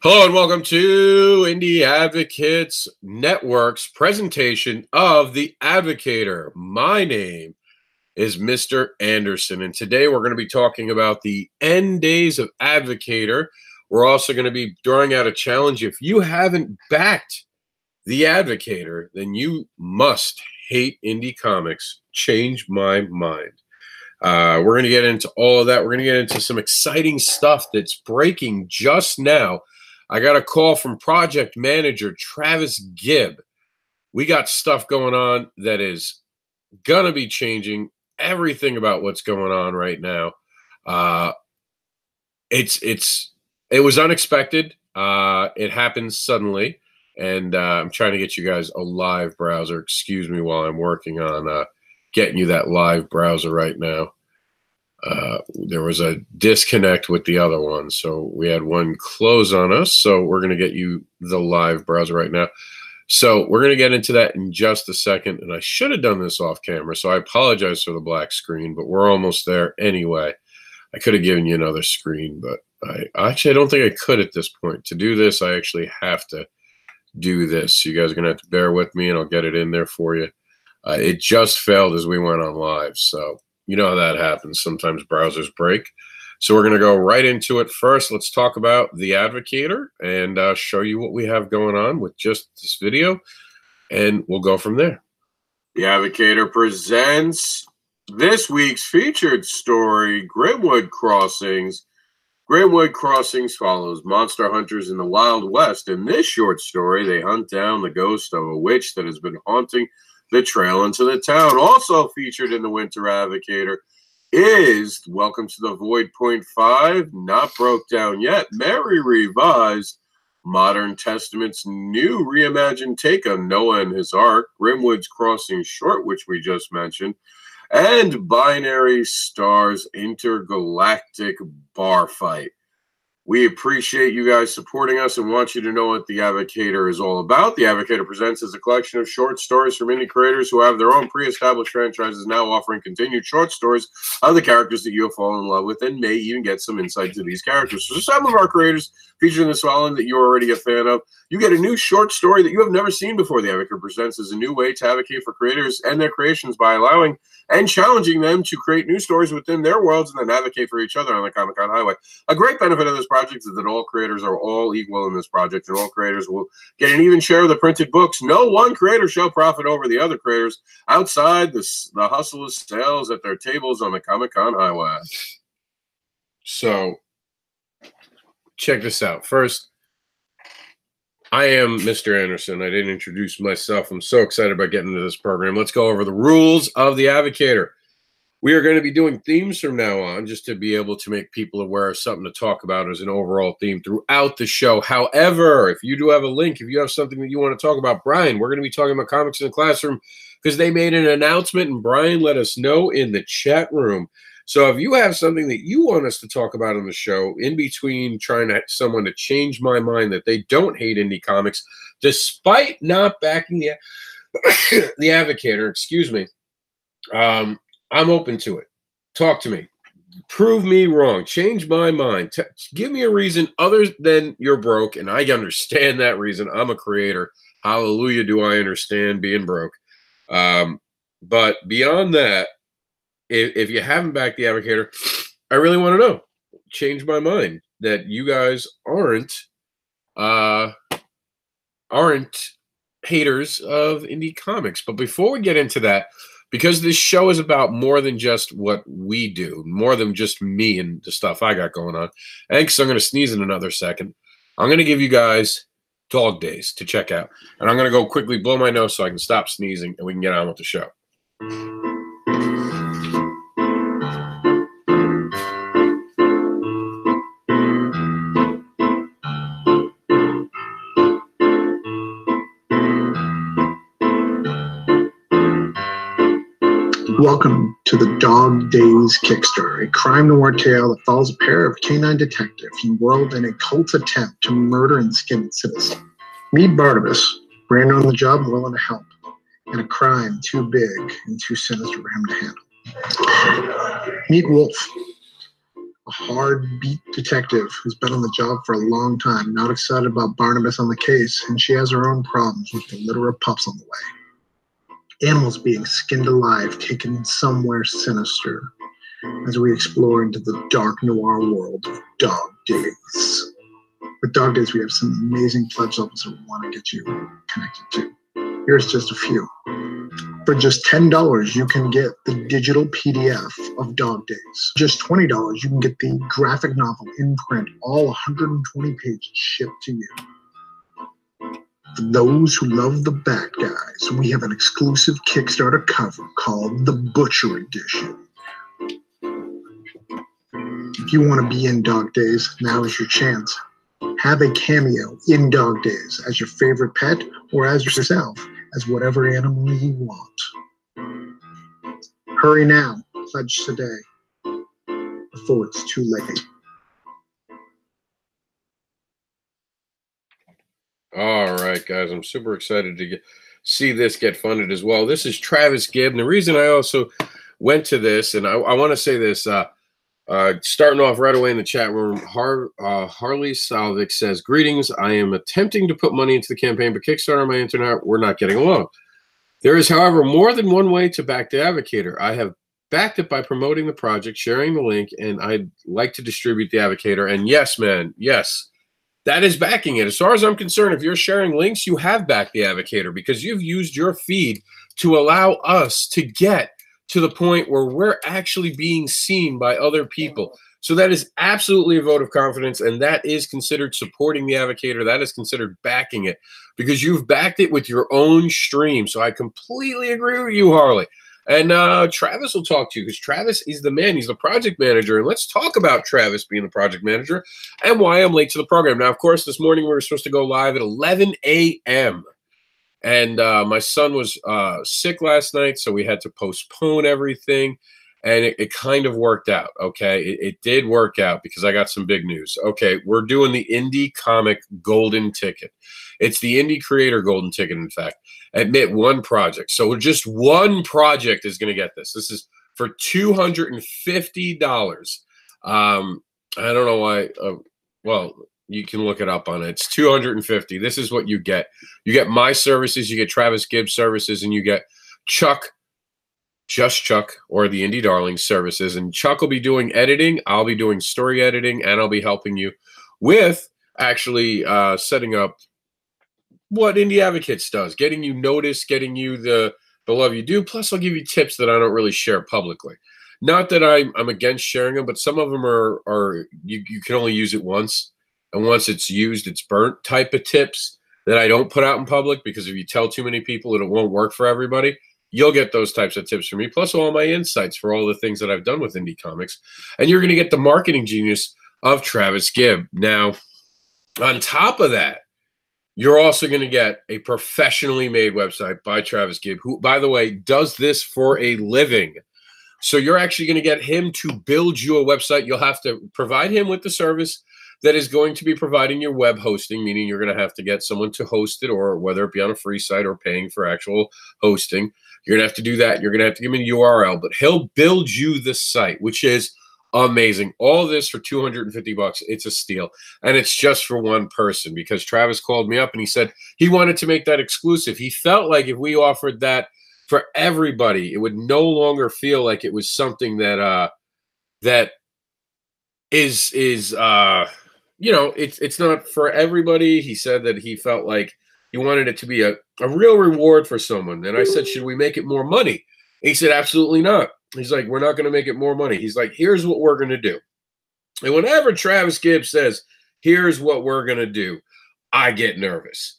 Hello and welcome to Indie Advocates Network's presentation of The Advocator. My name is Mr. Anderson, and today we're going to be talking about the end days of Advocator. We're also going to be throwing out a challenge. If you haven't backed The Advocator, then you must hate indie comics. Change my mind. We're going to get into all of that. We're going to get into some exciting stuff that's breaking just now. I got a call from project manager Travis Gibb. We got stuff going on that is going to be changing everything about what's going on right now. It was unexpected. It happened suddenly, and I'm trying to get you guys a live browser. Excuse me while I'm working on getting you that live browser right now. There was a disconnect with the other one, so we had one close on us. So we're going to get you the live browser right now. So we're going to get into that in just a second, and I should have done this off camera, so I apologize for the black screen, but we're almost there anyway. I could have given you another screen, but I don't think I could at this point. To do this, I actually have to do this. So you guys are going to have to bear with me, and I'll get it in there for you. It just failed as we went on live, so you know how that happens. Sometimes browsers break. So we're going to go right into it. First, let's talk about The Advocator and show you what we have going on with just this video, and we'll go from there. The Advocator presents this week's featured story, Grimwood Crossings. Grimwood Crossings follows monster hunters in the Wild West. In this short story, they hunt down the ghost of a witch that has been haunting the trail into the town. Also featured in the Winter Advocator is Welcome to the Void .5, not broke down yet, Mary Revised, Modern Testament's new reimagined take on Noah and his Ark, Grimwood's Crossing short, which we just mentioned, and Binary Stars Intergalactic Bar Fight. We appreciate you guys supporting us and want you to know what The Advocator is all about. The Advocator presents as a collection of short stories from indie creators who have their own pre-established franchises, now offering continued short stories of the characters that you have fallen in love with and may even get some insight to these characters. So some of our creators featured in this following that you're already a fan of, you get a new short story that you have never seen before. The Advocator presents as a new way to advocate for creators and their creations by allowing and challenging them to create new stories within their worlds and then advocate for each other on the Comic-Con highway. A great benefit of this project is that all creators are all equal in this project, and all creators will get an even share of the printed books. No one creator shall profit over the other creators outside the hustle of sales at their tables on the Comic-Con highway. So, check this out. First, I am Mr. Anderson. I didn't introduce myself. I'm so excited about getting into this program. Let's go over the rules of The Advocator. We are going to be doing themes from now on just to be able to make people aware of something to talk about as an overall theme throughout the show. However, if you do have a link, if you have something that you want to talk about, Brian, we're going to be talking about comics in the classroom because they made an announcement and Brian let us know in the chat room. So if you have something that you want us to talk about on the show, in between trying to someone to change my mind that they don't hate indie comics, despite not backing the Advocator, excuse me, I'm open to it. Talk to me. Prove me wrong. Change my mind. Give me a reason other than you're broke, and I understand that reason. I'm a creator. Hallelujah, do I understand being broke. But beyond that, if you haven't backed The Advocator, I really want to know. Change my mind that you guys aren't haters of indie comics. But before we get into that, because this show is about more than just what we do, more than just me and the stuff I got going on. And because I'm going to sneeze in another second, I'm going to give you guys dog days to check out. And I'm going to go quickly blow my nose so I can stop sneezing and we can get on with the show. Welcome to the Dog Days Kickstarter, a crime noir tale that follows a pair of canine detectives embroiled in a cult attempt to murder and skin its citizen. Meet Barnabas, brand new on the job and willing to help, and a crime too big and too sinister for him to handle. Meet Wolf, a hard beat detective who's been on the job for a long time, not excited about Barnabas on the case, and she has her own problems with the litter of pups on the way. Animals being skinned alive, taken somewhere sinister, as we explore into the dark noir world of Dog Days. With Dog Days, we have some amazing pledge levels that we want to get you connected to. Here's just a few. For just $10, you can get the digital PDF of Dog Days. Just $20, you can get the graphic novel in print, all 120 pages shipped to you. For those who love the bad guys, we have an exclusive Kickstarter cover called the Butcher Edition. If you want to be in Dog Days, now is your chance. Have a cameo in Dog Days as your favorite pet or as yourself, as whatever animal you want. Hurry now, pledge today, before it's too late. All right, guys, I'm super excited to see this get funded as well. This is Travis Gibb, and the reason I also went to this, and I want to say this, starting off right away in the chat room, Harley Slavik says, "Greetings, I am attempting to put money into the campaign, but Kickstarter on my internet, we're not getting along. There is, however, more than one way to back the Advocator. I have backed it by promoting the project, sharing the link, and I'd like to distribute the Advocator." And yes, man, yes, that is backing it. As far as I'm concerned, if you're sharing links, you have backed the Advocator because you've used your feed to allow us to get to the point where we're actually being seen by other people. So that is absolutely a vote of confidence, and that is considered supporting the Advocator. That is considered backing it because you've backed it with your own stream. So I completely agree with you, Harley. And Travis will talk to you because Travis is the man. He's the project manager. And let's talk about Travis being the project manager and why I'm late to the program. Now, of course, this morning we were supposed to go live at 11 a.m. And my son was sick last night, so we had to postpone everything. And it kind of worked out, okay? It did work out because I got some big news. Okay, we're doing the Indie Comic Golden Ticket. It's the Indie Creator Golden Ticket, in fact. Admit one project. So just one project is going to get this. This is for $250. I don't know why. Well, you can look it up on it. It's $250. This is what you get. You get my services, you get Travis Gibbs services, and you get Chuck, Just Chuck, or the Indie Darlings services. And Chuck will be doing editing. I'll be doing story editing, and I'll be helping you with actually setting up what Indie Advocates does, getting you noticed, getting you the love you do. Plus, I'll give you tips that I don't really share publicly. Not that I'm against sharing them, but some of them are you can only use it once. And once it's used, it's burnt type of tips that I don't put out in public because if you tell too many people, it won't work for everybody. You'll get those types of tips from me, plus all my insights for all the things that I've done with indie comics. And you're going to get the marketing genius of Travis Gibb. Now, on top of that, you're also going to get a professionally made website by Travis Gibb, who, by the way, does this for a living. So you're actually going to get him to build you a website. You'll have to provide him with the service that is going to be providing your web hosting, meaning you're going to have to get someone to host it, or whether it be on a free site or paying for actual hosting. You're going to have to do that. You're going to have to give him a URL, but he'll build you the site, which is amazing. All this for $250. It's a steal. And it's just for one person because Travis called me up and he said he wanted to make that exclusive. He felt like if we offered that for everybody, it would no longer feel like it was something that that is you know, it's not for everybody. He said that he felt like he wanted it to be a real reward for someone. And I said, should we make it more money? He said, absolutely not. He's like, we're not going to make it more money. He's like, here's what we're going to do. And whenever Travis Gibbs says, here's what we're going to do, I get nervous.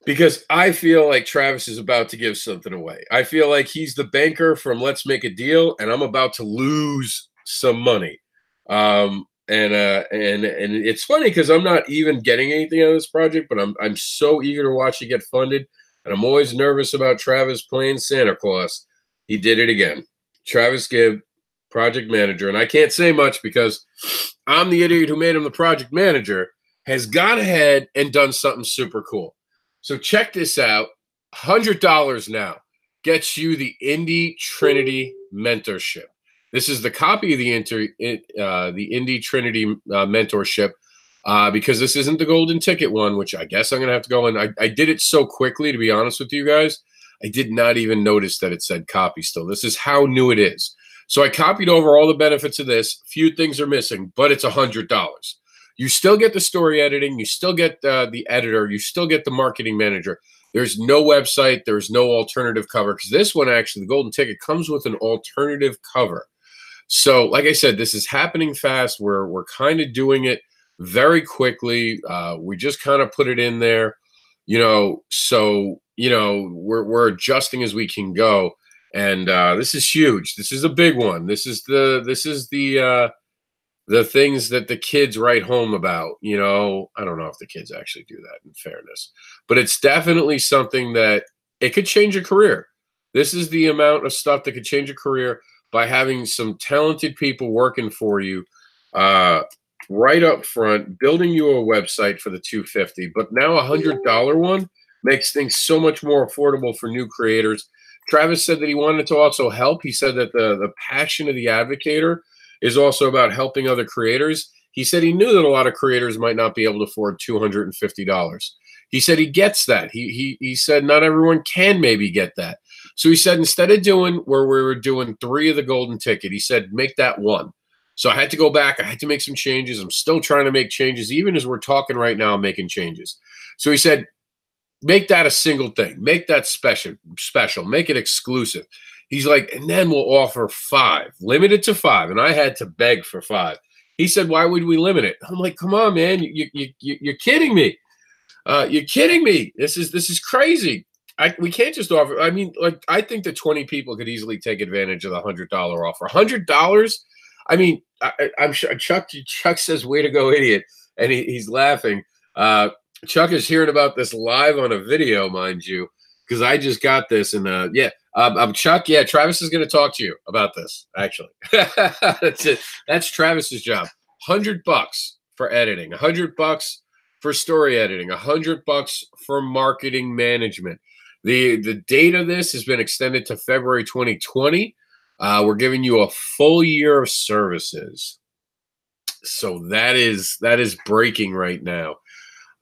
Because I feel like Travis is about to give something away. I feel like he's the banker from Let's Make a Deal, and I'm about to lose some money. And it's funny because I'm not even getting anything out of this project, but I'm so eager to watch it get funded. And I'm always nervous about Travis playing Santa Claus. He did it again. Travis Gibb, project manager, and I can't say much because I'm the idiot who made him the project manager, has gone ahead and done something super cool. So check this out. $100 now gets you the Indie Trinity mentorship. This is the copy of the Indie Trinity mentorship, because this isn't the golden ticket one, which I guess I'm going to have to go in. I did it so quickly, to be honest with you guys. I did not even notice that it said copy still. This is how new it is. So I copied over all the benefits of this. Few things are missing, but it's $100. You still get the story editing. You still get the editor. You still get the marketing manager. There's no website. There's no alternative cover, because this one, actually, the golden ticket comes with an alternative cover. So like I said, this is happening fast. We're kind of doing it very quickly. We just kind of put it in there, so, we're adjusting as we can go. And this is huge. This is a big one. This is the things that the kids write home about. I don't know if the kids actually do that, in fairness, but it's definitely something that it could change a career. This is the amount of stuff that could change a career by having some talented people working for you right up front, building you a website for the $250. But now $100 one makes things so much more affordable for new creators. Travis said that he wanted to also help. He said that the passion of the Advocator is also about helping other creators. He said he knew that a lot of creators might not be able to afford $250. He said he gets that. He said not everyone can maybe get that. So he said, instead of doing where we were doing 3 of the golden ticket, he said, make that 1. So I had to go back. I had to make some changes. I'm still trying to make changes. Even as we're talking right now, I'm making changes. So he said, make that a single thing. Make that special. Make it exclusive. He's like, and then we'll offer 5, limited to 5. And I had to beg for 5. He said, why would we limit it? I'm like, come on, man. You're kidding me. You're kidding me. This is crazy. We can't just offer. I mean, like, I think that 20 people could easily take advantage of the $100 offer. $100. I mean, I'm sure Chuck says, way to go, idiot. And he's laughing. Chuck is hearing about this live on a video, mind you, because I just got this. And Chuck, Travis is going to talk to you about this, actually. That's it. That's Travis's job. $100 for editing, $100 for story editing, $100 for marketing management. The date of this has been extended to February 2020. We're giving you a full year of services. So that is breaking right now.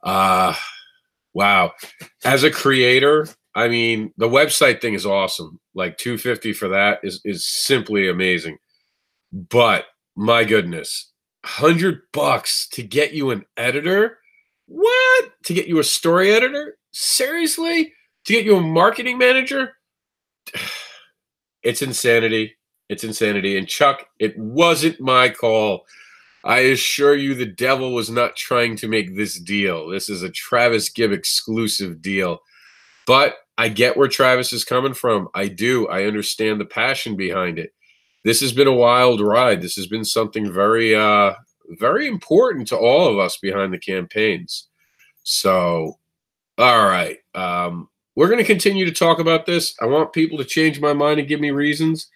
Wow. As a creator, I mean, the website thing is awesome. Like $250 for that is simply amazing. But my goodness, $100 to get you an editor? What? To get you a story editor? Seriously? To get you a marketing manager? It's insanity. It's insanity. And Chuck, it wasn't my call. I assure you the devil was not trying to make this deal. This is a Travis Gibb exclusive deal. But I get where Travis is coming from. I do. I understand the passion behind it. This has been a wild ride. This has been something very, very important to all of us behind the campaigns. So, all right. We're going to continue to talk about this. I want people to change my mind and give me reasons.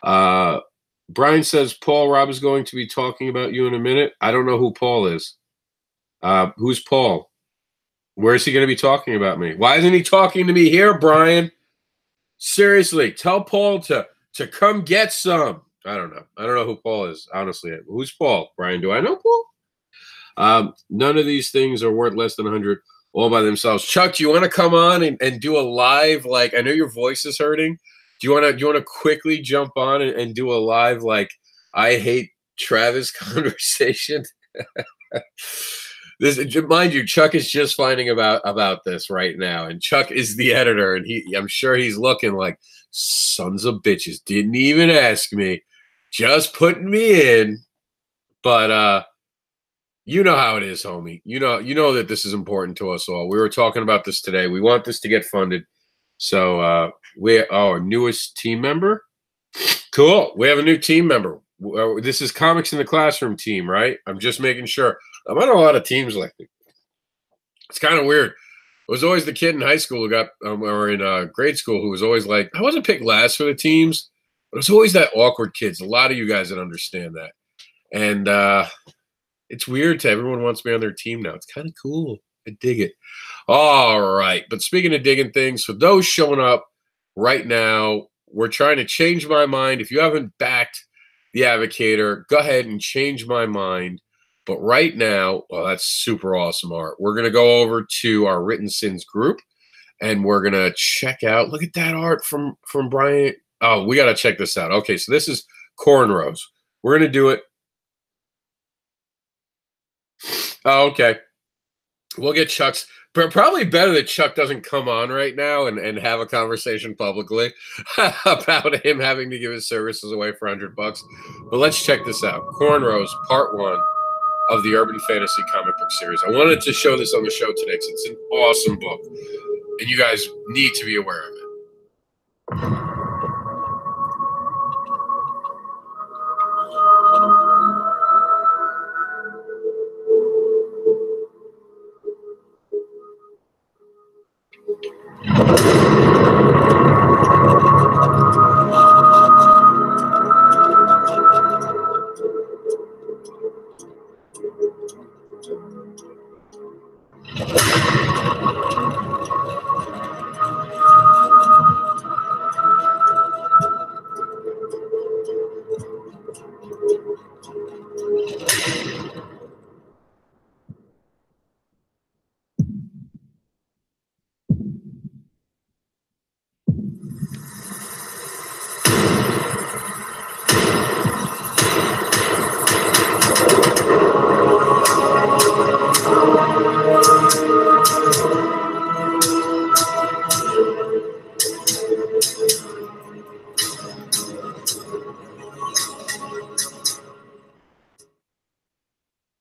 Brian says, Paul, Rob is going to be talking about you in a minute. I don't know who Paul is. Who's Paul? Where is he going to be talking about me? Why isn't he talking to me here, Brian? Seriously, tell Paul to come get some. I don't know. I don't know who Paul is, honestly. Who's Paul? Brian, do I know Paul? None of these things are worth less than 100 all by themselves. Chuck, do you want to come on and do a live, like, I know your voice is hurting. Do you want to quickly jump on and do a live, like, I hate Travis conversation? Mind you, Chuck is just finding about this right now, and Chuck is the editor, and I'm sure he's looking like, sons of bitches, didn't even ask me, just putting me in. But you know how it is, homie. You know that this is important to us all. We were talking about this today. We want this to get funded. So we're our newest team member. Cool. We have a new team member. This is Comics in the Classroom team, right? I'm just making sure. I'm on a lot of teams lately. It's kind of weird. I was always the kid in high school who got, or in grade school, who was always like, I wasn't picked last for the teams, but it was always that awkward kids. A lot of you guys that understand that. And it's weird to everyone wants me on their team now. It's kind of cool. I dig it. All right. But speaking of digging things, for those showing up right now, we're trying to change my mind. If you haven't backed the Advocator. Go ahead and change my mind. But right now, well, that's super awesome art. We're going to go over to our Written Sins group, and we're going to check out, look at that art from Brian. Oh, we got to check this out. Okay, so this is Cornrows. We're going to do it. Oh, okay. We'll get Chuck's. Probably better that Chuck doesn't come on right now and have a conversation publicly about him having to give his services away for $100. But let's check this out. Cornrows, Part 1 of the Urban Fantasy comic book series. I wanted to show this on the show today because it's an awesome book, and you guys need to be aware of it.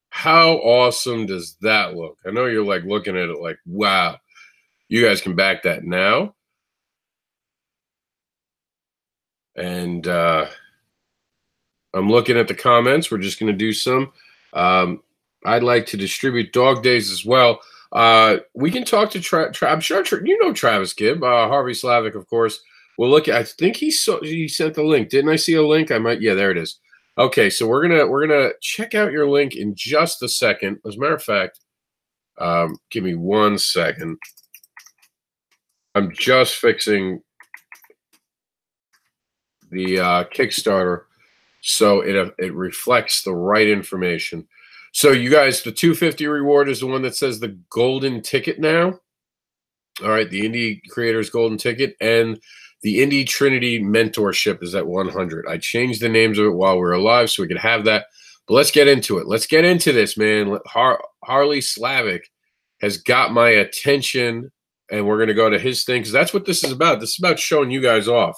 How awesome does that look? I know you're like looking at it like, wow, you guys can back that now. And I'm looking at the comments. We're just going to do some. I'd like to distribute Dog Days as well. We can talk to I'm sure you know Travis Gibb, Harley Slavik, of course. We'll look at. I think he sent the link. Didn't I see a link? I might. Yeah, there it is. Okay, so we're gonna check out your link in just a second. As a matter of fact, give me 1 second. I'm just fixing the Kickstarter so it reflects the right information. So you guys, the $250 reward is the one that says the golden ticket now. All right, the Indie Creators Golden Ticket, and the Indie Trinity Mentorship is at 100. I changed the names of it while we were alive so we could have that. But let's get into it. Let's get into this, man. Harley Slavik has got my attention, and we're going to go to his thing because that's what this is about. This is about showing you guys off.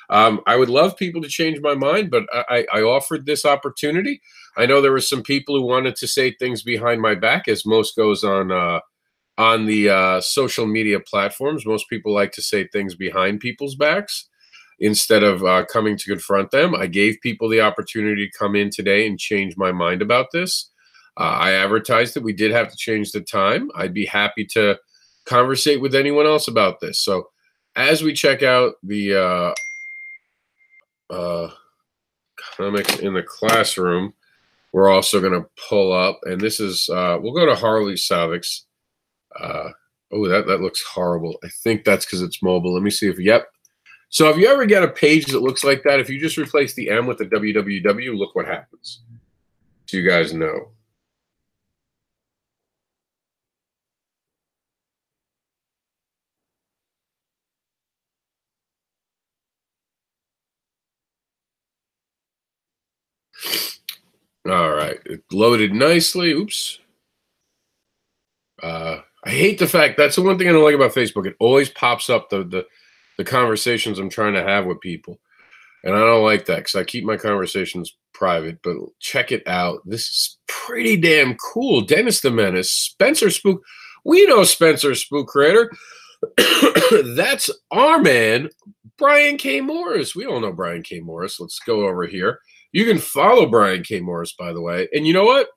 I would love people to change my mind, but I offered this opportunity. I know there were some people who wanted to say things behind my back, as most goes on the social media platforms. Most people like to say things behind people's backs instead of coming to confront them. I gave people the opportunity to come in today and change my mind about this. I advertised that we did have to change the time. I'd be happy to conversate with anyone else about this. So as we check out the comics in the classroom, we're also going to pull up, and this is, we'll go to Harley Slavik's. Oh, that looks horrible. I think that's because it's mobile. Let me see if, yep. So if you ever get a page that looks like that, if you just replace the M with the www, look what happens. So you guys know. All right, it loaded nicely. Oops. I hate the fact, that's the one thing I don't like about Facebook. It always pops up the conversations I'm trying to have with people. And I don't like that because I keep my conversations private. But check it out. This is pretty damn cool. Dennis the Menace, Spencer Spook. We know Spencer Spook Creator. That's our man, Brian K. Morris. We all know Brian K. Morris. Let's go over here. You can follow Brian K. Morris, by the way. And you know what?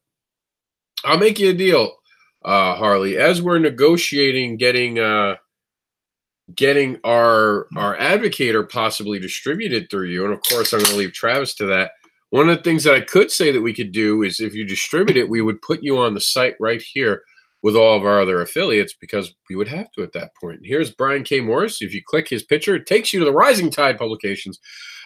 I'll make you a deal, Harley. As we're negotiating getting our Advocator possibly distributed through you, and of course I'm going to leave Travis to that. One of the things that I could say that we could do is if you distribute it, we would put you on the site right here with all of our other affiliates because we would have to at that point. Here's Brian K. Morris. If you click his picture, it takes you to the Rising Tide publications.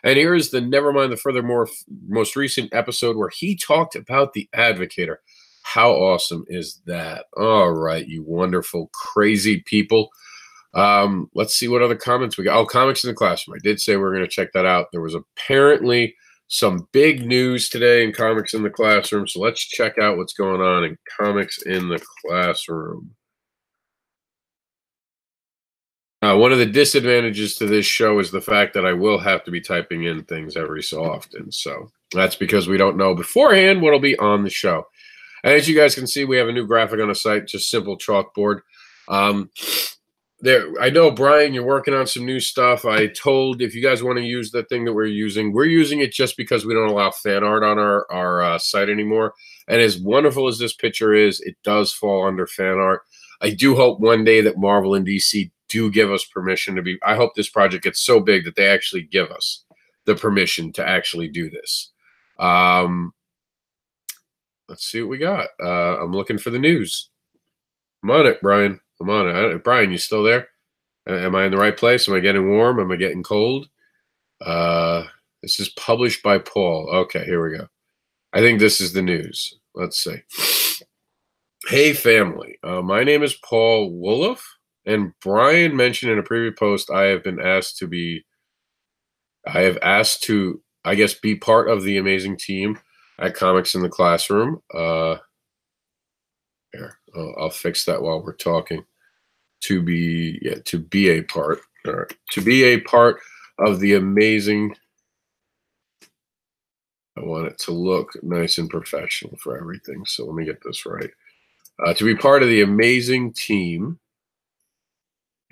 And here's the Nevermind the Furthermore most recent episode where he talked about the Advocator. How awesome is that? All right, you wonderful, crazy people. Let's see what other comments we got. Oh, Comics in the Classroom. I did say we were going to check that out. There was apparently some big news today in Comics in the Classroom. So let's check out what's going on in Comics in the Classroom. One of the disadvantages to this show is the fact that I will have to be typing in things every so often. So that's because we don't know beforehand what'll be on the show. And as you guys can see, we have a new graphic on the site, just simple chalkboard. I know, Brian, you're working on some new stuff. I told if you guys want to use the thing that we're using it just because we don't allow fan art on our site anymore. And as wonderful as this picture is, it does fall under fan art. I do hope one day that Marvel and DC do give us permission to be. I hope this project gets so big that they actually give us the permission to actually do this. Let's see what we got. I'm looking for the news. I'm on it, Brian. I'm on it. Brian, you still there? Am I in the right place? Am I getting warm? Am I getting cold? This is published by Paul. Okay, here we go. I think this is the news. Let's see. Hey, family. My name is Paul Wolof, and Brian mentioned in a previous post I have asked to, I guess, be part of the amazing team at Comics in the Classroom. Here, I'll fix that while we're talking. To be a part. All right. To be a part of the amazing. I want it to look nice and professional for everything. So let me get this right. To be part of the amazing team.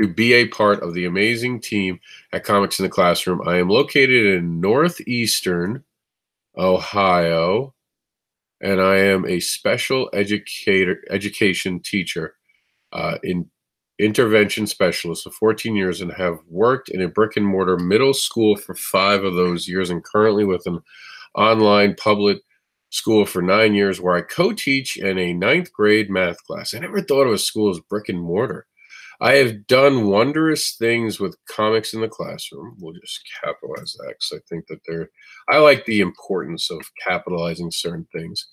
To be a part of the amazing team at Comics in the Classroom. I am located in Northeastern Ohio, and I am a special education teacher in intervention specialist for 14 years and have worked in a brick and mortar middle school for 5 of those years and currently with an online public school for 9 years where I co-teach in a 9th grade math class. I never thought of a school as brick and mortar. I have done wondrous things with Comics in the Classroom. We'll just capitalize that because I think that I like the importance of capitalizing certain things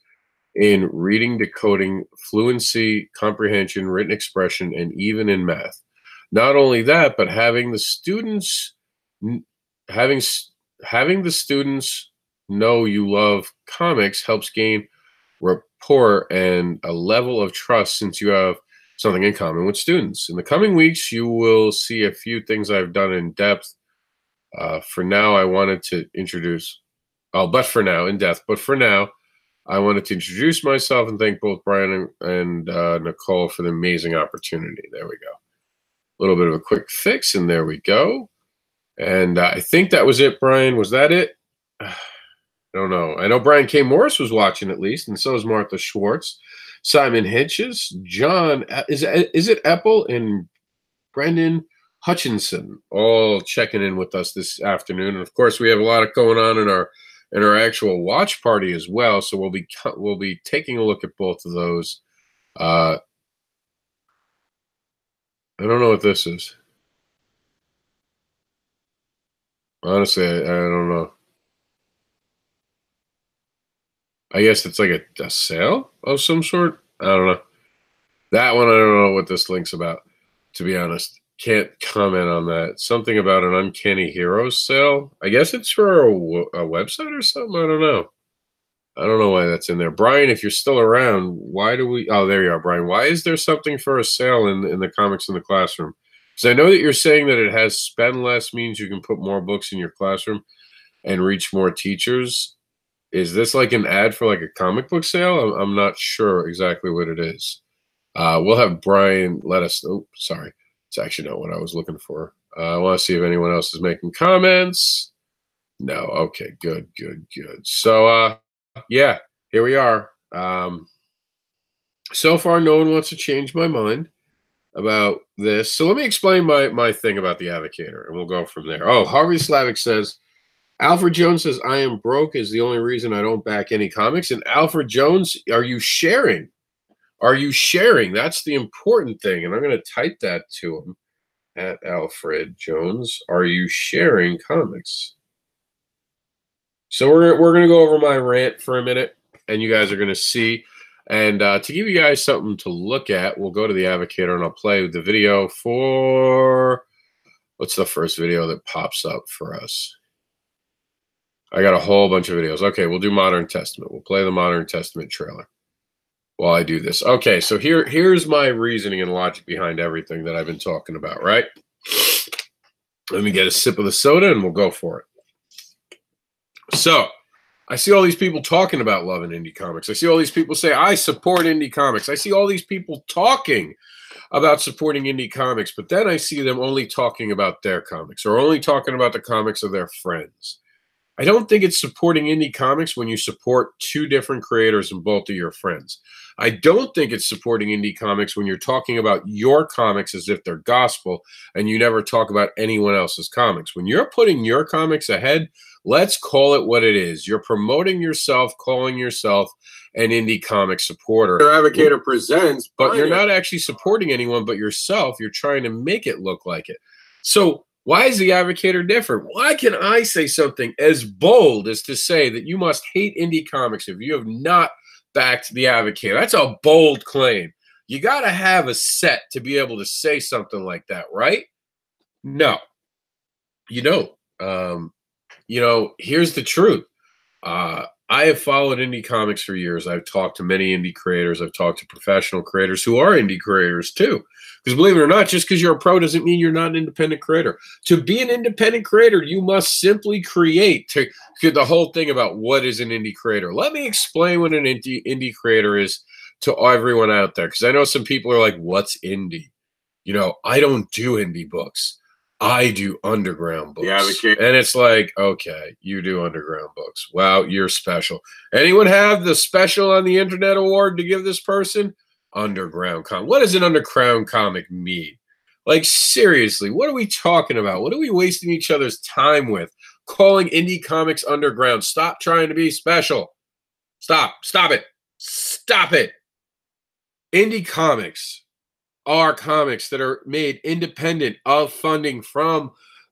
in reading, decoding, fluency, comprehension, written expression, and even in math. Not only that, but having the students know you love comics helps gain rapport and a level of trust since you have something in common with students. In the coming weeks, you will see a few things I've done in depth. For now, I wanted to introduce, for now, I wanted to introduce myself and thank both Brian and Nicole for the amazing opportunity. There we go. A little bit of a quick fix, and there we go. And I think that was it, Brian. Was that it? I don't know. I know Brian K. Morris was watching at least, and so is Martha Schwartz, Simon Hitches, John, is it Epple, and Brendan Hutchinson all checking in with us this afternoon. And of course, we have a lot of going on in our actual watch party as well. So we'll be taking a look at both of those. I don't know what this is. Honestly, I don't know. I guess it's like a sale of some sort. I don't know. That one, I don't know what this link's about, to be honest. Can't comment on that. Something about an Uncanny Heroes sale. I guess it's for a website or something. I don't know. I don't know why that's in there. Brian, if you're still around, why do we... Oh, there you are, Brian. Why is there something for a sale in the Comics in the Classroom? Because I know that you're saying that it has spend less means you can put more books in your classroom and reach more teachers. Is this like an ad for like a comic book sale? I'm not sure exactly what it is. We'll have Brian let us... Oh, sorry. It's actually not what I was looking for. I want to see if anyone else is making comments. No. Okay, good. So, yeah, here we are. So far, no one wants to change my mind about this. So let me explain my thing about the Advocator, and we'll go from there. Oh, Harley Slavik says, Alfred Jones says, I am broke is the only reason I don't back any comics. And Alfred Jones, are you sharing Are you sharing? That's the important thing. And I'm going to type that to him at Alfred Jones. Are you sharing comics? So we're going to go over my rant for a minute, and you guys are going to see. And to give you guys something to look at, we'll go to the Advocator, and I'll play the video for, what's the first video that pops up for us? I got a whole bunch of videos. Okay, we'll do Modern Testament. We'll play the Modern Testament trailer while I do this. Okay, so here's my reasoning and logic behind everything that I've been talking about, right? Let me get a sip of the soda, and we'll go for it. So I see all these people talking about loving indie comics. I see all these people say, I support indie comics. I see all these people talking about supporting indie comics, but then I see them only talking about their comics or only talking about the comics of their friends. I don't think it's supporting indie comics when you support two different creators and both of your friends. I don't think it's supporting indie comics when you're talking about your comics as if they're gospel and you never talk about anyone else's comics. When you're putting your comics ahead, let's call it what it is. You're promoting yourself, calling yourself an indie comic supporter. Your Advocator presents, but you're not actually supporting anyone but yourself. You're trying to make it look like it. So why is the Advocator different? Why can I say something as bold as to say that you must hate indie comics if you have not backed the Advocator? That's a bold claim. You got to have a set to be able to say something like that, right? No. You know, here's the truth. I have followed indie comics for years. I've talked to many indie creators. I've talked to professional creators who are indie creators too. Because believe it or not, just because you're a pro doesn't mean you're not an independent creator. To be an independent creator, you must simply create. To the whole thing about what is an indie creator. Let me explain what an indie creator is to everyone out there. Because I know some people are like, what's indie? You know, I don't do indie books. I do underground books. And it's like, okay, you do underground books. Wow, you're special. Anyone have the special on the internet award to give this person? Underground comic. What does an underground comic mean? Like, seriously, what are we talking about? What are we wasting each other's time with? Calling indie comics underground. Stop trying to be special. Stop it. Stop it. Indie comics are comics that are made independent of funding from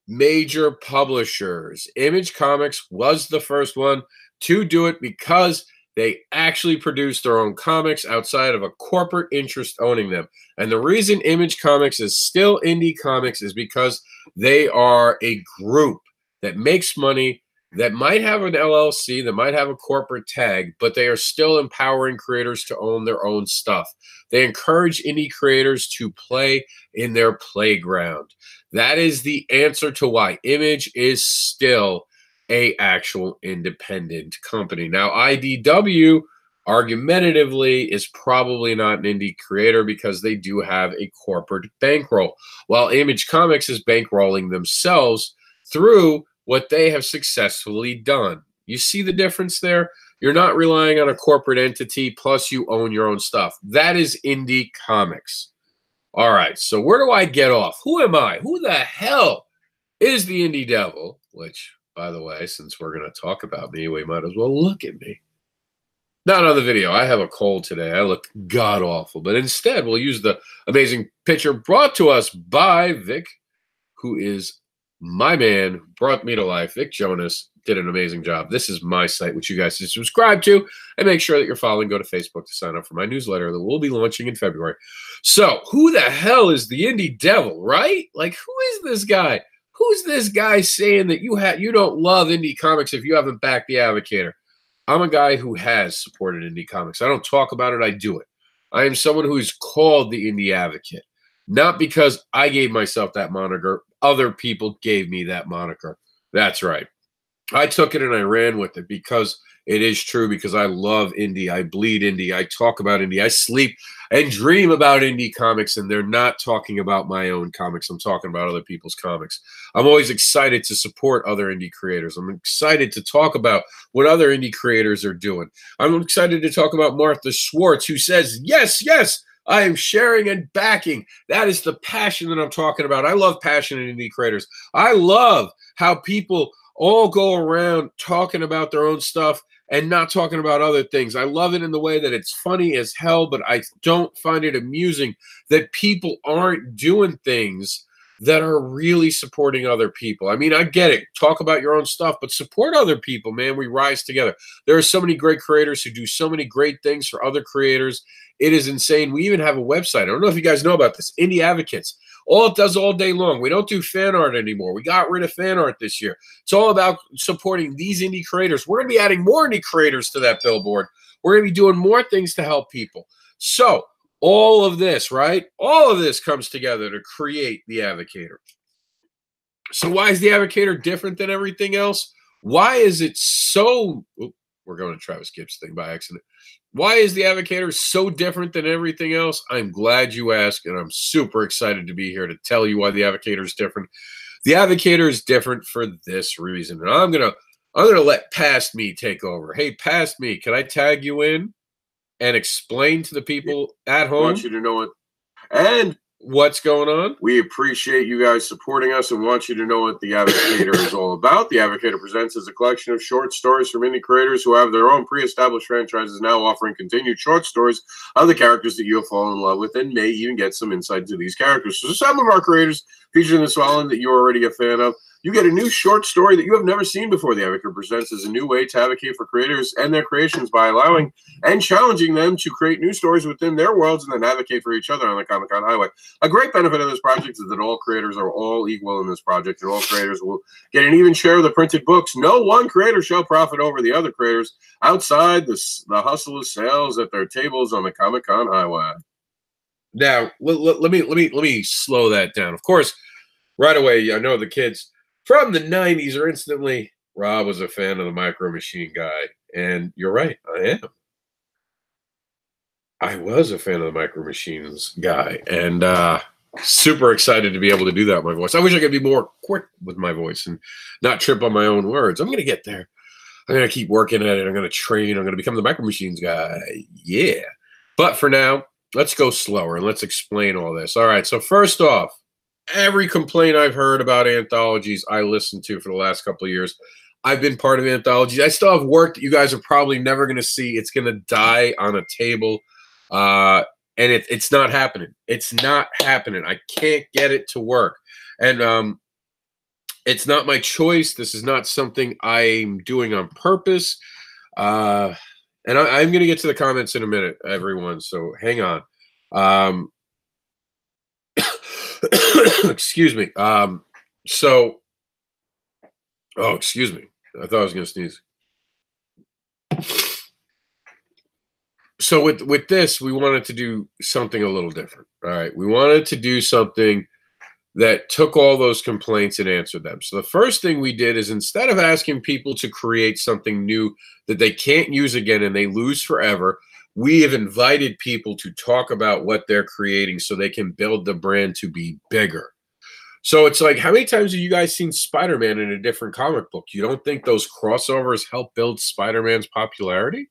major publishers. Image Comics was the first one to do it because they actually produce their own comics outside of a corporate interest owning them. And the reason Image Comics is still indie comics is because they are a group that makes money, that might have an LLC, that might have a corporate tag, but they are still empowering creators to own their own stuff. They encourage indie creators to play in their playground. That is the answer to why Image is still an actual independent company. Now, IDW, argumentatively, is probably not an indie creator because they do have a corporate bankroll, while Image Comics is bankrolling themselves through what they have successfully done. You see the difference there? You're not relying on a corporate entity, plus you own your own stuff. That is indie comics. All right, so where do I get off? Who am I? Who the hell is the indie devil? Which, by the way, since we're going to talk about me, we might as well look at me. Not on the video. I have a cold today. I look god-awful. But instead, we'll use the amazing picture brought to us by Vic, who is my man, brought me to life. Vic Jonas did an amazing job. This is my site, which you guys should subscribe to, and make sure that you're following. Go to Facebook to sign up for my newsletter that we'll be launching in February. So who the hell is the indie devil, right? Like, who is this guy? Who's this guy saying that you don't love indie comics if you haven't backed the Advocator? I'm a guy who has supported indie comics. I don't talk about it. I do it. I am someone who's called the Indie Advocate. Not because I gave myself that moniker. Other people gave me that moniker. That's right. I took it and I ran with it because it is true, because I love indie. I bleed indie. I talk about indie. I sleep and dream about indie comics, and they're not talking about my own comics. I'm talking about other people's comics. I'm always excited to support other indie creators. I'm excited to talk about what other indie creators are doing. I'm excited to talk about Martha Schwartz, who says, yes, yes, I am sharing and backing. That is the passion that I'm talking about. I love passionate indie creators. I love how people all go around talking about their own stuff and not talking about other things. I love it in the way that it's funny as hell, but I don't find it amusing that people aren't doing things that are really supporting other people. I mean, I get it. Talk about your own stuff, but support other people, man. We rise together. There are so many great creators who do so many great things for other creators. It is insane. We even have a website. I don't know if you guys know about this. Indie Advocates. All it does all day long. We don't do fan art anymore. We got rid of fan art this year. It's all about supporting these indie creators. We're going to be adding more indie creators to that billboard. We're going to be doing more things to help people. So all of this, right? All of this comes together to create the Advocator. So why is the Advocator different than everything else? Why is it so... Oops, we're going to Travis Gibbs thing by accident. Why is the Advocator so different than everything else? I'm glad you asked, and I'm super excited to be here to tell you why the Advocator is different. The Advocator is different for this reason, and I'm gonna let Past Me take over. Hey, Past Me, can I tag you in and explain to the people at home? I want you to know it. And what's going on? We appreciate you guys supporting us and want you to know what the Advocator is all about. The Advocator Presents is a collection of short stories from indie creators who have their own pre-established franchises, now offering continued short stories of the characters that you'll fall in love with and may even get some insight into these characters. So some of our creators featured in this following that you're already a fan of, you get a new short story that you have never seen before. The Advocator Presents is a new way to advocate for creators and their creations by allowing and challenging them to create new stories within their worlds and then advocate for each other on the Comic-Con highway. A great benefit of this project is that all creators are all equal in this project, and all creators will get an even share of the printed books. No one creator shall profit over the other creators outside the hustle of sales at their tables on the Comic-Con highway. Now, let me slow that down. Of course, right away, I know the kids from the 90s are instantly, Rob was a fan of the Micro Machine Guy. And you're right, I am. I was a fan of the Micro Machines Guy. And super excited to be able to do that with my voice. I wish I could be more quick with my voice and not trip on my own words. I'm going to get there. I'm going to keep working at it. I'm going to train. I'm going to become the Micro Machines Guy. Yeah. But for now, let's go slower and let's explain all this. All right, so first off, every complaint I've heard about anthologies I listened to for the last couple of years. I've been part of anthologies. I still have work that you guys are probably never going to see. It's going to die on a table. And it's not happening. It's not happening. I can't get it to work. And it's not my choice. This is not something I'm doing on purpose. And I'm going to get to the comments in a minute, everyone. So hang on. Excuse me. Oh, excuse me. I thought I was going to sneeze. So with this, we wanted to do something a little different. All right. We wanted to do something that took all those complaints and answered them. So the first thing we did is, instead of asking people to create something new that they can't use again and they lose forever, we have invited people to talk about what they're creating so they can build the brand to be bigger. So it's like, how many times have you guys seen Spider-Man in a different comic book? You don't think those crossovers help build Spider-Man's popularity?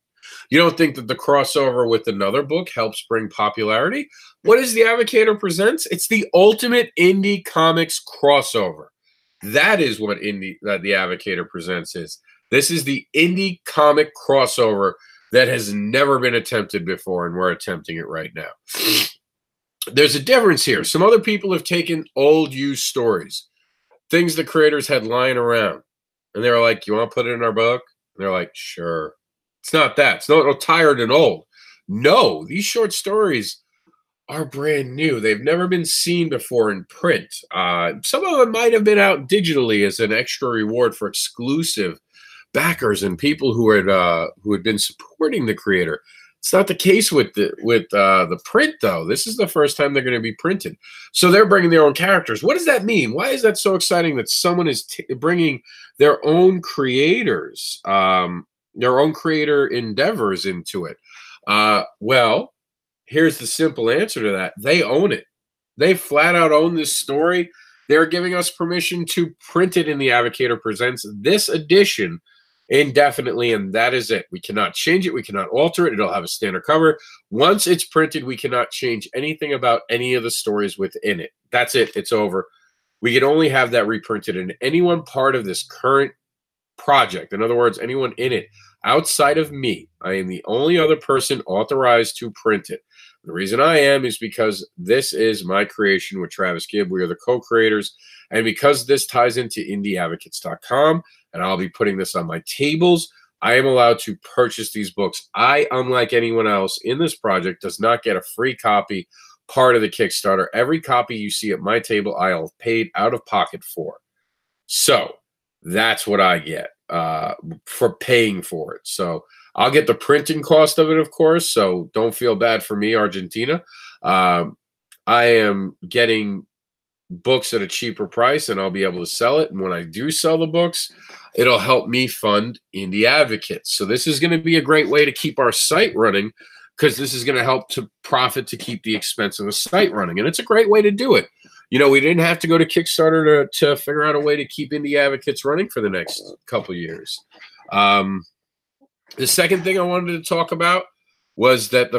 You don't think that the crossover with another book helps bring popularity? What is the Advocator Presents? It's the ultimate indie comics crossover. That is what the Advocator Presents is. This is the indie comic crossover that has never been attempted before, and we're attempting it right now. There's a difference here. Some other people have taken old used stories, things the creators had lying around, and they were like, you want to put it in our book? And they're like, sure. It's not that. It's not tired and old. No, these short stories are brand new. They've never been seen before in print. Some of them might have been out digitally as an extra reward for exclusive backers and people who had been supporting the creator. It's not the case with the print, though. This is the first time they're going to be printed. So they're bringing their own characters. What does that mean? Why is that so exciting that someone is bringing their own creators, their own creator endeavors into it? Well, here's the simple answer to that. They own it. They flat out own this story. They're giving us permission to print it in the Advocator Presents this edition indefinitely, and that is it. We cannot change it. We cannot alter it. It'll have a standard cover. Once it's printed, we cannot change anything about any of the stories within it. That's it. It's over. We can only have that reprinted, and anyone part of this current project, in other words, anyone in it, outside of me. I am the only other person authorized to print it. The reason I am is because this is my creation with Travis Gibb. We are the co-creators. And because this ties into indieadvocates.com, and I'll be putting this on my tables, I am allowed to purchase these books. I, unlike anyone else in this project, does not get a free copy part of the Kickstarter. Every copy you see at my table, I have paid out of pocket for. So that's what I get for paying for it. So I'll get the printing cost of it, of course. So don't feel bad for me, Argentina. I am getting books at a cheaper price, and I'll be able to sell it. And when I do sell the books, it'll help me fund Indie Advocates. So this is going to be a great way to keep our site running, because this is going to help to profit to keep the expense of the site running. And it's a great way to do it. You know, we didn't have to go to Kickstarter to figure out a way to keep Indie Advocates running for the next couple of years. The second thing I wanted to talk about was that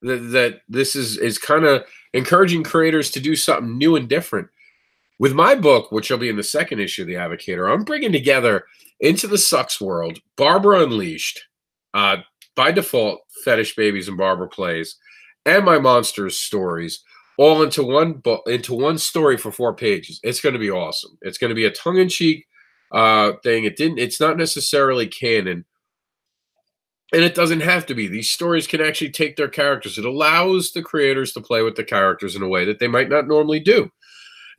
that this is kind of encouraging creators to do something new and different. With my book, which will be in the second issue of The Advocator, I'm bringing together Into the Sucks world, Barbara Unleashed, by default, Fetish Babies and Barbara Plays, and my monsters stories, all into one book, into one story for 4 pages. It's going to be awesome. It's going to be a tongue-in-cheek thing. It's not necessarily canon, and it doesn't have to be. These stories can actually take their characters. It allows the creators to play with the characters in a way that they might not normally do.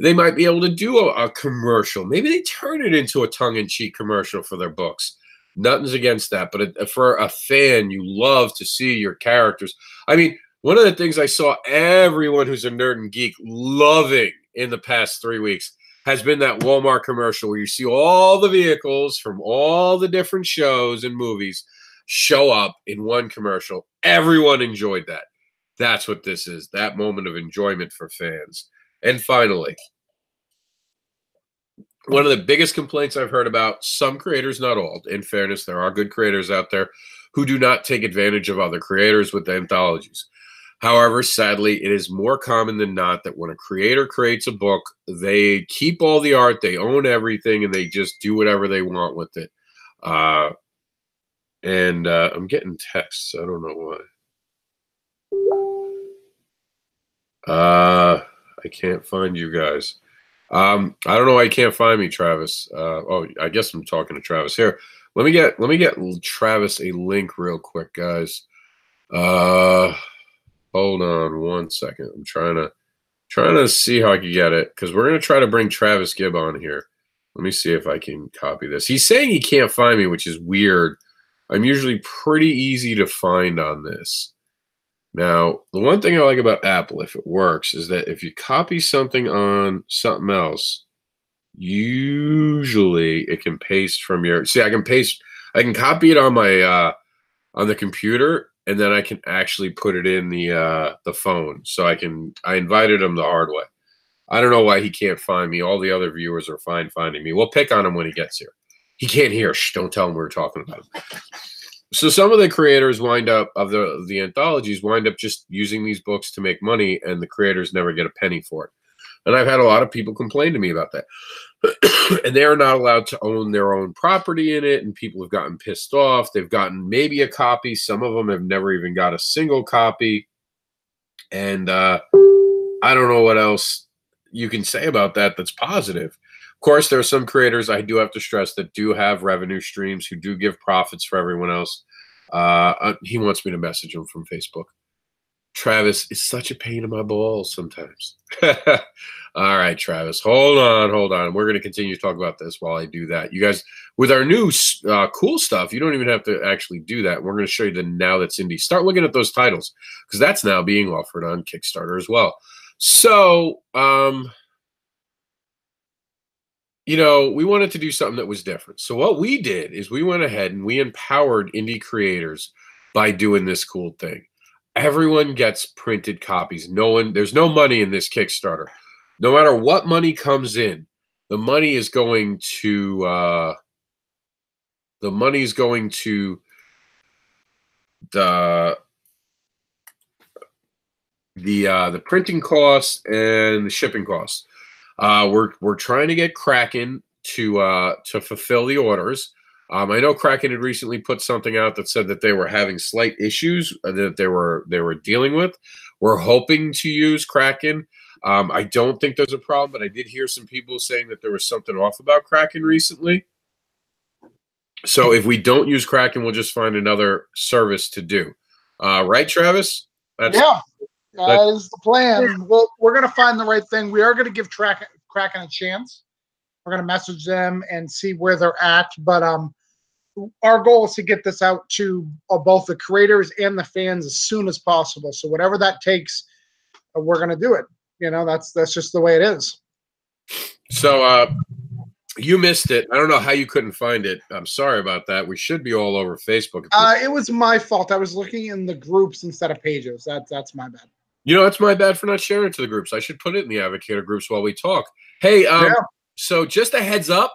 They might be able to do a commercial. Maybe they turn it into a tongue-in-cheek commercial for their books. Nothing's against that, but for a fan, you love to see your characters. I mean, one of the things I saw everyone who's a nerd and geek loving in the past 3 weeks has been that Walmart commercial where you see all the vehicles from all the different shows and movies show up in one commercial. Everyone enjoyed that. That's what this is, that moment of enjoyment for fans. And finally, one of the biggest complaints I've heard about some creators, not all, in fairness, there are good creators out there who do not take advantage of other creators with anthologies. However, sadly, it is more common than not that when a creator creates a book, they keep all the art, they own everything, and they just do whatever they want with it. I'm getting texts. I don't know why. I can't find you guys. I don't know why you can't find me, Travis. Oh, I guess I'm talking to Travis here. Let me get Travis a link real quick, guys. Hold on 1 second. I'm trying to see how I can get it, because we're gonna try to bring Travis Gibb on here. Let me see if I can copy this. He's saying he can't find me, which is weird. I'm usually pretty easy to find on this. Now, the one thing I like about Apple, if it works, is that if you copy something on something else, usually it can paste from your. See, I can copy it on my on the computer, and then I can actually put it in the phone. So I invited him the hard way. I don't know why he can't find me. All the other viewers are fine finding me. We'll pick on him when he gets here. He can't hear. Shh, don't tell him we were talking about him. So some of the creators wind up of the anthologies wind up just using these books to make money, and the creators never get a penny for it. And I've had a lot of people complain to me about that. And they are not allowed to own their own property in it, and people have gotten pissed off. They've gotten maybe a copy. Some of them have never even got a single copy. And I don't know what else you can say about that that's positive. Of course, there are some creators, I do have to stress, that do have revenue streams, who do give profits for everyone else. He wants me to message him from Facebook. Travis, it's such a pain in my balls sometimes. All right, Travis, hold on. We're going to continue to talk about this while I do that. You guys, with our new cool stuff, you don't even have to actually do that. We're going to show you the Now That's Indie. Start looking at those titles, because that's now being offered on Kickstarter as well. So, you know, we wanted to do something that was different. So what we did is we went ahead and we empowered indie creators by doing this cool thing. Everyone gets printed copies. There's no money in this Kickstarter. No matter what money comes in, the money is going to the printing costs and the shipping costs. We're trying to get Kraken to fulfill the orders. I know Kraken had recently put something out that said that they were having slight issues that they were dealing with. We're hoping to use Kraken. I don't think there's a problem, but I did hear some people saying that there was something off about Kraken recently. So if we don't use Kraken, we'll just find another service to do. Right, Travis? That is the plan. Well, we're going to find the right thing. We are going to give Kraken a chance. We're going to message them and see where they're at. But our goal is to get this out to both the creators and the fans as soon as possible. So whatever that takes, we're going to do it. You know, that's just the way it is. So you missed it. I don't know how you couldn't find it. I'm sorry about that. We should be all over Facebook. It was my fault. I was looking in the groups instead of pages. That's my bad. You know, it's my bad for not sharing it to the groups. I should put it in the Advocator groups while we talk. Hey, So just a heads up,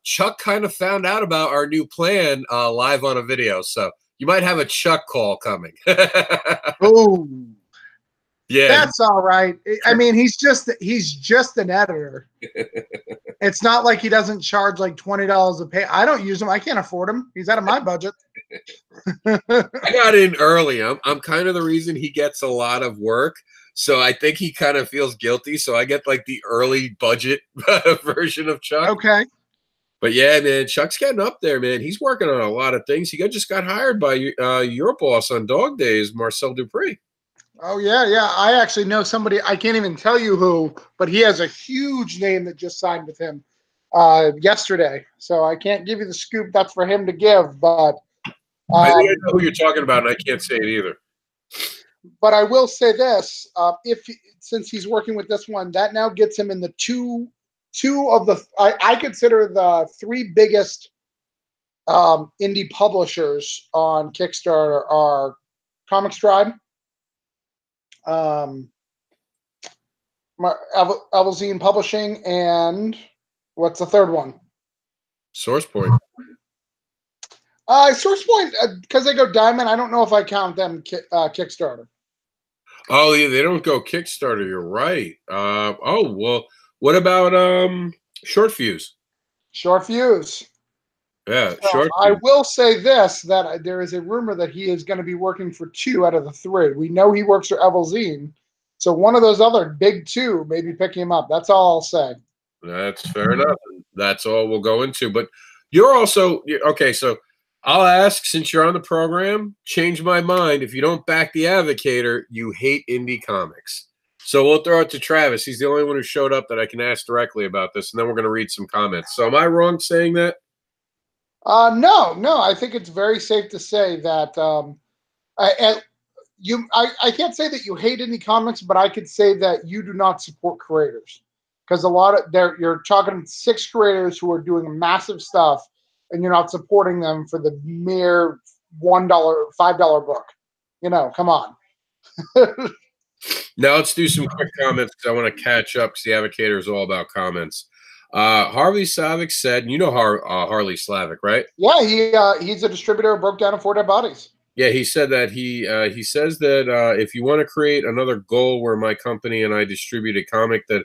Chuck kind of found out about our new plan live on a video. So you might have a Chuck call coming. Oh, yeah, that's all right. I mean, he's just an editor. It's not like he doesn't charge like $20 a pay. I don't use him. I can't afford him. He's out of my budget. I got in early. I'm kind of the reason he gets a lot of work. So I think he kind of feels guilty. So I get like the early budget version of Chuck. Okay. But yeah, man, Chuck's getting up there, man. He's working on a lot of things. He just got hired by your boss on Dog Days, Marcel Dupree. Oh, yeah. I actually know somebody. I can't even tell you who, but he has a huge name that just signed with him yesterday. So I can't give you the scoop. That's for him to give. But I think I know who you're talking about, and I can't say it either. But I will say this: since he's working with this one, that now gets him in the two of the I consider the three biggest indie publishers on Kickstarter are Comic Stride, Evelzine Publishing, and what's the third one? SourcePoint. SourcePoint, because they go Diamond. I don't know if I count them Kickstarter. Oh, yeah, they don't go Kickstarter. You're right. Oh, well, what about Short Fuse? Short Fuse. Yeah, so Short Fuse. I will say this, that there is a rumor that he is going to be working for 2 out of the 3. We know he works for Evelzine, so one of those other big 2 may be picking him up. That's all I'll say. That's fair enough. That's all we'll go into. But you're also – okay, so I'll ask, since you're on the program, change my mind. If you don't back the Advocator, you hate indie comics. So we'll throw it to Travis. He's the only one who showed up that I can ask directly about this, and then we're going to read some comments. So am I wrong saying that? No. I think it's very safe to say that I can't say that you hate indie comics, but I could say that you do not support creators, because you're talking 6 creators who are doing massive stuff, and you're not supporting them for the mere $1, $5 book. You know, come on. Now let's do some quick comments, because I want to catch up, because the Advocator is all about comments. Harley Slavik said, you know Harley Slavik, right? Yeah, he's a distributor of Broke Down and 4 Dead Bodies. Yeah, he said that he says that if you want to create another goal where my company and I distribute a comic that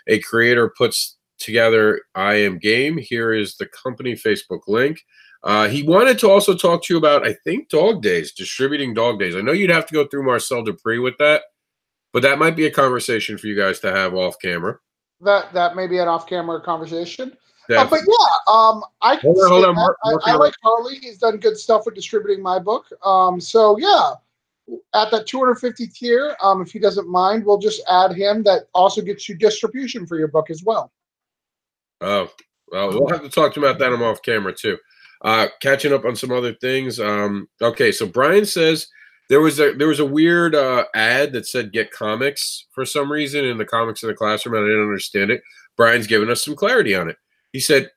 a creator puts together, I am game. Here is the company Facebook link. He wanted to also talk to you about, I think, Dog Days, distributing Dog Days. I know you'd have to go through Marcel Dupree with that, but that might be a conversation for you guys to have off camera. That may be an off-camera conversation. But yeah, I can hold on. I like Harley. He's done good stuff with distributing my book. So yeah, at that 250 tier, if he doesn't mind, we'll just add him. That also gets you distribution for your book as well. Oh, well, we'll have to talk to him about that. I'm off camera too. Catching up on some other things. Okay, so Brian says there was a weird ad that said "Get Comics" for some reason in the Comics in the Classroom, and I didn't understand it. Brian's given us some clarity on it. He said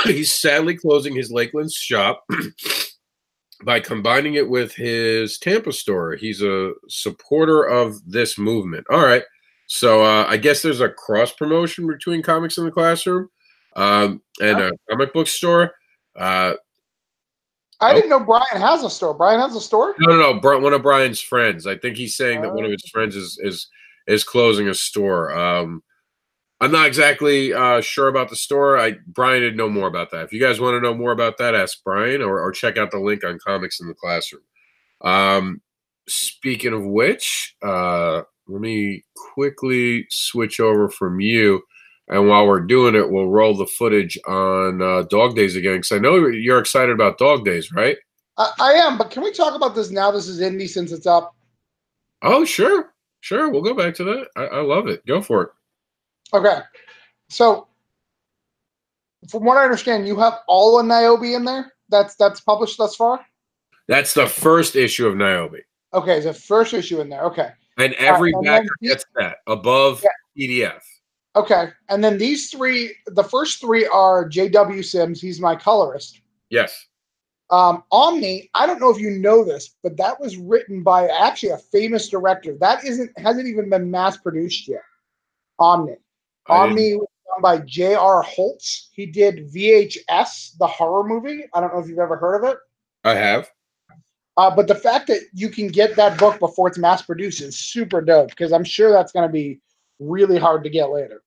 he's sadly closing his Lakeland shop by combining it with his Tampa store. He's a supporter of this movement. All right. So I guess there's a cross promotion between Comics in the Classroom and a comic book store. I didn't know Brian has a store. Brian has a store? No. One of Brian's friends. I think he's saying that one of his friends is closing a store. I'm not exactly sure about the store. Brian would know more about that. If you guys want to know more about that, ask Brian or check out the link on Comics in the Classroom. Speaking of which, let me quickly switch over from you. And while we're doing it, we'll roll the footage on Dog Days again. Because I know you're excited about Dog Days, right? I am, but can we talk about this now? This is indie since it's up. Oh, sure. Sure. We'll go back to that. I love it. Go for it. Okay. So, from what I understand, you have all of Niobe in there? That's published thus far? That's the first issue of Niobe. Okay, the first issue in there. Okay. And every backer gets that above PDF. Okay. And then these three, the first three are J.W. Sims. He's my colorist. Yes. Omni, I don't know if you know this, but that was written by actually a famous director. That hasn't even been mass produced yet. Omni. Omni was done by J.R. Holtz. He did VHS, the horror movie. I don't know if you've ever heard of it. I have. But the fact that you can get that book before it's mass produced is super dope, because I'm sure that's going to be really hard to get later.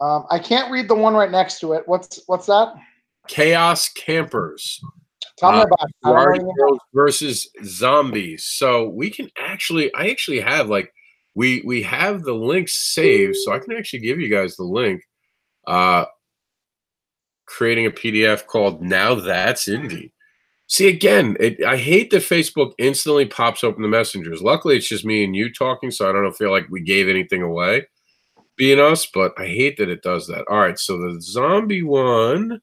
I can't read the one right next to it. What's that? Chaos Campers. Tell me about it. Girls versus Zombies. So we can I actually have we have the links saved, so I can actually give you guys the link. Creating a PDF called Now That's Indie. See, again, I hate that Facebook instantly pops open the messengers. Luckily, it's just me and you talking, so I don't feel like we gave anything away being us, but I hate that it does that. All right, so the zombie one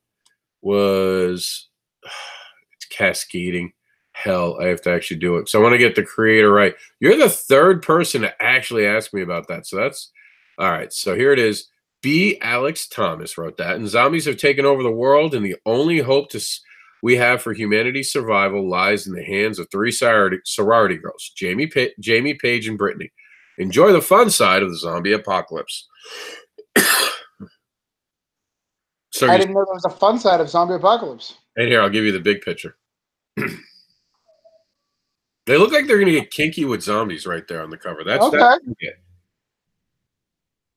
was it's cascading. Hell, I have to actually do it. So I want to get the creator right. You're the third person to actually ask me about that. So that's all right. So here it is. B. Alex Thomas wrote that. And zombies have taken over the world, and the only hope we have for humanity's survival lies in the hands of three sorority girls, Jamie, Paige, and Brittany. Enjoy the fun side of the zombie apocalypse. So I didn't know there was a fun side of zombie apocalypse. And here, I'll give you the big picture. They look like they're going to get kinky with zombies right there on the cover. That's it.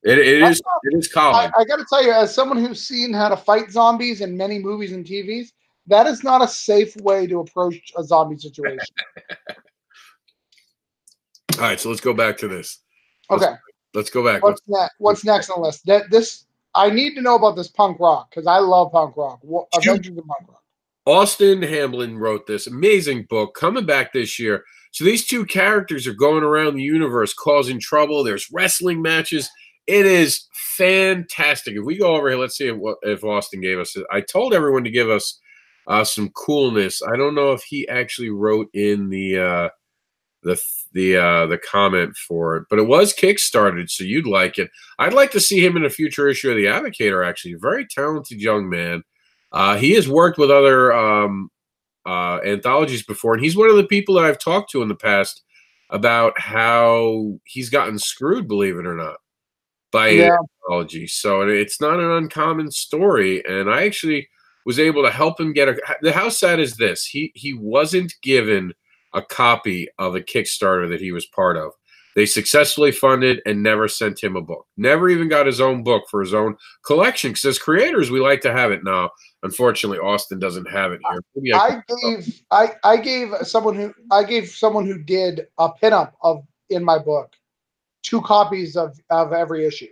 It is common. I got to tell you, as someone who's seen how to fight zombies in many movies and TVs, that is not a safe way to approach a zombie situation. All right, so let's go back to this. Let's go back. What's next on the list? I need to know about this punk rock, because I love punk rock. Adventures in Punk Rock. Austin Hamlin wrote this amazing book coming back this year. So these two characters are going around the universe causing trouble. There's wrestling matches. It is fantastic. If we go over here, let's see if Austin gave us it. I told everyone to give us some coolness. I don't know if he actually wrote in the comment for it, but it was kickstarted, so you'd like it. I'd like to see him in a future issue of the Advocator. Actually, very talented young man. He has worked with other anthologies before, and he's one of the people that I've talked to in the past about how he's gotten screwed, believe it or not, by an anthology. So it's not an uncommon story, and I actually was able to help him get how sad is this? He wasn't given a copy of a Kickstarter that he was part of. They successfully funded and never sent him a book. Never even got his own book for his own collection. Because as creators, we like to have it now. Unfortunately, Austin doesn't have it here. I gave someone who did a pinup in my book 2 copies of every issue.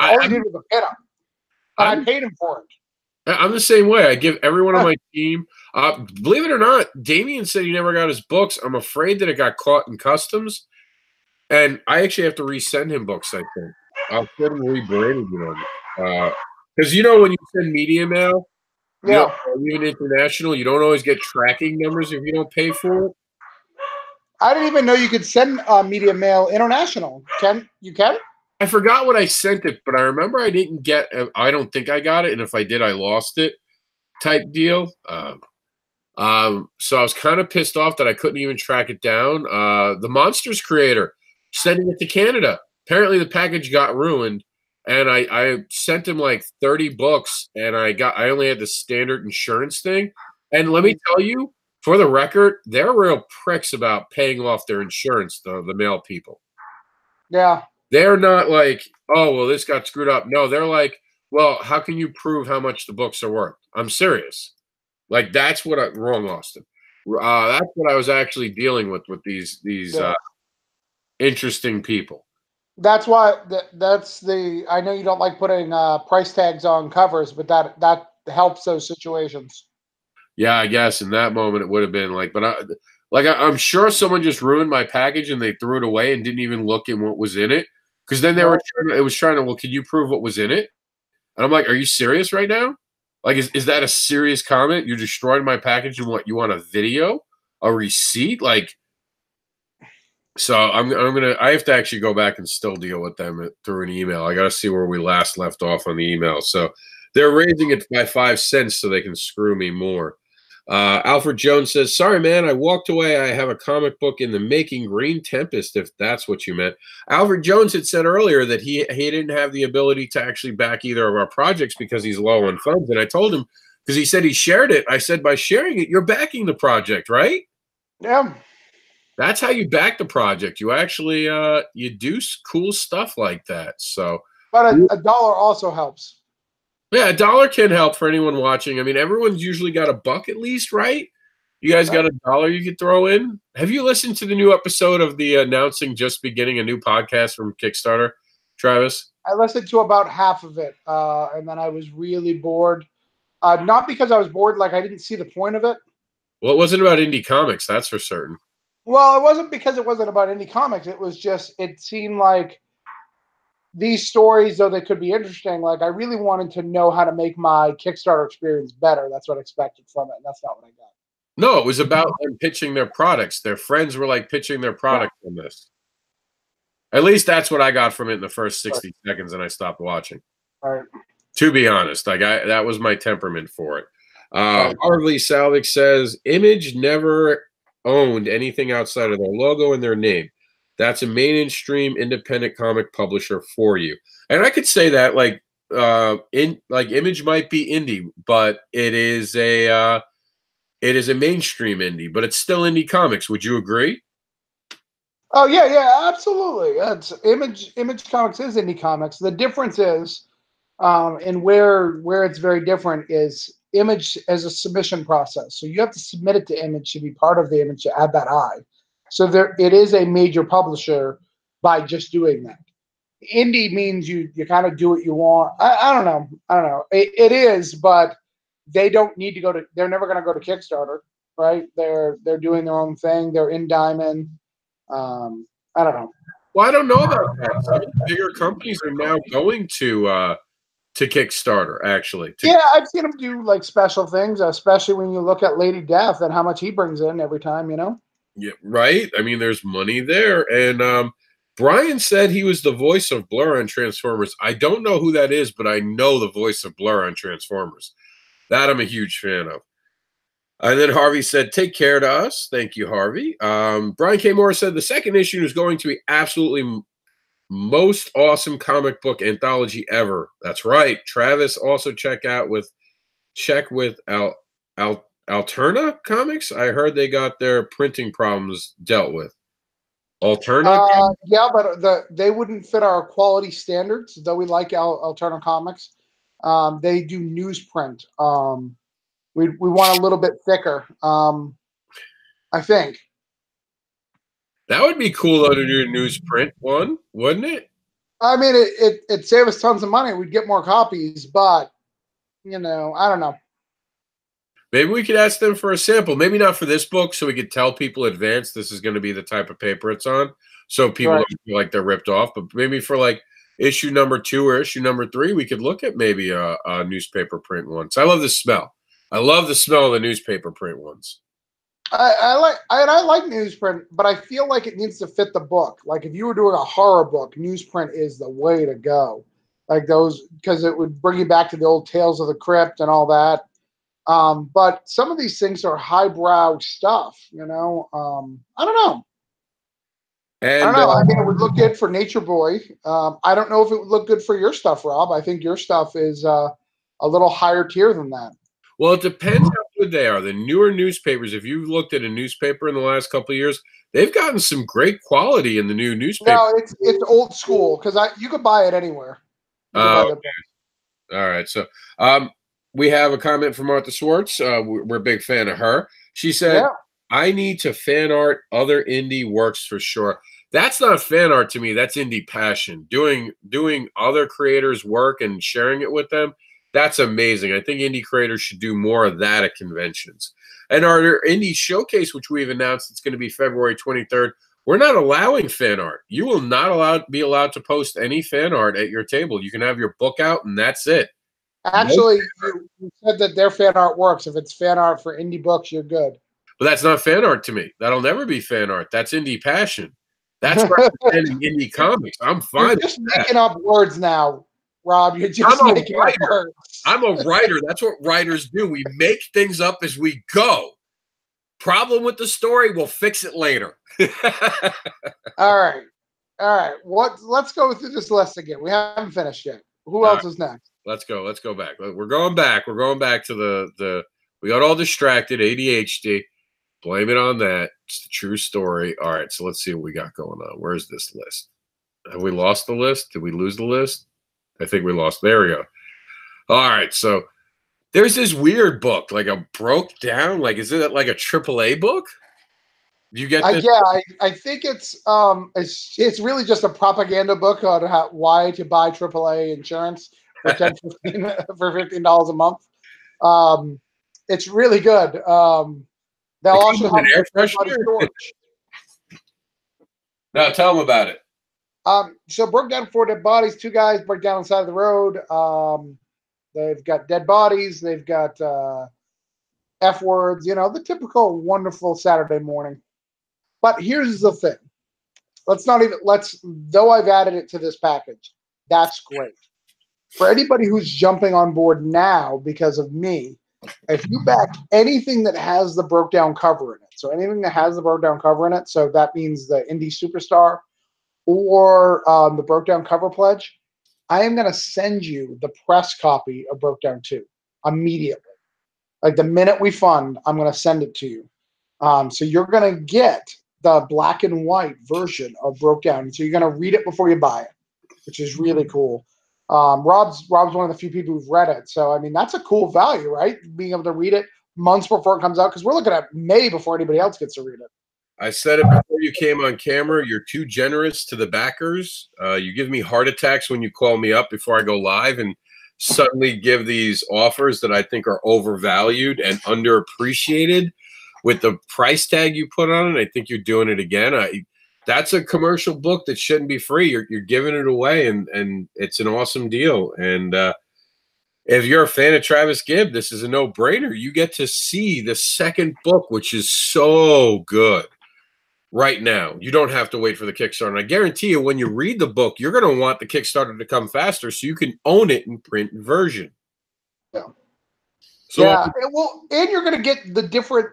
All he did was a pinup, and I paid him for it. I'm the same way. I give everyone on my team. Believe it or not, Damien said he never got his books. I'm afraid that it got caught in customs, and I actually have to resend him books. I think I'll send him rebranded them because when you send media mail, even international, you don't always get tracking numbers if you don't pay for it. I didn't even know you could send media mail international. You can? I forgot what I sent it, but I remember I didn't get. I don't think I got it, and if I did, I lost it. Type deal. So I was kind of pissed off that I couldn't even track it down. The Monsters creator sending it to Canada. Apparently, the package got ruined, and I sent him like 30 books, and I only had the standard insurance thing. And let me tell you, for the record, they're real pricks about paying off their insurance. The mail people. Yeah. They're not like, oh, well, this got screwed up. No, they're like, well, how can you prove how much the books are worth? I'm serious. Like, that's what wrong, Austin. That's what I was actually dealing with these Yeah. interesting people. That's why that's the. I know you don't like putting price tags on covers, but that helps those situations. Yeah, I guess in that moment it would have been like, but I'm sure someone just ruined my package and they threw it away and didn't even look at what was in it. Because then it was trying to, well, can you prove what was in it? And I'm like, are you serious right now? Like, is that a serious comment? You destroyed my package and what, you want a video, a receipt? Like, so I have to actually go back and still deal with them through an email. I got to see where we last left off on the email. So they're raising it by 5 cents so they can screw me more. Alfred Jones says, sorry, man, I walked away. I have a comic book in the making, Green Tempest, if that's what you meant. Alfred Jones had said earlier that he didn't have the ability to actually back either of our projects because he's low on funds. And I told him, because he said he shared it, I said, by sharing it, you're backing the project, right? Yeah. That's how you back the project. You actually you do cool stuff like that. So, but a dollar also helps. Yeah, a dollar can help for anyone watching. I mean, everyone's usually got $1 at least, right? You guys got $1 you could throw in? Have you listened to the new episode of the announcing just beginning a new podcast from Kickstarter, Travis? I listened to about half of it, and then I was really bored. Not because I was bored, like I didn't see the point of it. Well, it wasn't about indie comics, that's for certain. Well, it wasn't because it wasn't about indie comics. It was just, it seemed like these stories, though they could be interesting, like I really wanted to know how to make my Kickstarter experience better. That's what I expected from it, and that's not what I got. No, it was about them pitching their products. Their friends were like pitching their product in this. At least that's what I got from it in the first 60 seconds, and I stopped watching. All right. To be honest, that was my temperament for it. Harley Slavik says, Image never owned anything outside of their logo and their name. That's a mainstream independent comic publisher for you. And I could say that Image might be indie, but it is a mainstream indie, but it's still indie comics. Would you agree? Oh yeah, absolutely. It's Image Comics is indie comics. The difference is, and where it's very different is Image as a submission process. So you have to submit it to Image to be part of the Image to add that eye. So it is a major publisher by just doing that. Indie means you kind of do what you want. I don't know. It is, but they don't need to go to. They're never going to go to Kickstarter, right? They're doing their own thing. They're in Diamond. I don't know. Well, I don't know about that. Some bigger companies are now going to Kickstarter, actually. Yeah, I've seen them do like special things, especially when you look at Lady Death and how much he brings in every time, you know? Yeah, right. I mean, there's money there. And Brian said he was the voice of Blur on Transformers. I don't know who that is, but I know the voice of Blur on Transformers. That I'm a huge fan of. And then Harvey said, take care to us. Thank you, Harvey. Brian K. Moore said, the second issue is going to be absolutely most awesome comic book anthology ever. That's right. Travis, also check with Alterna Comics. I heard they got their printing problems dealt with. Alterna? Yeah, but they wouldn't fit our quality standards, though we like Alterna Comics. They do newsprint. We want a little bit thicker, I think. That would be cool, though, to do a newsprint one, wouldn't it? I mean, it'd save us tons of money. We'd get more copies, but, I don't know. Maybe we could ask them for a sample. Maybe not for this book, so we could tell people in advance this is going to be the type of paper it's on, so people don't feel like they're ripped off. But maybe for like issue number 2 or issue number 3, we could look at maybe a newspaper print one. So I love the smell. I love the smell of the newspaper print ones. I like newsprint, but I feel like it needs to fit the book. Like if you were doing a horror book, newsprint is the way to go. Like those, because it would bring you back to the old Tales of the Crypt and all that. But some of these things are highbrow stuff, I don't know. And, I don't know. I mean, it would look good for Nature Boy. I don't know if it would look good for your stuff, Rob. I think your stuff is a little higher tier than that. Well, it depends how good they are. The newer newspapers, if you've looked at a newspaper in the last couple of years, they've gotten some great quality in the new newspaper. No, it's old school because you could buy it anywhere. All right. So we have a comment from Martha Swartz. We're a big fan of her. She said, I need to fan art other indie works for sure. That's not fan art to me. That's indie passion. Doing other creators' work and sharing it with them, that's amazing. I think indie creators should do more of that at conventions. And our indie showcase, which we've announced, it's going to be February 23rd, we're not allowing fan art. You will not be allowed to post any fan art at your table. You can have your book out, and that's it. Actually, you said that their fan art works. If it's fan art for indie books, you're good. But that's not fan art to me. That'll never be fan art. That's indie passion. That's representing indie comics. I'm fine. You're just making up words now, Rob. You're just making up words. I'm a writer. That's what writers do. We make things up as we go. Problem with the story, we'll fix it later. All right. Let's go through this list again. We haven't finished yet. Who else is next? Let's go back. We're going back. We're going back to the we got all distracted, ADHD. Blame it on that. It's the true story. All right, so let's see what we got going on. Where's this list? Have we lost the list? Did we lose the list? I think we lost. There we go. All right, so there's this weird book, like a broke down, like is it like a AAA book? You get this? I think it's really just a propaganda book on why to buy AAA insurance for $15 a month. It's really good. They'll also have air freshener. Now tell them about it. So broke down 4 dead bodies. 2 guys broke down on the side of the road. They've got dead bodies. They've got F words. You know, the typical wonderful Saturday morning. But here's the thing. Though I've added it to this package, that's great. For anybody who's jumping on board now because of me, if you back anything that has the broke down cover in it, so anything that has the broke down cover in it, so that means the Indie Superstar or the broke down cover pledge, I am going to send you the press copy of Broke Down 2 immediately. Like the minute we fund, I'm going to send it to you. So you're going to get the black and white version of Broke Down. So you're going to read it before you buy it, which is really cool. Rob's one of the few people who've read it. So, I mean, that's a cool value, right? Being able to read it months before it comes out, because we're looking at May before anybody else gets to read it. I said it before you came on camera. You're too generous to the backers. You give me heart attacks when you call me up before I go live and suddenly give these offers that I think are overvalued and underappreciated with the price tag you put on it. I think you're doing it again. That's a commercial book that shouldn't be free. You're giving it away, and it's an awesome deal. And if you're a fan of Travis Gibb, this is a no-brainer. You get to see the second book, which is so good right now. You don't have to wait for the Kickstarter. And I guarantee you, when you read the book, you're going to want the Kickstarter to come faster so you can own it in print version. Yeah. So, yeah, and you're going to get the different,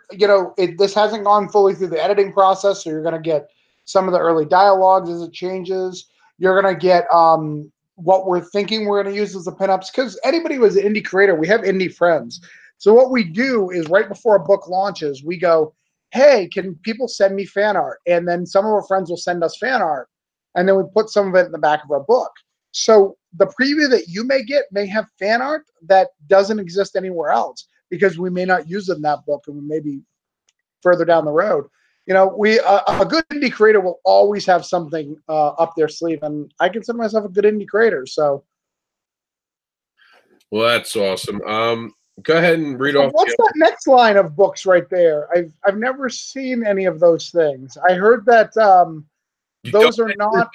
this hasn't gone fully through the editing process, so you're going to get some of the early dialogues as it changes. You're going to get what we're thinking we're going to use as the pinups, because anybody who is an indie creator, we have indie friends. So what we do is right before a book launches, we go, hey, can people send me fan art? And then some of our friends will send us fan art, and then we put some of it in the back of our book. So the preview that you may get may have fan art that doesn't exist anywhere else, because we may not use it in that book, and we may be further down the road. A good indie creator will always have something up their sleeve, and I consider myself a good indie creator. So, well, that's awesome. Go ahead and read off. What's that next line of books right there? I've never seen any of those things. I heard that those are not.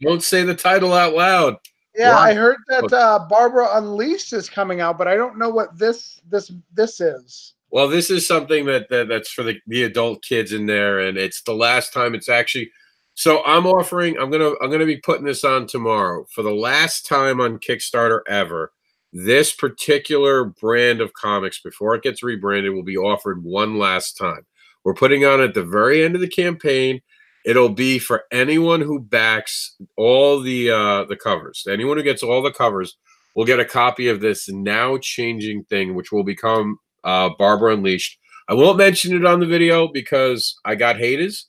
Don't say the title out loud. Yeah, I heard that Barbara Unleashed is coming out, but I don't know what this is. Well, this is something that's for the adult kids in there, and it's the last time it's actually. So I'm gonna be putting this on tomorrow for the last time on Kickstarter ever. This particular brand of comics, before it gets rebranded, will be offered one last time. We're putting on at the very end of the campaign. It'll be for anyone who backs all the covers. Anyone who gets all the covers will get a copy of this now changing thing, which will become Barbara Unleashed. I won't mention it on the video because I got haters.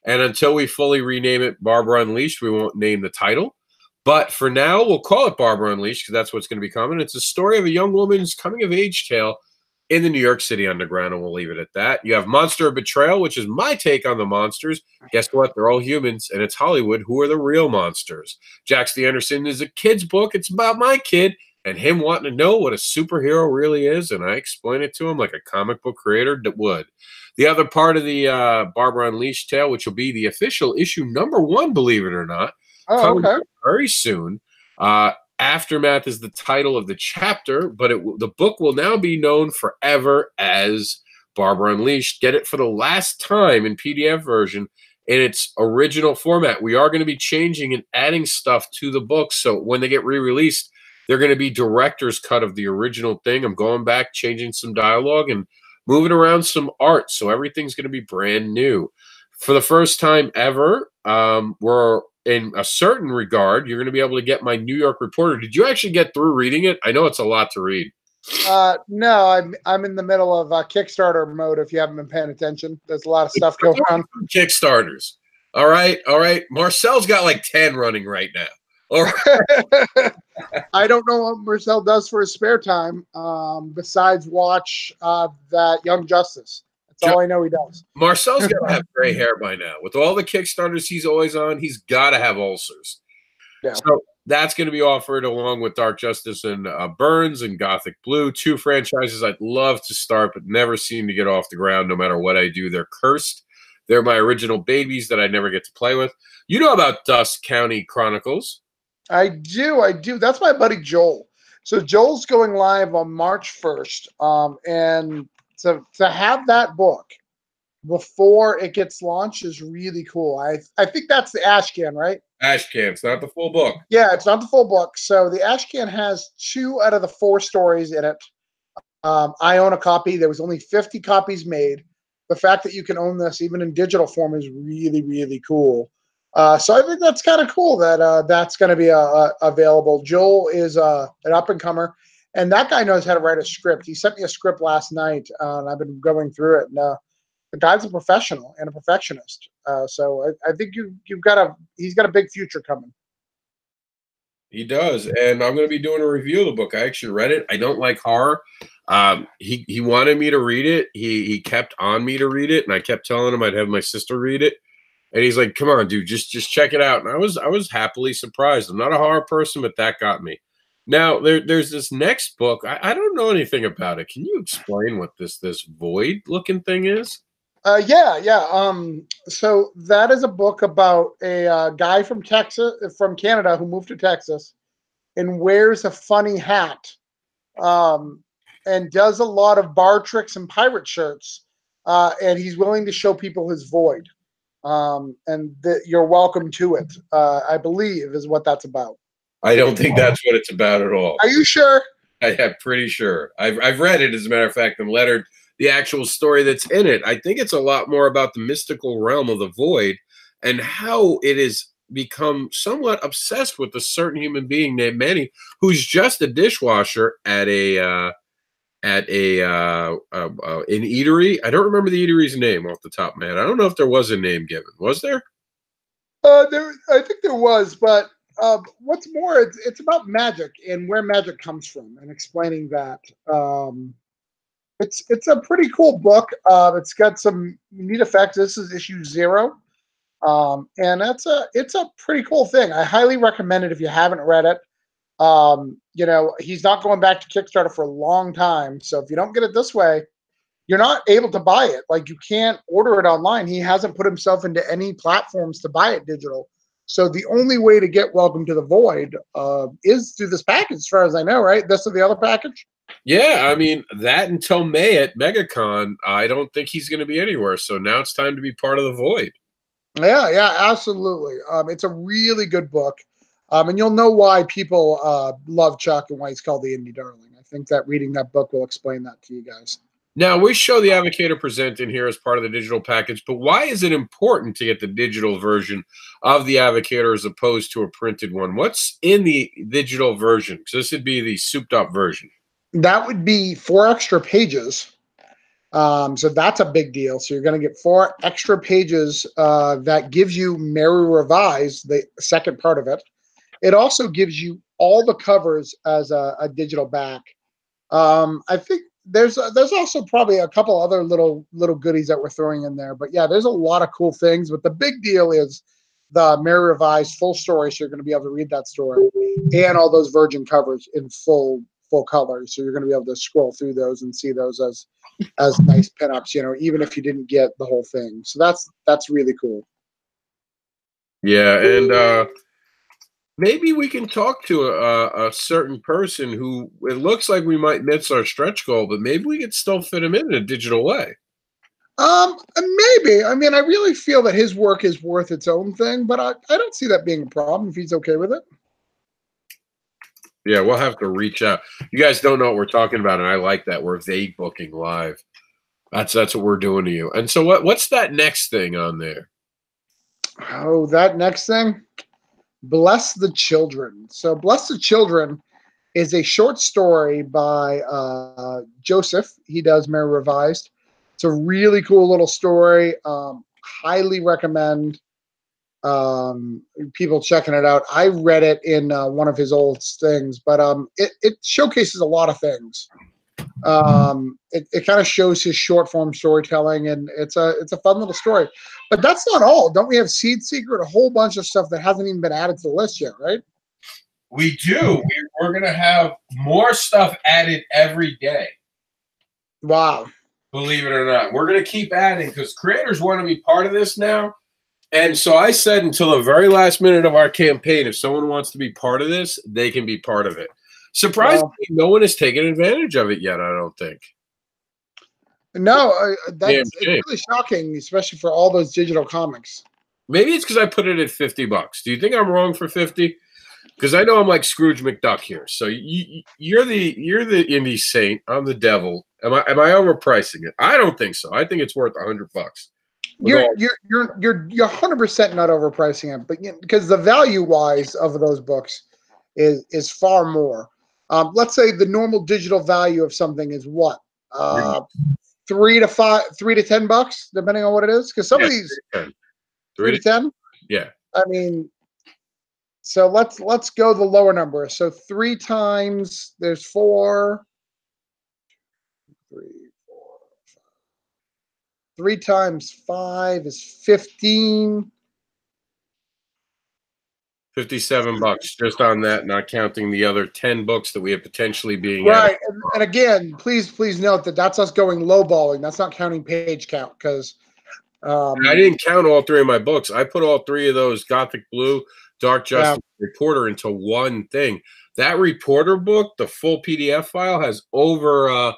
And until we fully rename it Barbara Unleashed, we won't name the title. But for now, we'll call it Barbara Unleashed because that's what's going to be coming. It's a story of a young woman's coming-of-age tale in the New York City underground, and we'll leave it at that. You have Monster of Betrayal, which is my take on the monsters. Guess what? They're all humans, and it's Hollywood. Who are the real monsters? Jax Anderson is a kid's book. It's about my kid and him wanting to know what a superhero really is, and I explain it to him like a comic book creator would. The other part of the Barbara Unleashed tale, which will be the official issue #1, believe it or not, coming very soon. Aftermath is the title of the chapter, but the book will now be known forever as Barbara Unleashed. Get it for the last time in PDF version in its original format. We are going to be changing and adding stuff to the book, so when they get re-released, they're going to be director's cut of the original thing. I'm going back, changing some dialogue, and moving around some art, so everything's going to be brand new. For the first time ever, we're in a certain regard, you're going to be able to get my New York Reporter. Did you actually get through reading it? I know it's a lot to read. No, I'm in the middle of Kickstarter mode. If you haven't been paying attention, there's a lot of stuff going on. Kickstarters. All right. Marcel's got like 10 running right now. All right. I don't know what Marcel does for his spare time, besides watch that Young Justice. That's all I know he does. Marcel's got to have gray hair by now. With all the Kickstarters he's always on, he's got to have ulcers. Yeah. So that's going to be offered along with Dark Justice and Burns and Gothic Blue, 2 franchises I'd love to start but never seem to get off the ground no matter what I do. They're cursed. They're my original babies that I never get to play with. You know about Dust County Chronicles. I do. That's my buddy Joel. So Joel's going live on March 1st. And to have that book before it gets launched is really cool. I think that's the ash can, right? Ash can. It's not the full book. Yeah, it's not the full book. So the ash can has 2 out of the 4 stories in it. I own a copy. There was only 50 copies made. The fact that you can own this even in digital form is really, really cool. So I think that's kind of cool that that's going to be available. Joel is an up-and-comer, and that guy knows how to write a script. He sent me a script last night, and I've been going through it. And the guy's a professional and a perfectionist. So I think he's got a big future coming. He does, and I'm going to be doing a review of the book. I actually read it. I don't like horror. He wanted me to read it. He kept on me to read it, and I kept telling him I'd have my sister read it. And he's like, "Come on, dude, just check it out." And I was happily surprised. I'm not a horror person, but that got me. Now there's this next book. I don't know anything about it. Can you explain what this void looking thing is? Yeah. So that is a book about a guy from Canada who moved to Texas and wears a funny hat, and does a lot of bar tricks and pirate shirts. And he's willing to show people his void. And you're welcome to it, I believe is what that's about. I don't think that's what it's about at all. Are you sure? I'm pretty sure. I've read it, as a matter of fact, and lettered the actual story that's in it. I think it's a lot more about the mystical realm of the void and how it has become somewhat obsessed with a certain human being named Manny, who's just a dishwasher at an eatery. I don't remember the eatery's name off the top of my head. I don't know if there was a name given. Was there? I think there was, but what's more, it's about magic and where magic comes from and explaining that. It's a pretty cool book. It's got some neat effects. This is issue 0. And it's a pretty cool thing. I highly recommend it if you haven't read it. He's not going back to Kickstarter for a long time. So if you don't get it this way, you're not able to buy it. Like, you can't order it online. He hasn't put himself into any platforms to buy it digital. So the only way to get Welcome to the Void is through this package, as far as I know, right? This is the other package? Yeah, I mean, that until May at MegaCon, I don't think he's going to be anywhere. So now it's time to be part of the Void. Yeah, absolutely. It's a really good book. And you'll know why people love Chuck and why he's called the Indie Darling. I think that reading that book will explain that to you guys. Now, we show the Advocator Present in here as part of the digital package, but why is it important to get the digital version of the Advocator as opposed to a printed one? What's in the digital version? Because this would be the souped-up version. That would be 4 extra pages. So that's a big deal. So you're going to get 4 extra pages that gives you Mary Revised, the second part of it. It also gives you all the covers as a digital back. I think there's also probably a couple other little goodies that we're throwing in there. But yeah, there's a lot of cool things. But the big deal is the Mary Revised full story. So you're going to be able to read that story and all those virgin covers in full color. So you're going to be able to scroll through those and see those as nice pinups, you know, even if you didn't get the whole thing. So that's really cool. Yeah, and maybe we can talk to a certain person who it looks like we might miss our stretch goal, but maybe we could still fit him in a digital way. Maybe. I mean, I really feel that his work is worth its own thing, but I don't see that being a problem if he's okay with it. Yeah, we'll have to reach out. You guys don't know what we're talking about, and I like that. We're vague booking live. That's what we're doing to you. And so what's that next thing on there? Oh, that next thing? Bless the Children. So Bless the Children is a short story by Joseph. He does Mary Revised. It's a really cool little story. Highly recommend people checking it out. I read it in one of his old things, but it showcases a lot of things. It kind of shows his short form storytelling, and it's a fun little story. But that's not all. Don't we have Seed Secret, a whole bunch of stuff that hasn't even been added to the list yet, right? We do. We're going to have more stuff added every day. Wow. Believe it or not. We're going to keep adding because creators want to be part of this now. And so I said until the very last minute of our campaign, if someone wants to be part of this, they can be part of it. Surprisingly, no one has taken advantage of it yet, I don't think. No, it's really shocking, especially for all those digital comics. Maybe it's because I put it at $50. Do you think I'm wrong for 50? Because I know I'm like Scrooge McDuck here. So you're the indie saint. I'm the devil. Am I overpricing it? I don't think so. I think it's worth $100. You're 100% not overpricing it, but because the value wise of those books is far more. Let's say the normal digital value of something is what? $3 to $10, depending on what it is. Because some of these 3 to 10. Yeah. I mean, so let's go the lower number. So 3 times there's 4. 3, 4, 5. 3 times 5 is 15. $57 just on that, not counting the other 10 books that we have potentially being right. And again, please note that that's us going lowballing. That's not counting page count because I didn't count all 3 of my books. I put all 3 of those Gothic Blue, Dark Justice, Reporter into one thing. That Reporter book, the full PDF file, has over, I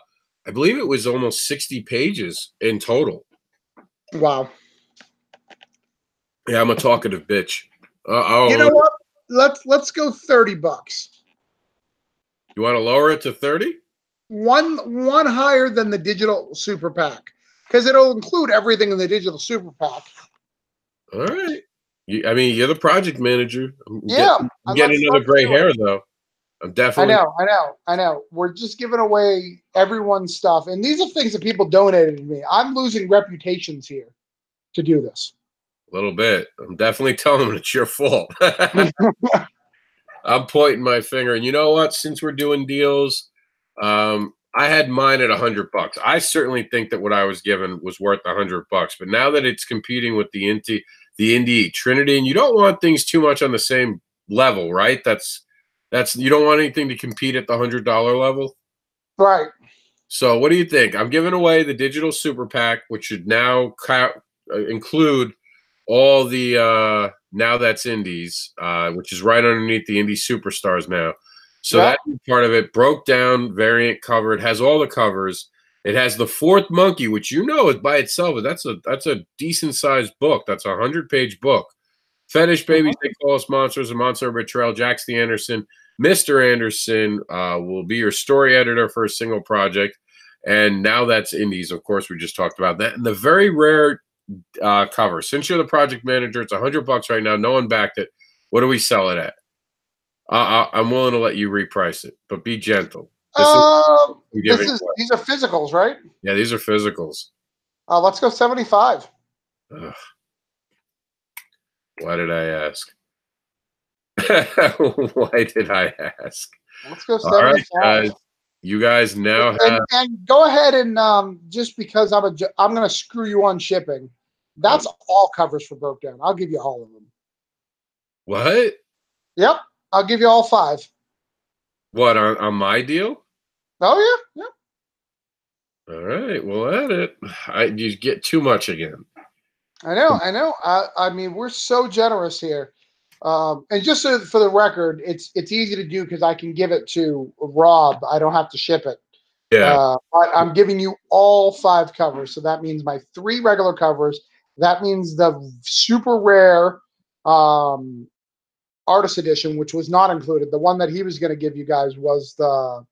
believe it was almost 60 pages in total. Wow. Yeah, I'm a talkative bitch. You know what? Let's go $30. You want to lower it to 30? One higher than the digital super pack because it'll include everything in the digital super pack. All right. I mean, you're the project manager. I'm getting another gray hair though. I'm definitely. I know. We're just giving away everyone's stuff, and these are things that people donated to me. I'm losing reputations here to do this. A little bit. I'm definitely telling them it's your fault. I'm pointing my finger. And you know what? Since we're doing deals, I had mine at $100. I certainly think that what I was given was worth $100. But now that it's competing with the indie Trinity, and you don't want things too much on the same level, right? That's you don't want anything to compete at the $100 level. Right. So what do you think? I'm giving away the digital super pack, which should now include all the Now That's Indies, which is right underneath the Indie Superstars now. So that part of it, broke down variant cover. It has all the covers. It has the 4th Monkey, which you know is by itself. That's a decent sized book. That's a 100-page book. Fetish Babies, They Call Us Monsters, A Monster Betrayal, Jax the Anderson. Mr. Anderson will be your story editor for a single project. And Now That's Indies, of course, we just talked about that. And the very rare cover. Since you're the project manager, it's $100 right now. No one backed it. What do we sell it at? I'm willing to let you reprice it, but be gentle. These are physicals, right? Yeah, these are physicals. Let's go 75. Ugh. Why did I ask? Why did I ask? Let's go 75. All right, guys. You guys now have. And go ahead and just because I'm going to screw you on shipping. That's all covers for Broke Down. I'll give you all of them. What? Yep, I'll give you all 5. What on my deal? Oh yeah, yeah. All right, well, at it. You get too much again. I know. I mean, we're so generous here. And just for the record, it's easy to do because I can give it to Rob. I don't have to ship it. Yeah. But I'm giving you all 5 covers. So that means my 3 regular covers. That means the super rare artist edition, which was not included. The one that he was going to give you guys was the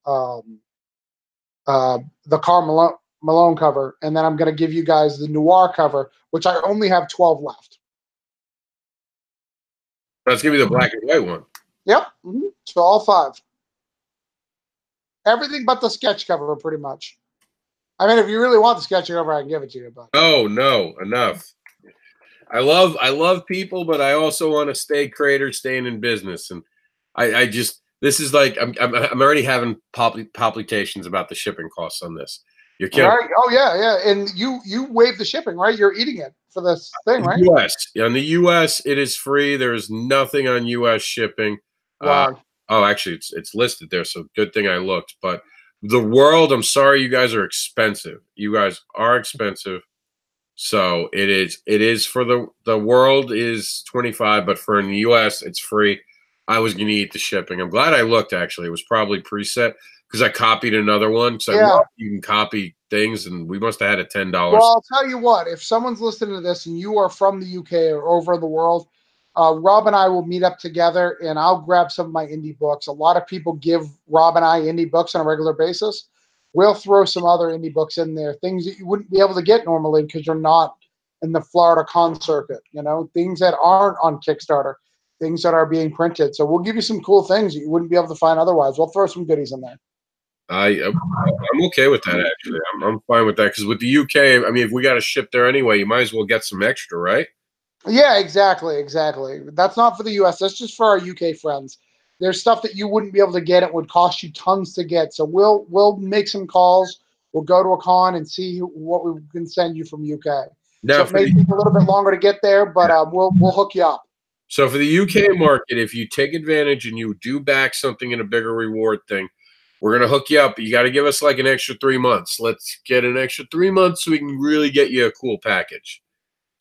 Karl Malone cover. And then I'm going to give you guys the Noir cover, which I only have 12 left. Let's give you the black and white one. Yep. Mm-hmm. So all 5. Everything but the sketch cover, pretty much. I mean, if you really want the sketch cover, I can give it to you. But oh no, enough. I love people, but I also want to stay creator, staying in business, and I just this is like I'm already having palpitations about the shipping costs on this. You're kidding. Right? Oh yeah, and you waive the shipping, right? You're eating it for this thing, right? U.S. On the U.S. it is free. There is nothing on U.S. shipping. Wow. Oh, actually, it's listed there, so good thing I looked. But the world, I'm sorry, you guys are expensive. You guys are expensive. So it is for the world is 25, but for in the US it's free. I was gonna eat the shipping. I'm glad I looked actually. It was probably preset because I copied another one. So yeah. You can copy things and we must have had a $10. Well, I'll tell you what, if someone's listening to this and you are from the UK or over in the world, Rob and I will meet up together and I'll grab some of my indie books. A lot of people give Rob and I indie books on a regular basis. We'll throw some other indie books in there, things that you wouldn't be able to get normally because you're not in the Florida con circuit, things that aren't on Kickstarter, things that are being printed. So we'll give you some cool things that you wouldn't be able to find otherwise. We'll throw some goodies in there. I'm okay with that, actually. I'm fine with that because with the UK, I mean, if we got to ship there anyway, you might as well get some extra, right? Yeah, exactly. That's not for the US. That's just for our UK friends. There's stuff that you wouldn't be able to get. It would cost you tons to get. So we'll make some calls. We'll go to a con and see what we can send you from UK. Now, so it may take a little bit longer to get there, but we'll hook you up. So for the UK market, if you take advantage and you do back something in a bigger reward thing, we're going to hook you up. But you got to give us like an extra 3 months. Let's get an extra 3 months so we can really get you a cool package.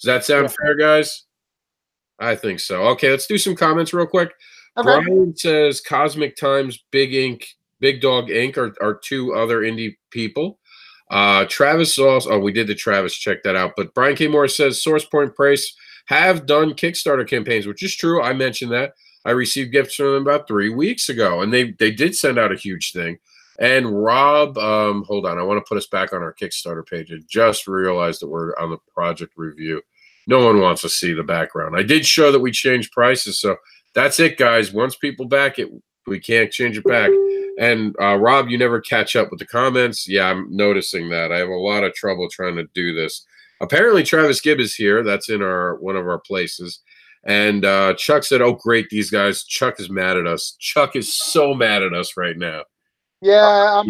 Does that sound fair, guys? I think so. Okay, let's do some comments real quick. Okay. Brian says Cosmic Times, Big Dog Inc. are 2 other indie people. Travis also, oh, we did the Travis, check that out. But Brian K. Moore says Source Point Price have done Kickstarter campaigns, which is true. I mentioned that. I received gifts from them about 3 weeks ago, and they did send out a huge thing. And Rob, hold on, I want to put us back on our Kickstarter page. I just realized that we're on the project review. No one wants to see the background. I did show that we changed prices, so that's it, guys. Once people back it, we can't change it back. And Rob, you never catch up with the comments. Yeah, I'm noticing that. I have a lot of trouble trying to do this. Apparently, Travis Gibb is here. That's in one of our places. And Chuck said, "Oh, great, these guys." Chuck is mad at us. Chuck is so mad at us right now. Yeah,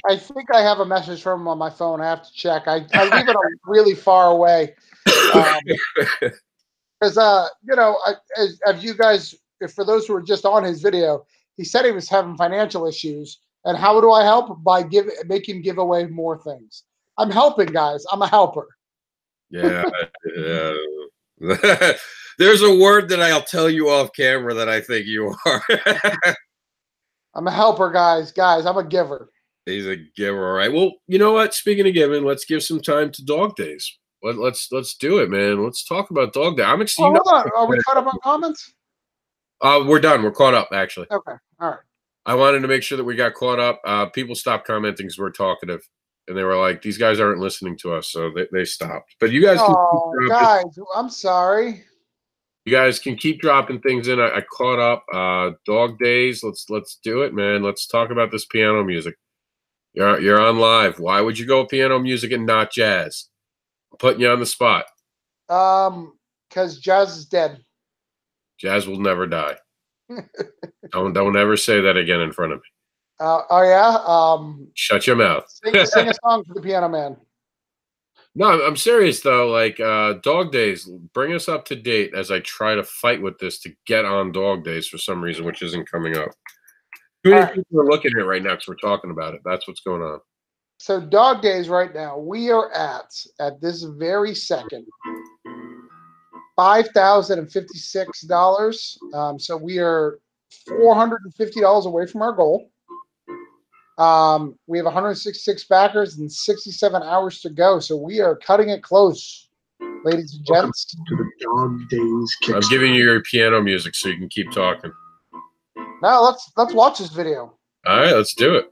I think I have a message from him on my phone. I have to check. I leave it really far away. Because as you guys, for those who are just on his video, he said he was having financial issues. And how do I help? By make him give away more things. I'm helping, guys. I'm a helper. Yeah. There's a word that I'll tell you off camera that I think you are. I'm a helper, guys. I'm a giver. He's a giver. All right. Well, you know what? Speaking of giving, let's give some time to Dog Days. Let's do it, man. Let's talk about Dog Day. I'm excited. Hold on. Are we caught up on comments? We're done. We're caught up, actually. Okay. All right. I wanted to make sure that we got caught up. People stopped commenting because we're talkative. And they were like, these guys aren't listening to us. So they stopped. But you guys. Oh, guys, I'm sorry. You guys can keep dropping things in. I caught up. Dog Days. Let's do it, man. Let's talk about this piano music. You're on live. Why would you go with piano music and not jazz? I'm putting you on the spot. Because jazz is dead. Jazz will never die. Don't ever say that again in front of me. Oh yeah. Shut your mouth. Sing a song for the Piano Man. No, I'm serious though. Like Dog Days, bring us up to date as I try to fight with this to get on Dog Days for some reason, which isn't coming up. Too many people are looking at it right now because we're talking about it. That's what's going on. So Dog Days right now, we are at this very second, $5,056. So we are $450 away from our goal. We have 166 backers and 67 hours to go. So we are cutting it close, ladies and gents. To the Dog Days Kickstarter. I'm giving you your piano music so you can keep talking. Now let's watch this video. All right, let's do it.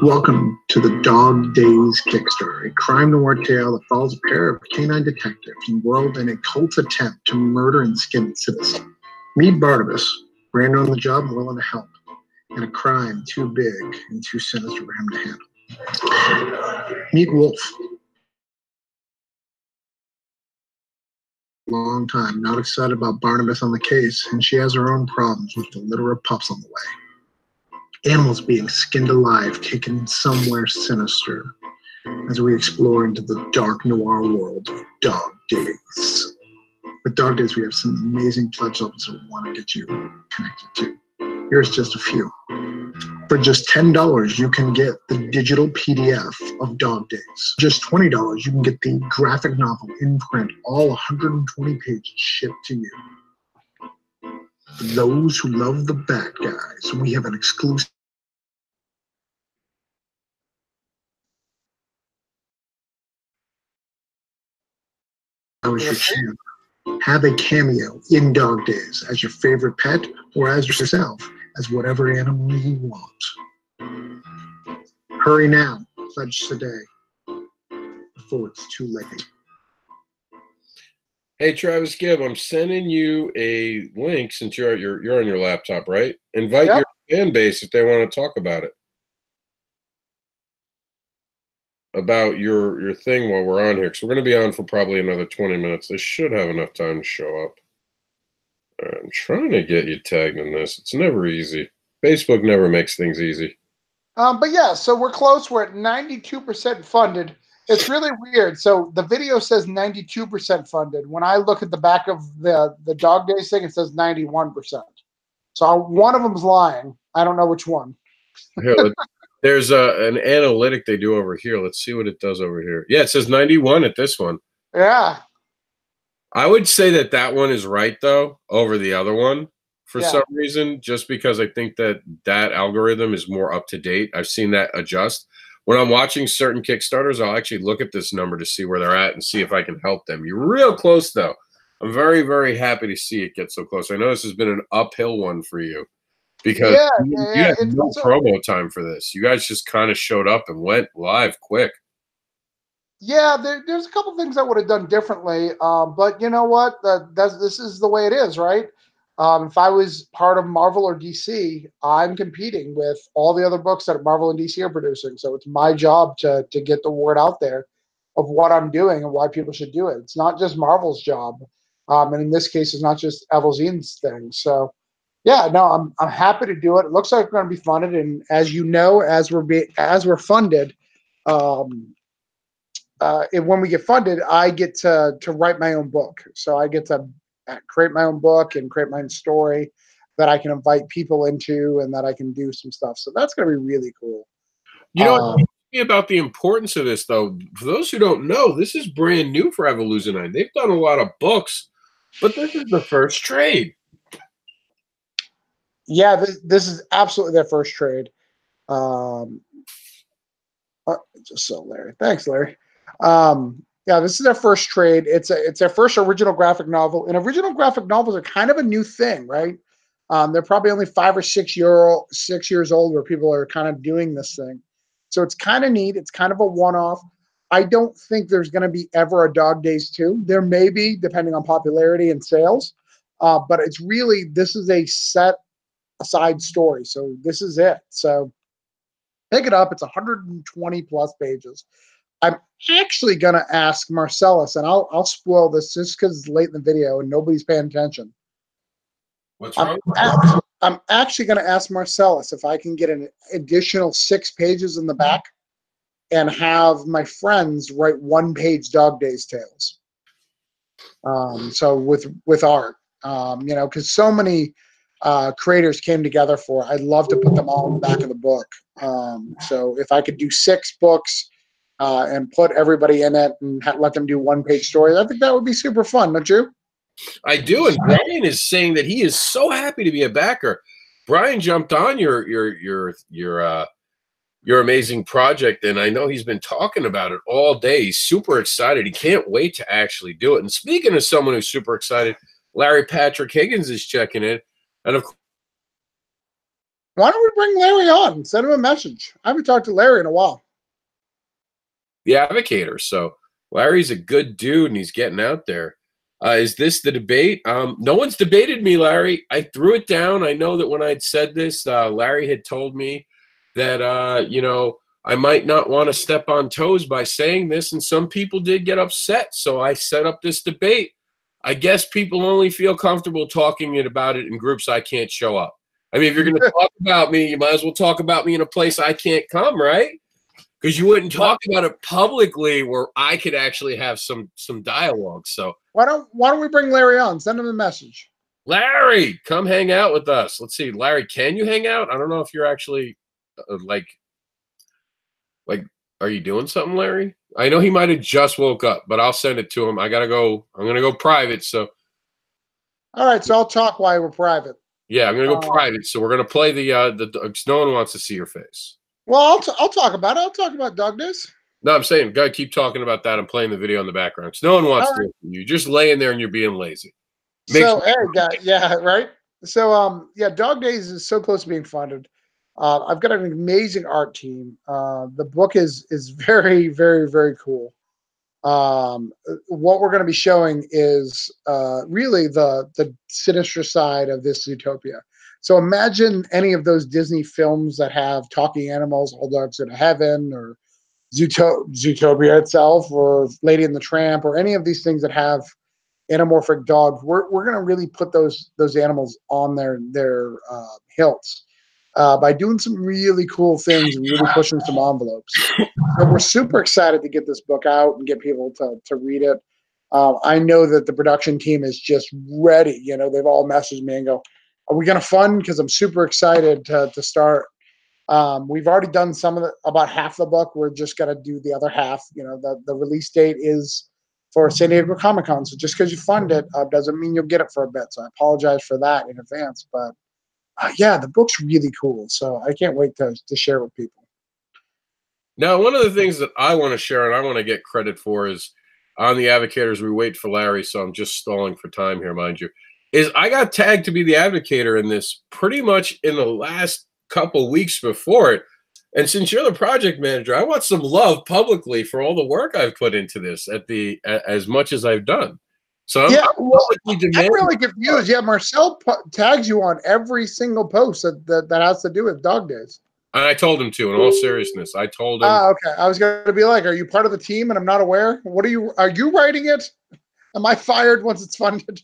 Welcome to the Dog Days Kickstarter, a crime noir tale that follows a pair of canine detectives embroiled in a cult attempt to murder and skin a citizen. Meet Barnabas, brand new on the job, willing to help, and a crime too big and too sinister for him to handle. Meet Wolf. Long time, not excited about Barnabas on the case, and she has her own problems with the litter of pups on the way. Animals being skinned alive, taken somewhere sinister, as we explore into the dark noir world of Dog Days. With Dog Days, we have some amazing pledge levels that we want to get you connected to. Here's just a few. For just $10, you can get the digital PDF of Dog Days. Just $20, you can get the graphic novel in print, all 120 pages shipped to you. For those who love the bad guys, we have an exclusive have a cameo in Dog Days as your favorite pet or as yourself, as whatever animal you want. Hurry now, pledge today, before it's too late. Hey Travis Gibb, I'm sending you a link since you're on your laptop, right? Invite your fan base if they want to talk about it. About your thing while we're on here, because we're going to be on for probably another 20 minutes. They should have enough time to show up. I'm trying to get you tagged in this. It's never easy. Facebook never makes things easy. But yeah, so we're close. We're at 92% funded. It's really weird. So the video says 92% funded. When I look at the back of the Dog Days thing, it says 91%. So one of them's lying. I don't know which one. Here, there's an analytic they do over here. Let's see what it does over here. Yeah, it says 91 at this one. Yeah. I would say that one is right, though, over the other one for some reason, just because I think that algorithm is more up to date. I've seen that adjust. When I'm watching certain Kickstarters, I'll actually look at this number to see where they're at and see if I can help them. You're real close, though. I'm very, very happy to see it get so close. I know this has been an uphill one for you because you had no promo time for this. You guys just kind of showed up and went live quick. Yeah, there's a couple things I would have done differently, but you know what? This is the way it is, right? If I was part of Marvel or DC, I'm competing with all the other books that Marvel and DC are producing. So it's my job to get the word out there of what I'm doing and why people should do it. It's not just Marvel's job, and in this case, it's not just Evelzine's thing. So, yeah, no, I'm happy to do it. It looks like we're going to be funded, and as you know, as we're funded. When we get funded, I get to write my own book. So I get to create my own book and create my own story that I can invite people into and that I can do some stuff. So that's going to be really cool. You know, about the importance of this, though, for those who don't know, this is brand new for Evolution. They've done a lot of books, but this is the first trade. Yeah, this is absolutely their first trade. Just so Larry. Thanks, Larry. Yeah, this is their first trade. It's their first original graphic novel, and original graphic novels are kind of a new thing, right? They're probably only 6 years old where people are kind of doing this thing. So it's kind of neat. It's kind of a one-off. I don't think there's going to be ever a Dog Days 2. There may be, depending on popularity and sales. But it's really, this is a set aside story. So this is it. So pick it up. It's 120 plus pages. I'm actually going to ask Marcellus, and I'll spoil this just because it's late in the video and nobody's paying attention. What's wrong? I'm actually going to ask Marcellus if I can get an additional 6 pages in the back and have my friends write 1-page Dog Days tales. So with art, you know, because so many creators came together for it. I'd love to put them all in the back of the book. So if I could do 6 books and put everybody in it and let them do 1-page stories, I think that would be super fun, don't you? I do, and Brian is saying that he is so happy to be a backer. Brian jumped on your amazing project, and I know he's been talking about it all day. He's super excited. He can't wait to actually do it. And speaking of someone who's super excited, Larry Patrick Higgins is checking in, and of course, why don't we bring Larry on? Send him a message. I haven't talked to Larry in a while. The Advocator. So Larry's a good dude, and he's getting out there. Is this the debate? No one's debated me, Larry. I threw it down. I know that when I'd said this, Larry had told me that, you know, I might not want to step on toes by saying this, and some people did get upset. So I set up this debate. I guess people only feel comfortable talking about it in groups I can't show up. I mean, if you're going to talk about me, you might as well talk about me in a place I can't come, right? Because you wouldn't talk about it publicly where I could actually have some dialogue. So why don't we bring Larry on? Send him a message. Larry, come hang out with us. Let's see, Larry, can you hang out? I don't know if you're actually like, are you doing something, Larry? I know he might have just woke up, but I'll send it to him. I gotta go. I'm gonna go private. So, all right. So I'll talk while we're private. Yeah, I'm gonna go private. So we're gonna play the. No one wants to see your face. Well, I'll talk about it. I'll talk about Dog Days. No, I'm saying, go keep talking about that. I'm playing the video in the background. So no one wants to hear from you. You're just laying there and you're being lazy. Yeah, right. So, yeah, Dog Days is so close to being funded. I've got an amazing art team. The book is very, very, very cool. What we're going to be showing is really the sinister side of this Zootopia. So imagine any of those Disney films that have talking animals, All Dogs Go to Heaven, or Zootopia itself, or Lady and the Tramp, or any of these things that have anamorphic dogs. We're going to really put those animals on their hilts by doing some really cool things and really pushing some envelopes. So we're super excited to get this book out and get people to read it. I know that the production team is just ready. You know, they've all messaged me and go, "Are we going to fund?" Because I'm super excited to start. We've already done about half the book. We're just going to do the other half. You know, the release date is for San Diego Comic-Con. So just because you fund it doesn't mean you'll get it for a bit. So I apologize for that in advance. But yeah, the book's really cool. So I can't wait to share with people. Now, one of the things that I want to share and I want to get credit for is on the Advocators, we wait for Larry. So I'm just stalling for time here, mind you, is I got tagged to be the Advocator in this pretty much in the last couple weeks before it. And since you're the project manager, I want some love publicly for all the work I've put into this as much as I've done. So I'm really confused. Yeah, Marcel tags you on every single post that has to do with Dog Days. And I told him to, in all seriousness. I told him. Okay. I was going to be like, are you part of the team and I'm not aware? Are you writing it? Am I fired once it's funded?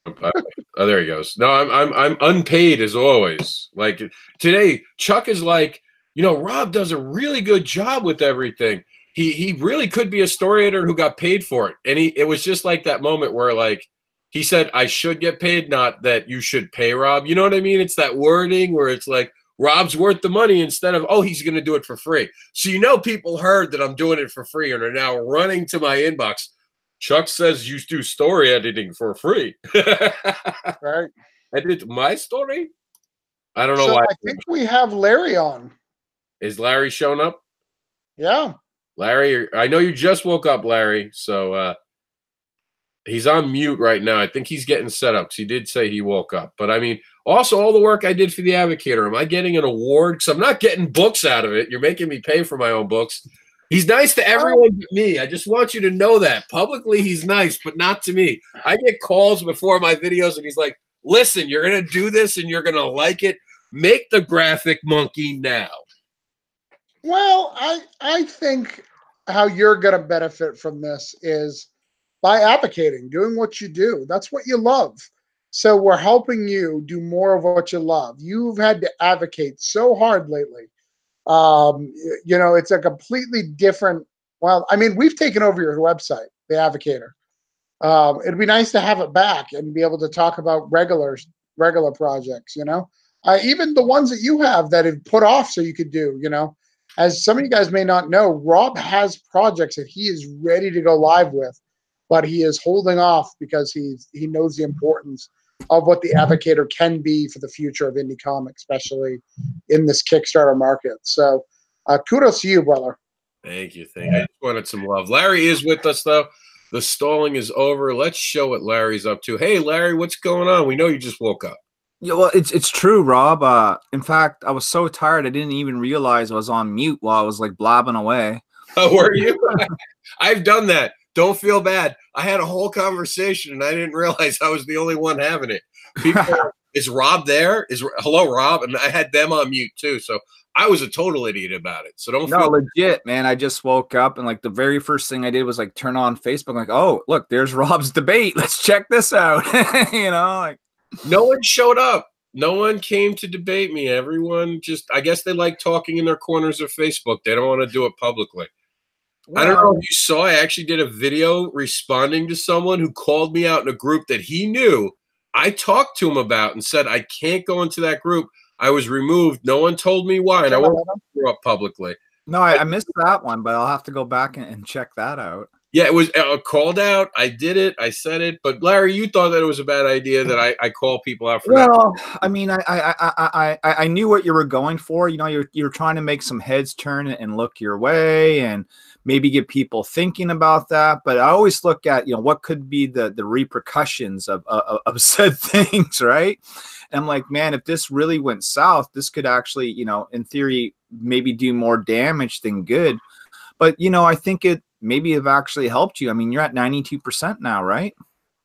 Oh, there he goes. No, I'm unpaid as always. Like today, Chuck is like, you know, Rob does a really good job with everything. He really could be a story editor who got paid for it. And it was just like that moment where like he said, I should get paid, not that you should pay Rob. You know what I mean? It's that wording where it's like Rob's worth the money instead of, oh, he's going to do it for free. So, you know, people heard that I'm doing it for free and are now running to my inbox. Chuck says you do story editing for free. Right. Edit my story? I don't know why. I think we have Larry on. Is Larry showing up? Yeah. Larry, I know you just woke up, Larry. So he's on mute right now. I think he's getting set up because he did say he woke up. But I mean, Also, all the work I did for the Advocator. Am I getting an award? Because I'm not getting books out of it. You're making me pay for my own books. He's nice to everyone but me. I just want you to know that. Publicly, he's nice, but not to me. I get calls before my videos, and he's like, listen, you're going to do this, and you're going to like it. Make the graphic monkey now. Well, I think how you're going to benefit from this is by advocating, doing what you do. That's what you love. So we're helping you do more of what you love. You've had to advocate so hard lately. You know, it's a completely different. Well, I mean, we've taken over your website, the Advocator. It'd be nice to have it back and be able to talk about regular projects. You know, even the ones that you have that have put off so you could do. You know, as some of you guys may not know, Rob has projects that he is ready to go live with, but he is holding off because he knows the importance of what the Advocator can be for the future of indie comics, especially in this Kickstarter market. So kudos to you, brother. Thank you. I just wanted some love. Larry is with us, though. The stalling is over. Let's show what Larry's up to. Hey, Larry, what's going on? We know you just woke up. Yeah, well, it's true, Rob. In fact, I was so tired I didn't even realize I was on mute while I was like blabbing away. Oh, were you? I've done that. Don't feel bad. I had a whole conversation and I didn't realize I was the only one having it. People, is Rob there? Hello, Rob? And I had them on mute too. So I was a total idiot about it. So don't feel legit, man. I just woke up and like the very first thing I did was like turn on Facebook. Like, oh, look, there's Rob's debate. Let's check this out. You know, like no one showed up. No one came to debate me. Everyone just, I guess they like talking in their corners of Facebook. They don't want to do it publicly. Well, I don't know if you saw, I actually did a video responding to someone who called me out in a group that he knew. I talked to him about and said, I can't go into that group. I was removed. No one told me why, and I won't go up publicly. No, I missed that one, but I'll have to go back and check that out. Yeah, it was called out. I did it. I said it. But Larry, you thought that it was a bad idea that I call people out for that. Well, I mean, I knew what you were going for. You know, you're trying to make some heads turn and look your way and maybe get people thinking about that. But I always look at, you know, what could be the repercussions of said things, right? And I'm like, man, if this really went south, this could actually, you know, in theory, maybe do more damage than good. But, you know, I think it maybe have actually helped you. I mean, you're at 92% now, right?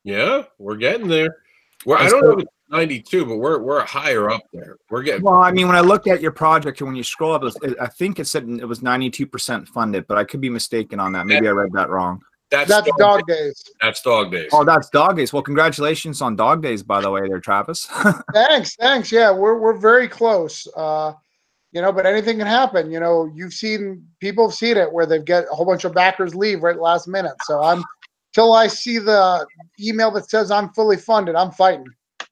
Yeah, we're getting there. I don't know if it's 92, but we're higher up there. We're getting. Well, I mean, when I looked at your project and when you scroll up, I think it said it was 92% funded, but I could be mistaken on that. Maybe I read that wrong. That's Dog Days. That's Dog Days. Oh, that's Dog Days. Well, congratulations on Dog Days, by the way, there, Travis. Thanks. Yeah, we're very close. You know, but anything can happen. You know, people have seen it where they've got a whole bunch of backers leave right at the last minute. So till I see the email that says I'm fully funded, I'm fighting.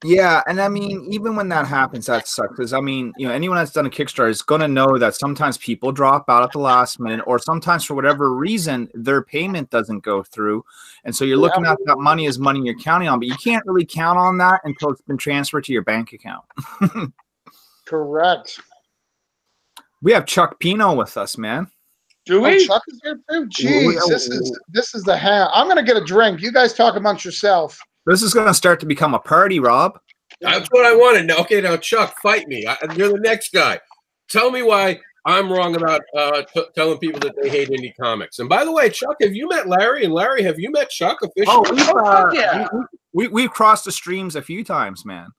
Yeah, and I mean, even when that happens, that sucks. Because I mean, you know, anyone that's done a Kickstarter is going to know that sometimes people drop out at the last minute, or sometimes for whatever reason their payment doesn't go through, and so you're looking at that money as money you're counting on, but you can't really count on that until it's been transferred to your bank account. Correct. We have Chuck Pino with us, man. Do we? Chuck is here too. Jeez, this is the ham. I'm gonna get a drink. You guys talk amongst yourself. This is gonna start to become a party, Rob. That's what I wanted. Okay, now Chuck, fight me. You're the next guy. Tell me why I'm wrong about telling people that they hate indie comics. And by the way, Chuck, have you met Larry? And Larry, have you met Chuck officially? Oh, we've crossed the streams a few times, man.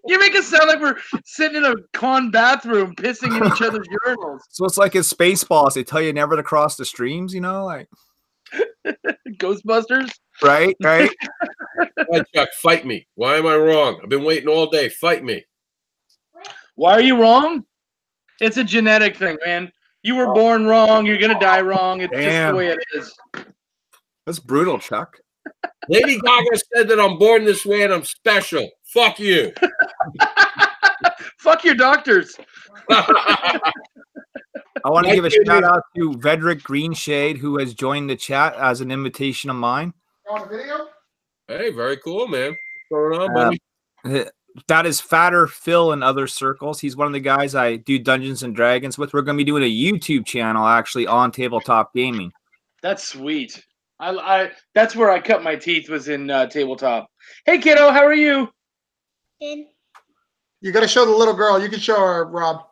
You make it sound like we're sitting in a con bathroom pissing in each other's urinals. So it's like in Spaceballs, they tell you never to cross the streams, you know, like Ghostbusters. Right. All right, Chuck, fight me. Why am I wrong? I've been waiting all day. Fight me. Why are you wrong? It's a genetic thing, man. You were born wrong. You're gonna die wrong. It's just the way it is. That's brutal, Chuck. Lady Gaga said that I'm born this way and I'm special. Fuck you. Fuck your doctors. I want to give a shout out to Vedrick Greenshade, who has joined the chat as an invitation of mine. You want a video? Hey, very cool, man. What's going on, buddy? That is Fatter Phil in other circles. He's one of the guys I do Dungeons and Dragons with. We're going to be doing a YouTube channel actually on Tabletop Gaming. That's sweet. I that's where I cut my teeth, was in tabletop. Hey kiddo, how are you? You got to show the little girl. You can show her, Rob.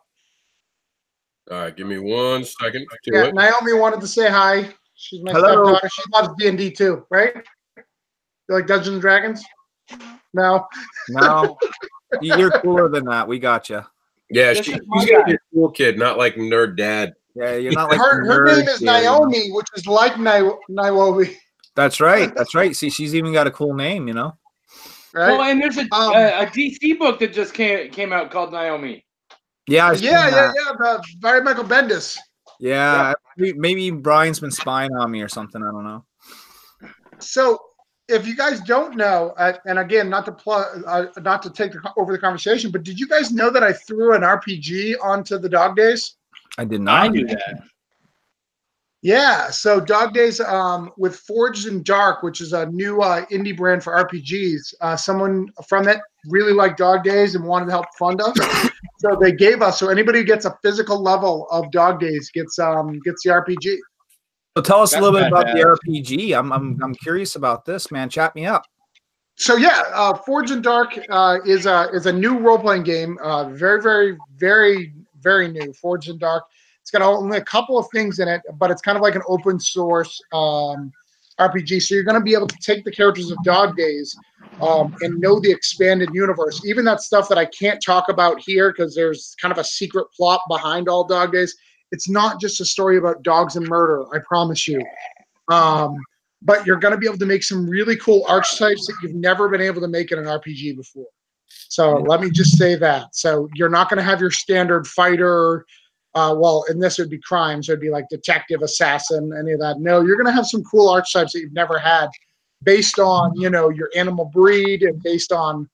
All right, give me 1 second to Yeah, it. Naomi wanted to say hi. She's my Hello. stepdaughter. She loves D&D too, right? You like Dungeons and Dragons? No. No, you're cooler than that. We got you. Yeah, This she's is my gonna guy. be a cool kid, not like nerd dad. Yeah, you're not like Her nerd name is kid, you know? Naomi, which is like Nairobi, That's right. That's right. See, she's even got a cool name, you know. right? Well, and there's a DC book that just came out called Naomi. Yeah, I've seen Yeah. that. By Michael Bendis. Yeah, maybe Brian's been spying on me or something. I don't know. So, if you guys don't know, and again, not to take over the conversation, but did you guys know that I threw an RPG onto the Dog Days? I did I not. knew that. Yeah, so Dog Days with Forged in Dark, which is a new indie brand for RPGs. Someone from it really liked Dog Days and wanted to help fund us, so they gave us. So anybody who gets a physical level of Dog Days gets the RPG. So tell us a little bit about That's the RPG. I'm curious about this, man. Chat me up. So yeah, Forged in Dark is a new role playing game. Very new. Forged in Dark. It's got only a couple of things in it, but it's kind of like an open source RPG. So you're going to be able to take the characters of Dog Days and know the expanded universe. Even that stuff that I can't talk about here because there's kind of a secret plot behind all Dog Days. It's not just a story about dogs and murder, I promise you. But you're going to be able to make some really cool archetypes that you've never been able to make in an RPG before. So let me just say that. So you're not going to have your standard fighter. Well, in this, it would be crime. So it'd be like detective, assassin, any of that. No, you're going to have some cool archetypes that you've never had based on, your animal breed and based on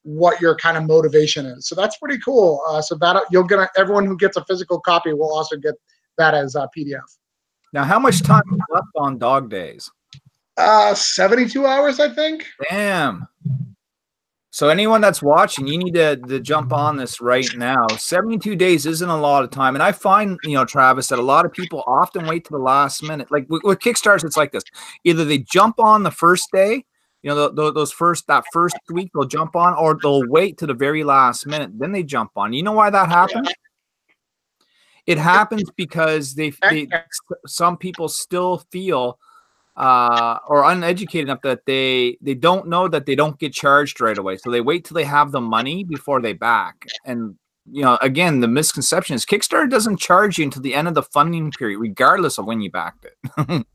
what your kind of motivation is. So that's pretty cool. So that everyone who gets a physical copy will also get that as a PDF. Now, how much time is left on Dog Days? 72 hours, I think. Damn. So anyone that's watching, you need to jump on this right now. 72 days isn't a lot of time. And I find, Travis, that a lot of people often wait to the last minute. Like with Kickstarters, it's like this. Either they jump on the first day, that first week they'll jump on, or they'll wait to the very last minute. Then they jump on. You know why that happens? It happens because some people still feel or uneducated enough that they don't know that they don't get charged right away. So they wait till they have the money before they back. And, again, the misconception is Kickstarter doesn't charge you until the end of the funding period, regardless of when you backed it.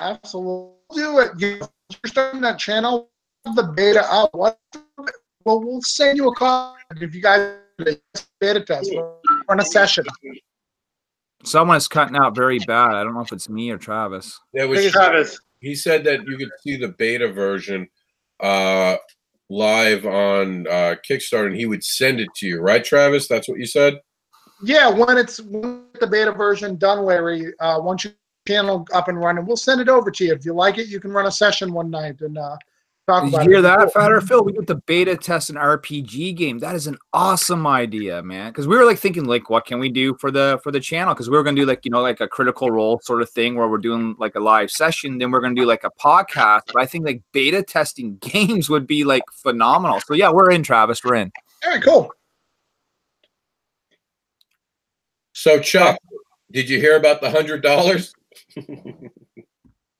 Absolutely. Do it. You're starting that channel, the beta up. We'll send you a call if you guys beta test. We'll run a session. Someone is cutting out very bad. I don't know if it's me or Travis. It was Travis. He said that you could see the beta version live on Kickstarter, and he would send it to you, right, Travis? That's what you said? Yeah, when the beta version done, Larry, once your channel up and running, we'll send it over to you. If you like it, you can run a session one night and talk Did about you hear it. that, Fatter Phil? We get the beta test an RPG game. That is an awesome idea, man. Because we were thinking what can we do for the channel? Because we were gonna do like a Critical Role sort of thing where we're doing like a live session. Then we're gonna do like a podcast. But I think beta testing games would be phenomenal. So yeah, we're in, Travis. We're in. All right, cool. So Chuck, did you hear about the $100?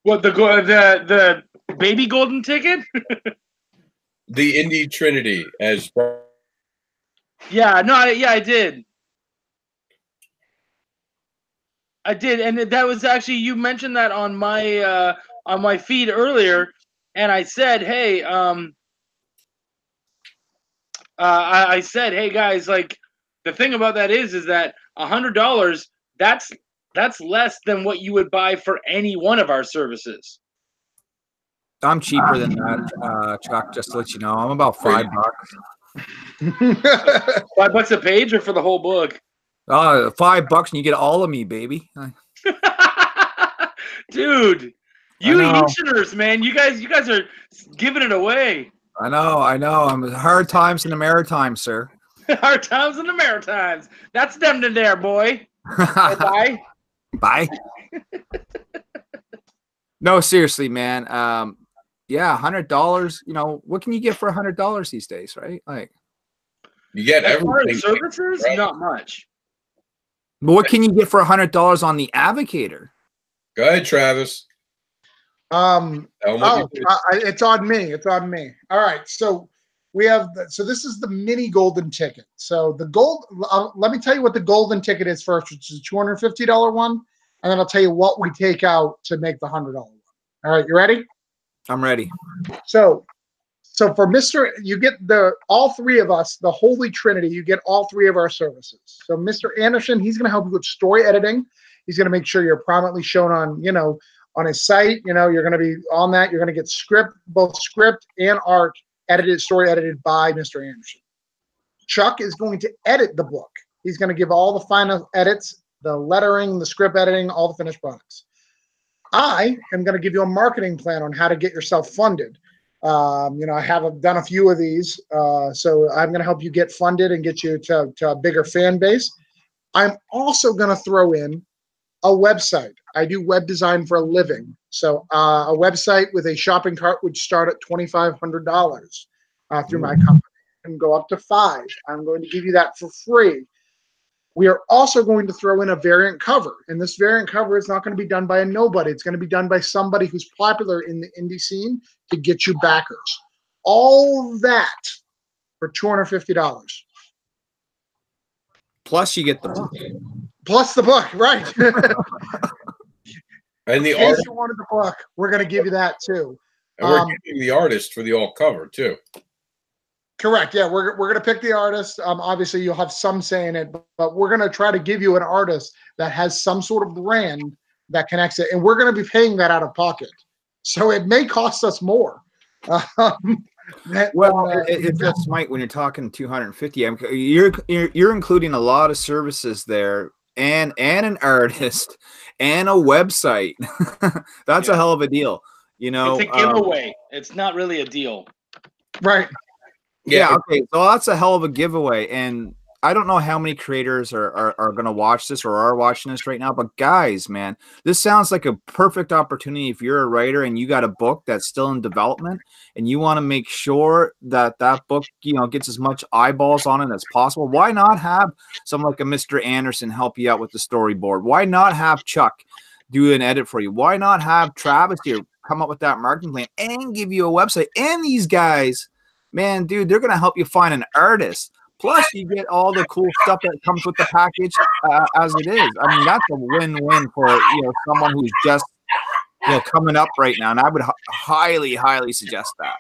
What the baby golden ticket? The Indie Trinity, as Yeah, I did. And that was actually, you mentioned that on my feed earlier, and I said, hey, I said, hey guys, the thing about that is that $100, that's less than what you would buy for any one of our services. I'm cheaper than that, Chuck. Just to let you know, I'm about $5. $5 a page, or for the whole book? $5 and you get all of me, baby. Dude, you Easterners, man, you guys are giving it away. I know. I'm hard times in the Maritimes, sir. Hard times in the Maritimes. That's them to there, boy. Bye. Bye. No, seriously, man. Yeah, $100. You know, what can you get for $100 these days, right? Like, You get As far everything. as services, not much. but what can you get for $100 on the Advocator? Go ahead, Travis. It's on me. It's on me. All right. So we have so this is the mini golden ticket. So the gold. Let me tell you what the golden ticket is first, which is a $250 one, and then I'll tell you what we take out to make the $100 one. All right, you ready? I'm ready. So for Mr. You get all three of us, the Holy Trinity. You get all three of our services. So Mr. Anderson, he's going to help you with story editing. He's going to make sure you're prominently shown on his site. You're going to be on that. You're going to get both script and art story edited by Mr. Anderson. Chuck is going to edit the book. He's going to give all the final edits, the lettering, the script editing, all the finished products. I am going to give you a marketing plan on how to get yourself funded. I have done a few of these, so I'm going to help you get funded and get you to a bigger fan base. I'm also going to throw in a website. I do web design for a living. So a website with a shopping cart would start at $2,500 through my company and go up to $5,000. I'm going to give you that for free. We are also going to throw in a variant cover. And this variant cover is not going to be done by a nobody. It's going to be done by somebody who's popular in the indie scene to get you backers. All that for $250. Plus, you get the book. Plus the book, right? And the In case artist, you wanted the book, we're going to give you that too. and we're giving the artist for the alt cover too. Correct. Yeah, we're going to pick the artist. Obviously, you'll have some say in it, but we're going to try to give you an artist that has some sort of brand that connects it, and we're going to be paying that out of pocket. So it may cost us more. It just might when you're talking 250. You're including a lot of services there, and an artist, and a website. That's a hell of a deal. It's a giveaway. It's not really a deal, right? Yeah. Okay. So that's a hell of a giveaway, and I don't know how many creators are going to watch this or are watching this right now, but guys, man, this sounds like a perfect opportunity if you're a writer and you got a book that's still in development and you want to make sure that book, gets as much eyeballs on it as possible. Why not have someone like a Mr. Anderson help you out with the storyboard? Why not have Chuck do an edit for you? Why not have Travis here come up with that marketing plan and give you a website? And these guys, man, dude, they're going to help you find an artist. Plus, you get all the cool stuff that comes with the package as it is. I mean, that's a win-win for someone who's just coming up right now, and I would highly, highly suggest that.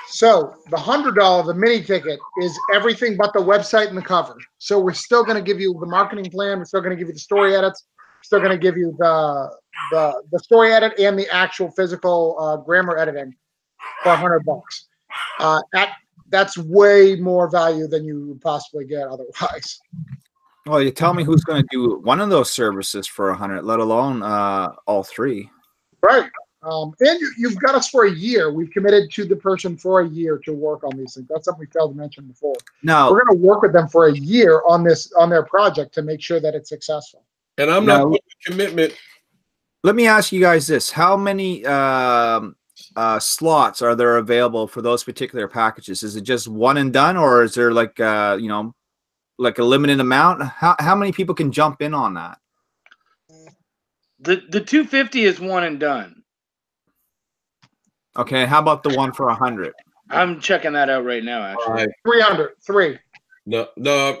So the $100, the mini ticket, is everything but the website and the cover. So we're still going to give you the marketing plan. We're still going to give you the story edits. We're still going to give you the story edit and the actual physical grammar editing for $100. That's way more value than you would possibly get otherwise. Well, you tell me who's going to do one of those services for $100, let alone all three. Right. And you've got us for a year. We've committed to the person for a year to work on these things. That's something we failed to mention before. No, we're going to work with them for a year on their project to make sure that it's successful. And I'm not putting a commitment. Let me ask you guys this: how many slots are there available for those particular packages? Is it just one and done, or is there like a limited amount? How many people can jump in on that? The 250 is one and done. Okay, how about the one for 100? I'm checking that out right now. Actually, 300. 3. No,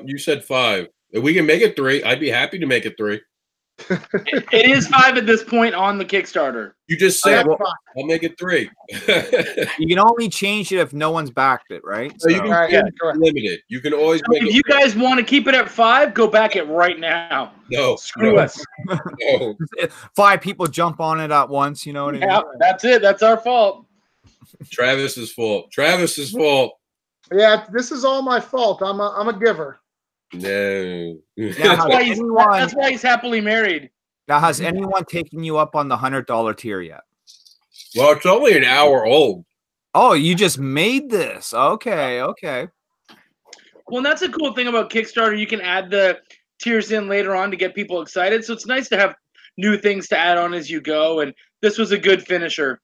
you said 5. If we can make it 3, I'd be happy to make it 3. It is 5 at this point on the Kickstarter. You just said I'll make it 3. You can only change it if no one's backed it, right? So you can limit it. You can always make if you guys want to keep it at 5, go back it right now. No, screw us. No. 5 people jump on it at once. You know what I mean? Yeah, that's it. That's our fault. Travis's fault. Travis's fault. Yeah, this is all my fault. I'm a giver. No. That's why he's happily married. Now, has anyone taken you up on the $100 tier yet? Well, it's only an hour old. Oh, you just made this. Okay. Well, and that's a cool thing about Kickstarter. You can add the tiers in later on to get people excited. So it's nice to have new things to add on as you go. And this was a good finisher.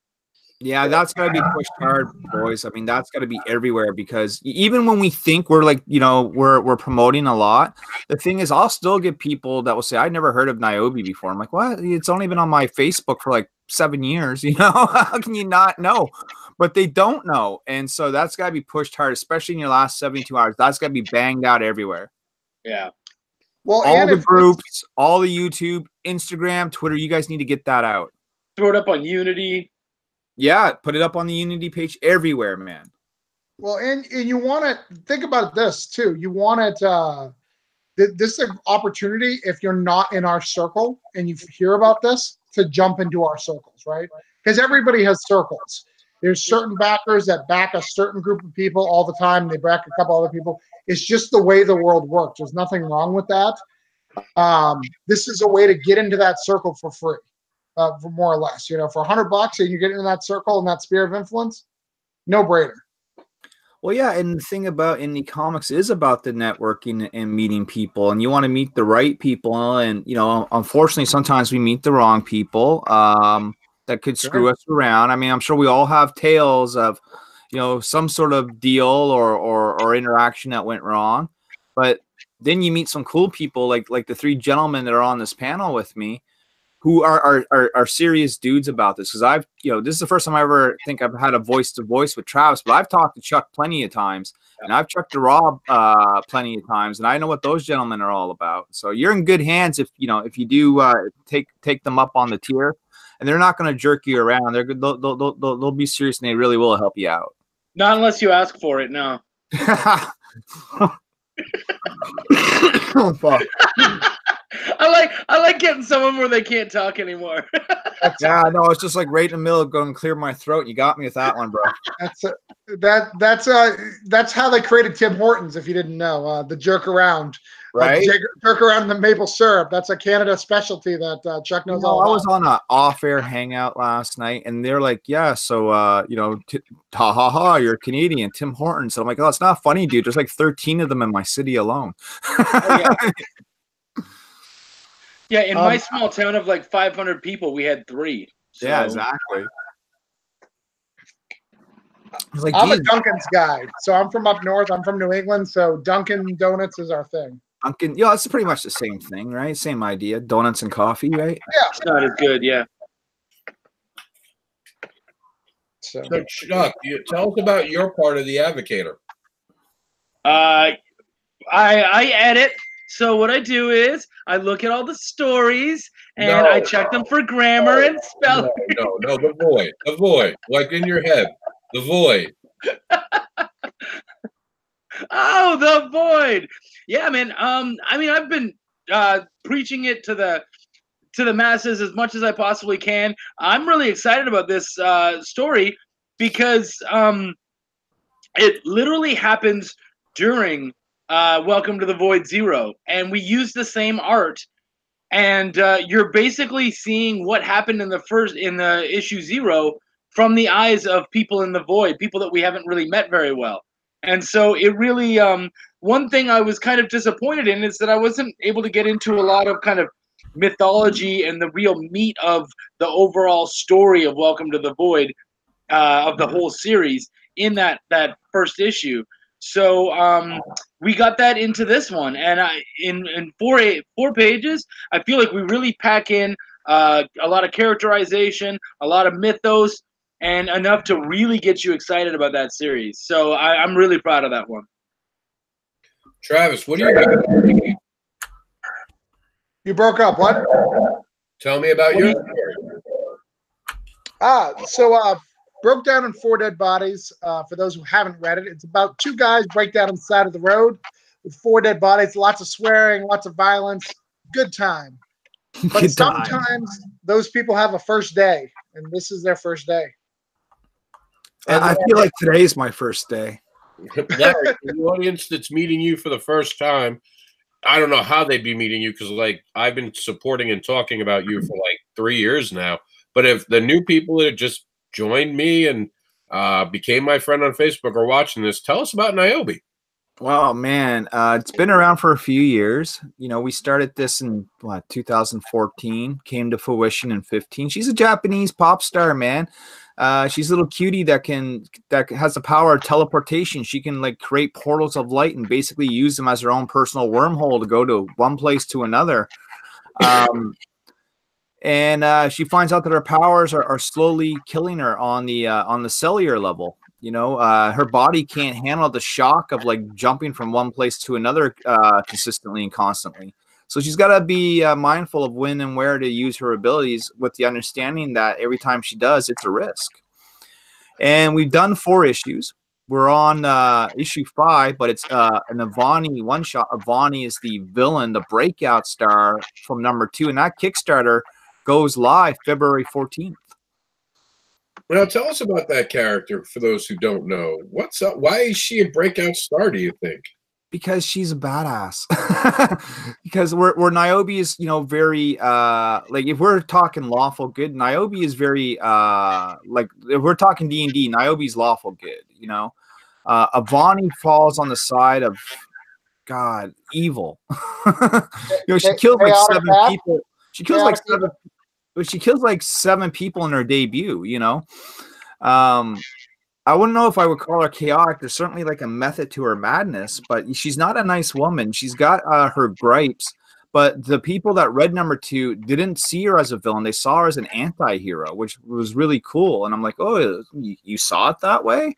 Yeah, that's got to be pushed hard, boys. I mean, that's got to be everywhere, because even when we think we're like, we're promoting a lot, the thing is, I'll still get people that will say, "I never heard of Niobe before." I'm like, "What? It's only been on my Facebook for like 7 years. How can you not know?" But they don't know, and so that's got to be pushed hard, especially in your last 72 hours. That's got to be banged out everywhere. Yeah. Well, All the groups, all the YouTube, Instagram, Twitter. You guys need to get that out. Throw it up on Unity. Yeah, put it up on the Unity page everywhere, man. Well, and you want to think about this too. You want it. This is an opportunity, if you're not in our circle and you hear about this, to jump into our circles, right? Because everybody has circles. There's certain backers that back a certain group of people all the time. They back a couple other people. It's just the way the world works. There's nothing wrong with that. This is a way to get into that circle for free. For more or less, for $100 and you get into that circle and that sphere of influence, no brainer. Well, yeah, and the thing about indie comics is about the networking and meeting people, and you want to meet the right people. And unfortunately, sometimes we meet the wrong people that could screw us around. I mean, I'm sure we all have tales of some sort of deal or interaction that went wrong, but then you meet some cool people like the 3 gentlemen that are on this panel with me, who are serious dudes about this. Because I've, this is the first time I ever think I've had a voice-to-voice with Travis, but I've talked to Chuck plenty of times, and I've talked to Rob plenty of times, and I know what those gentlemen are all about. So you're in good hands if you do take them up on the tier, and they're not going to jerk you around. They'll be serious, and they really will help you out. Not unless you ask for it, no. Oh, fuck. I like getting someone where they can't talk anymore. Yeah, no, it's just like right in the middle of going to clear my throat. You got me with that one, bro. That's how they created Tim Hortons. If you didn't know, the jerk around, right? Jerk around in the maple syrup. That's a Canada specialty that Chuck knows all about. I was on an off-air hangout last night, and they're like, "Yeah, so ha ha ha, you're Canadian, Tim Hortons." And I'm like, "Oh, it's not funny, dude. There's like 13 of them in my city alone." Oh, yeah. Yeah, in my small town of like 500 people, we had 3. So. Yeah, exactly. Like, I'm a Dunkin's guy, so I'm from up north. I'm from New England, so Dunkin' Donuts is our thing. Dunkin', it's pretty much the same thing, right? Same idea, donuts and coffee, right? Yeah, it's not as good, yeah. So Chuck, tell us about your part of the Advocator. I edit. So what I do is I look at all the stories and I check them for grammar and spelling. No, the void, like in your head, the void. Oh, the void. Yeah, man. I mean, I've been preaching it to the masses as much as I possibly can. I'm really excited about this story because it literally happens during Welcome to the Void 0, and we use the same art, and you're basically seeing what happened in the issue 0 from the eyes of people in the void, people that we haven't really met very well. And so it really one thing I was kind of disappointed in is that I wasn't able to get into a lot of kind of mythology and the real meat of the overall story of Welcome to the Void, of the whole series in that first issue. So we got that into this one, and in 4 pages, I feel like we really pack in a lot of characterization, a lot of mythos, and enough to really get you excited about that series. So I'm really proud of that one. Travis, what do you think? You broke up. What? Tell me about your story. Broke down in 4 Dead Bodies. For those who haven't read it, it's about 2 guys break down on the side of the road with 4 dead bodies, lots of swearing, lots of violence. Good time. But sometimes those people have a first day, and this is their first day. And I feel like today's my first day. Larry, the audience that's meeting you for the first time, I don't know how they'd be meeting you because, like, I've been supporting and talking about you for like 3 years now. But if the new people that just joined me and became my friend on Facebook are watching this, tell us about Niobe. Well, man, it's been around for a few years. You know, we started this in 2014, came to fruition in 15. She's a Japanese pop star, man. She's a little cutie that has the power of teleportation. She can like create portals of light and basically use them as her own personal wormhole to go to one place to another. And she finds out that her powers are slowly killing her on the cellular level. You know, her body can't handle the shock of like jumping from one place to another consistently and constantly. So she's got to be mindful of when and where to use her abilities, with the understanding that every time she does, it's a risk. And we've done 4 issues. We're on issue 5, but it's an Avani one shot. Avani is the villain, the breakout star from number 2, and that Kickstarter goes live February 14th. Now, tell us about that character for those who don't know. What's up? Why is she a breakout star, do you think? Because she's a badass. Because where Niobe is, you know, very like if we're talking lawful good, Niobe is very like if we're talking D&D, Niobe's lawful good, you know. Avani falls on the side of God, evil. You know, she kills like 7 people. She kills like 7. But she kills like 7 people in her debut, you know. I wouldn't know if I would call her chaotic. There's certainly like a method to her madness, but she's not a nice woman. She's got her gripes, but the people that read number 2 didn't see her as a villain. They saw her as an anti-hero, which was really cool. And I'm like, oh, you saw it that way?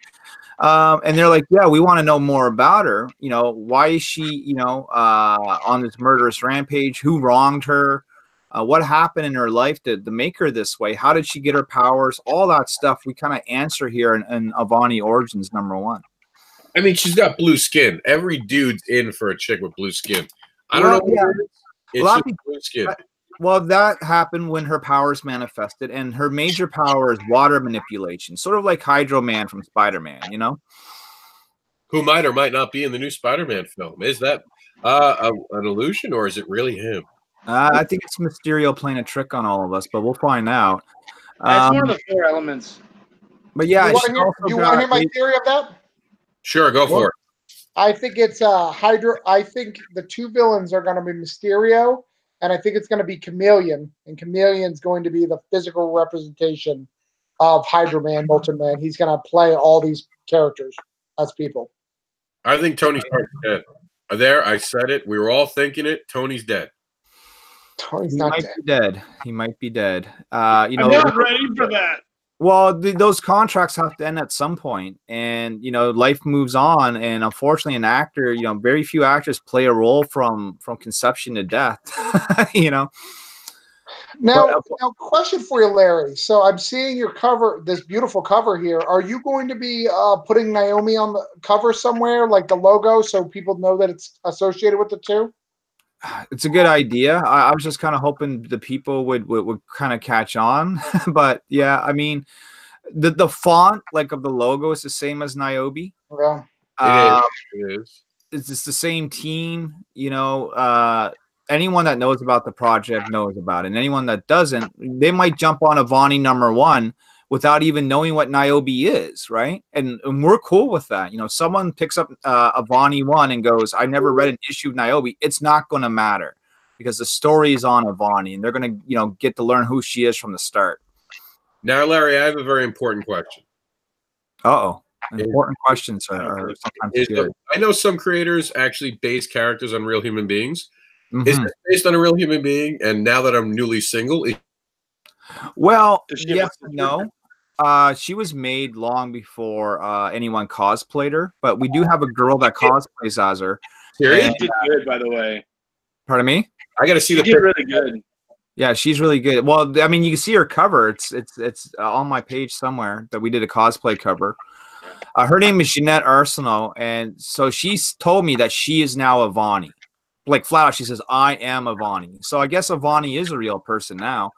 And they're like, yeah, we want to know more about her. You know, why is she, you know, on this murderous rampage? Who wronged her? What happened in her life to make her this way? How did she get her powers? All that stuff we kind of answer here in Avani Origins number 1. I mean, she's got blue skin. Every dude's in for a chick with blue skin. I don't know. Yeah. It's just blue skin. Well, that happened when her powers manifested, and her major power is water manipulation, sort of like Hydro Man from Spider-Man, you know? Who might or might not be in the new Spider-Man film. Is that an illusion, or is it really him? I think it's Mysterio playing a trick on all of us, but we'll find out. That's one of the 4 elements. But yeah, you want to hear my theory of that? Sure, go for it. I think it's Hydra. I think the 2 villains are going to be Mysterio, and I think it's going to be Chameleon, and Chameleon's going to be the physical representation of Hydra Man, Molten Man. He's going to play all these characters as people. I think Tony Stark's dead. There, I said it. We were all thinking it. Tony's dead. Tony's he not might dead. be dead. He might be dead. You know, I'm not ready for that. Well, those contracts have to end at some point, and you know, life moves on. And unfortunately, an actor, you know, very few actors play a role from conception to death. You know. Now, question for you, Larry. So I'm seeing your cover, this beautiful cover here. Are you going to be putting Naomi on the cover somewhere, like the logo, so people know that it's associated with the 2? It's a good idea. I was just kind of hoping the people would kind of catch on. But yeah, I mean, the font like of the logo is the same as Niobe. Yeah, it is. It's just the same team. You know, anyone that knows about the project knows about it. And anyone that doesn't, they might jump on Avani number 1 without even knowing what Niobe is, right? And we're cool with that. You know, someone picks up Avani 1 and goes, I never read an issue of Niobe. It's not going to matter because the story is on Avani, and they're going to, you know, get to learn who she is from the start. Now, Larry, I have a very important question. Uh-oh. Important questions are sometimes good. I know some creators actually base characters on real human beings. Mm-hmm. Is this based on a real human being? And now that I'm newly single, well, yes and no. She was made long before anyone cosplayed her, but we do have a girl that cosplays as her. She did good, by the way. Pardon me? I got to see the picture. Really good. Yeah, she's really good. Well, I mean, you can see her cover. It's on my page somewhere that we did a cosplay cover. Her name is Jeanette Arsenault, and so she's told me that she is now Avani. Like flat out, she says, I am Avani. So I guess Avani is a real person now.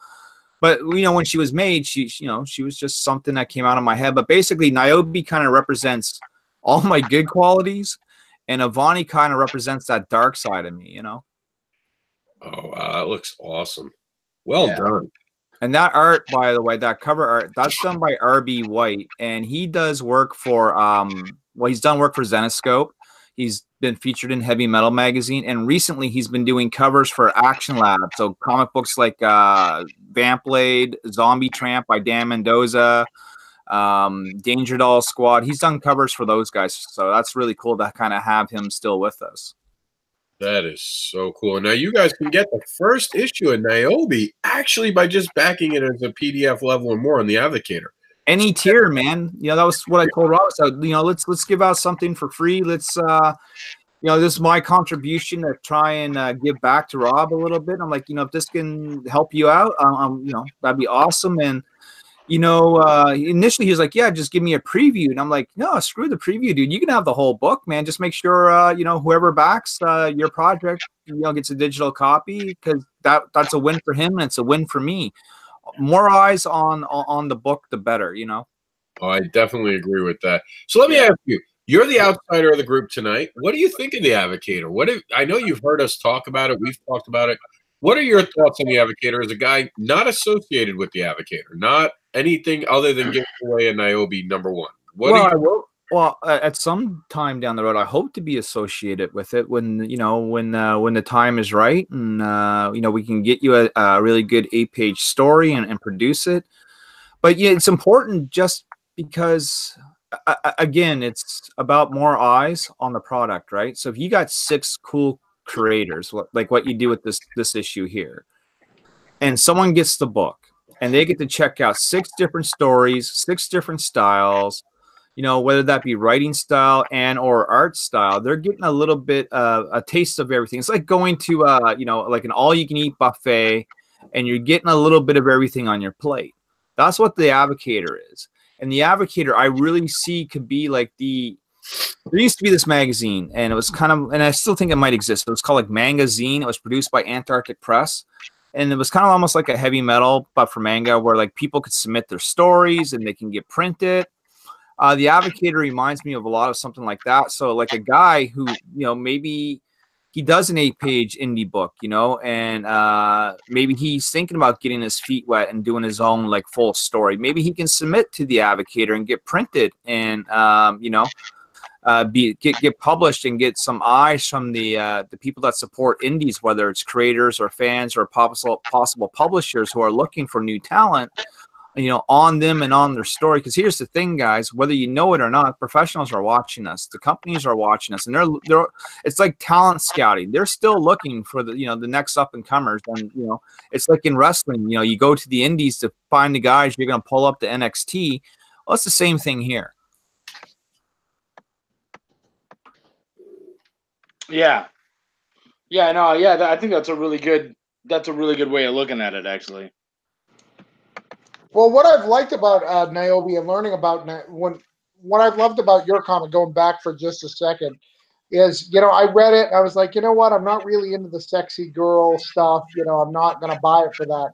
But, you know, when she was made, she was just something that came out of my head. But basically, Niobe kind of represents all my good qualities, and Avani kind of represents that dark side of me, you know? Oh, wow, that looks awesome. Well done. And that art, by the way, that cover art, that's done by RB White, and he does work for, he's done work for Zenoscope. He's been featured in Heavy Metal magazine, and recently he's been doing covers for Action Lab. So comic books like Vamp Blade, Zombie Tramp by Dan Mendoza, Danger Doll Squad. He's done covers for those guys. So that's really cool to kind of have him still with us. That is so cool. Now you guys can get the first issue of Niobe actually by just backing it as a PDF level and more on the Advocator. Any tier, man. You know, that was what I told Rob. So, you know, let's give out something for free. Let's, you know, this is my contribution to try and give back to Rob a little bit. I'm like, you know, if this can help you out, you know, that'd be awesome. And, you know, initially he was like, yeah, just give me a preview. And I'm like, no, screw the preview, dude. You can have the whole book, man. Just make sure, you know, whoever backs your project, you know, gets a digital copy, because that's a win for him and it's a win for me. More eyes on the book, the better, you know. Oh, I definitely agree with that. So let me ask you, you're the outsider of the group tonight. What do you think of the Advocator? I know you've heard us talk about it. We've talked about it. What are your thoughts on the Advocator as a guy not associated with the Advocator, not anything other than giving away a Niobe #1? Well, at some time down the road, I hope to be associated with it when, you know, when the time is right, and you know, we can get you a really good 8-page story and produce it. But yeah, it's important just because, again, it's about more eyes on the product, right? So if you got 6 cool creators, like what you do with this issue here, and someone gets the book and they get to check out 6 different stories, 6 different styles, you know, whether that be writing style and or art style, they're getting a little bit a taste of everything. It's like going to you know, like an all-you-can-eat buffet, and you're getting a little bit of everything on your plate. That's what the Advocator is. And the Advocator, I really see, could be like there used to be this magazine, and it was kind of, and I still think it might exist. It was called like Mangazine. It was produced by Antarctic Press. And it was kind of almost like a Heavy Metal, but for manga, where like people could submit their stories and they can get printed. The Advocator reminds me of a lot of something like that. So like a guy who, you know, maybe he does an 8-page indie book, you know, and maybe he's thinking about getting his feet wet and doing his own like full story. Maybe he can submit to the Advocator and get printed and, you know, get published and get some eyes from the people that support indies, whether it's creators or fans or possible publishers who are looking for new talent, you know, on them and on their story. Because here's the thing, guys, whether you know it or not, professionals are watching us, the companies are watching us, and they're it's like talent scouting. They're still looking for the, you know, the next up and comers. And, you know, it's like in wrestling, you know, you go to the indies to find the guys you're going to pull up to NXT. Well, it's the same thing here. Yeah, no, yeah, I think that's a really good way of looking at it, actually. Well, what I've liked about Niobe and learning about what I've loved about your comic, going back for just a second, is, you know, I read it and I was like, you know what, I'm not really into the sexy girl stuff. You know, I'm not going to buy it for that.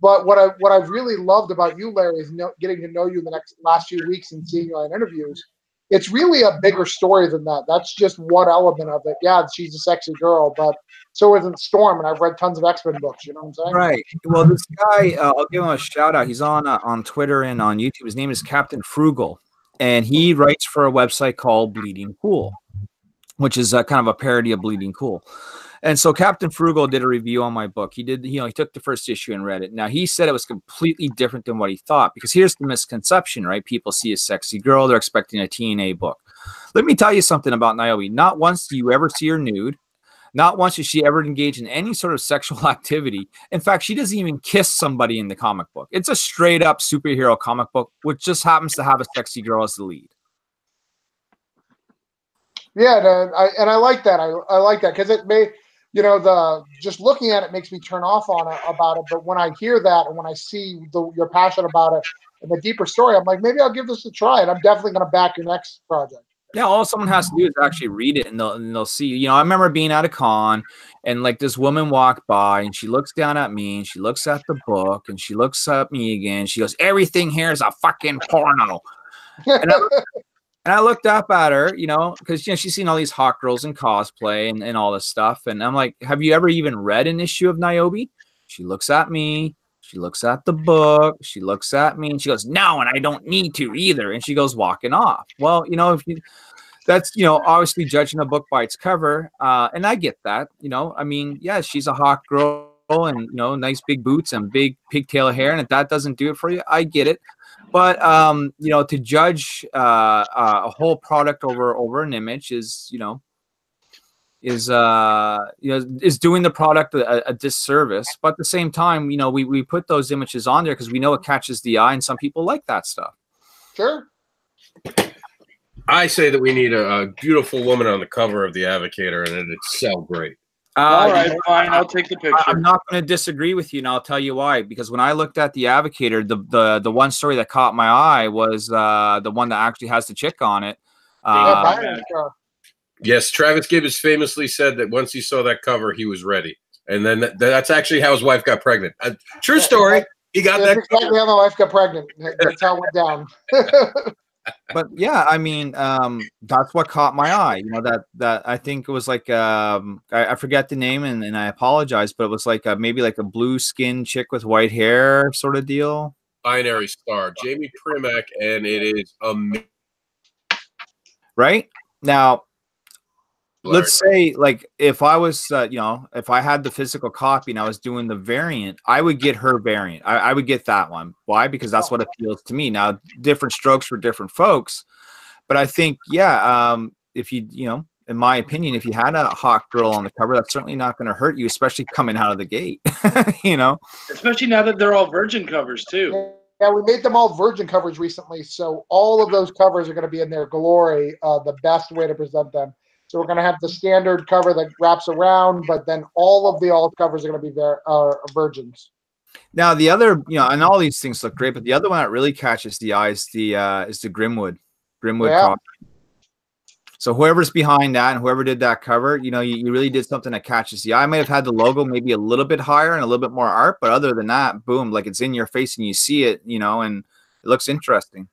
But what I've really loved about you, Larry, is getting to know you in the last few weeks and seeing you on interviews. It's really a bigger story than that. That's just one element of it. Yeah, she's a sexy girl, but so isn't Storm, and I've read tons of X-Men books. You know what I'm saying? Right. Well, this guy, I'll give him a shout out. He's on Twitter and on YouTube. His name is Captain Frugal, and he writes for a website called Bleeding Cool, which is kind of a parody of Bleeding Cool. And so Captain Frugal did a review on my book. He did, you know, he took the first issue and read it. Now, he said it was completely different than what he thought, because here's the misconception, right? People see a sexy girl, they're expecting a TNA book. Let me tell you something about Niobe. Not once do you ever see her nude. Not once does she ever engage in any sort of sexual activity. In fact, she doesn't even kiss somebody in the comic book. It's a straight up superhero comic book, which just happens to have a sexy girl as the lead. Yeah, I like that. I like that because it may, you know, just looking at it makes me turn off on it about it. But when I hear that and when I see your passion about it and the deeper story, I'm like, maybe I'll give this a try, and I'm definitely going to back your next project. Yeah, all someone has to do is actually read it, and they'll see. You know, I remember being at a con, and like this woman walked by, and she looks down at me, and she looks at the book, and she looks at me again. She goes, "Everything here is a fucking porno." And I looked up at her, you know, because, you know, she's seen all these hot girls in cosplay and all this stuff, and I'm like, "Have you ever even read an issue of Niobe?" She looks at me. She looks at the book. She looks at me, and she goes, "No, and I don't need to either." And she goes walking off. Well, you know, that's, you know, obviously judging a book by its cover. And I get that, you know, I mean, yeah, she's a hot girl and, you know, nice big boots and big pigtail hair. And if that doesn't do it for you, I get it. But, you know, to judge a whole product over an image is, you know, is doing the product a disservice. But at the same time, you know, we put those images on there because we know it catches the eye and some people like that stuff. Sure. I say that we need a beautiful woman on the cover of the Advocator, and it'd sell great. All right, fine. I'll take the picture. I'm not going to disagree with you, and I'll tell you why. Because when I looked at the Advocator, the one story that caught my eye was the one that actually has the chick on it. Yes, Travis Gibbs famously said that once he saw that cover, he was ready. And then that's actually how his wife got pregnant. True story. He got that. Exactly how my wife got pregnant. That's how it went down. But yeah, I mean, that's what caught my eye. You know, that I think it was like I forget the name and I apologize, but it was like maybe like a blue skin chick with white hair sort of deal. Binary Star, Jamie Primack, and it is amazing. Right now, let's say like if I was, you know, if I had the physical copy and I was doing the variant, I would get her variant. I would get that one. Why? Because that's what appeals to me. Now, different strokes for different folks, but I think, yeah, if you know, in my opinion, if you had a hot girl on the cover, that's certainly not going to hurt you, especially coming out of the gate. You know, especially now that they're all virgin covers too. Yeah, we made them all virgin covers recently, so all of those covers are going to be in their glory, the best way to present them. So we're going to have the standard cover that wraps around, but then all of the alt covers are going to be virgins. Now the other, you know, and all these things look great, but the other one that really catches the eye is the Grimwood copy. So whoever's behind that and whoever did that cover, you know, you really did something that catches the eye. I might have had the logo maybe a little bit higher and a little bit more art, but other than that, boom, like it's in your face and you see it, you know, and it looks interesting.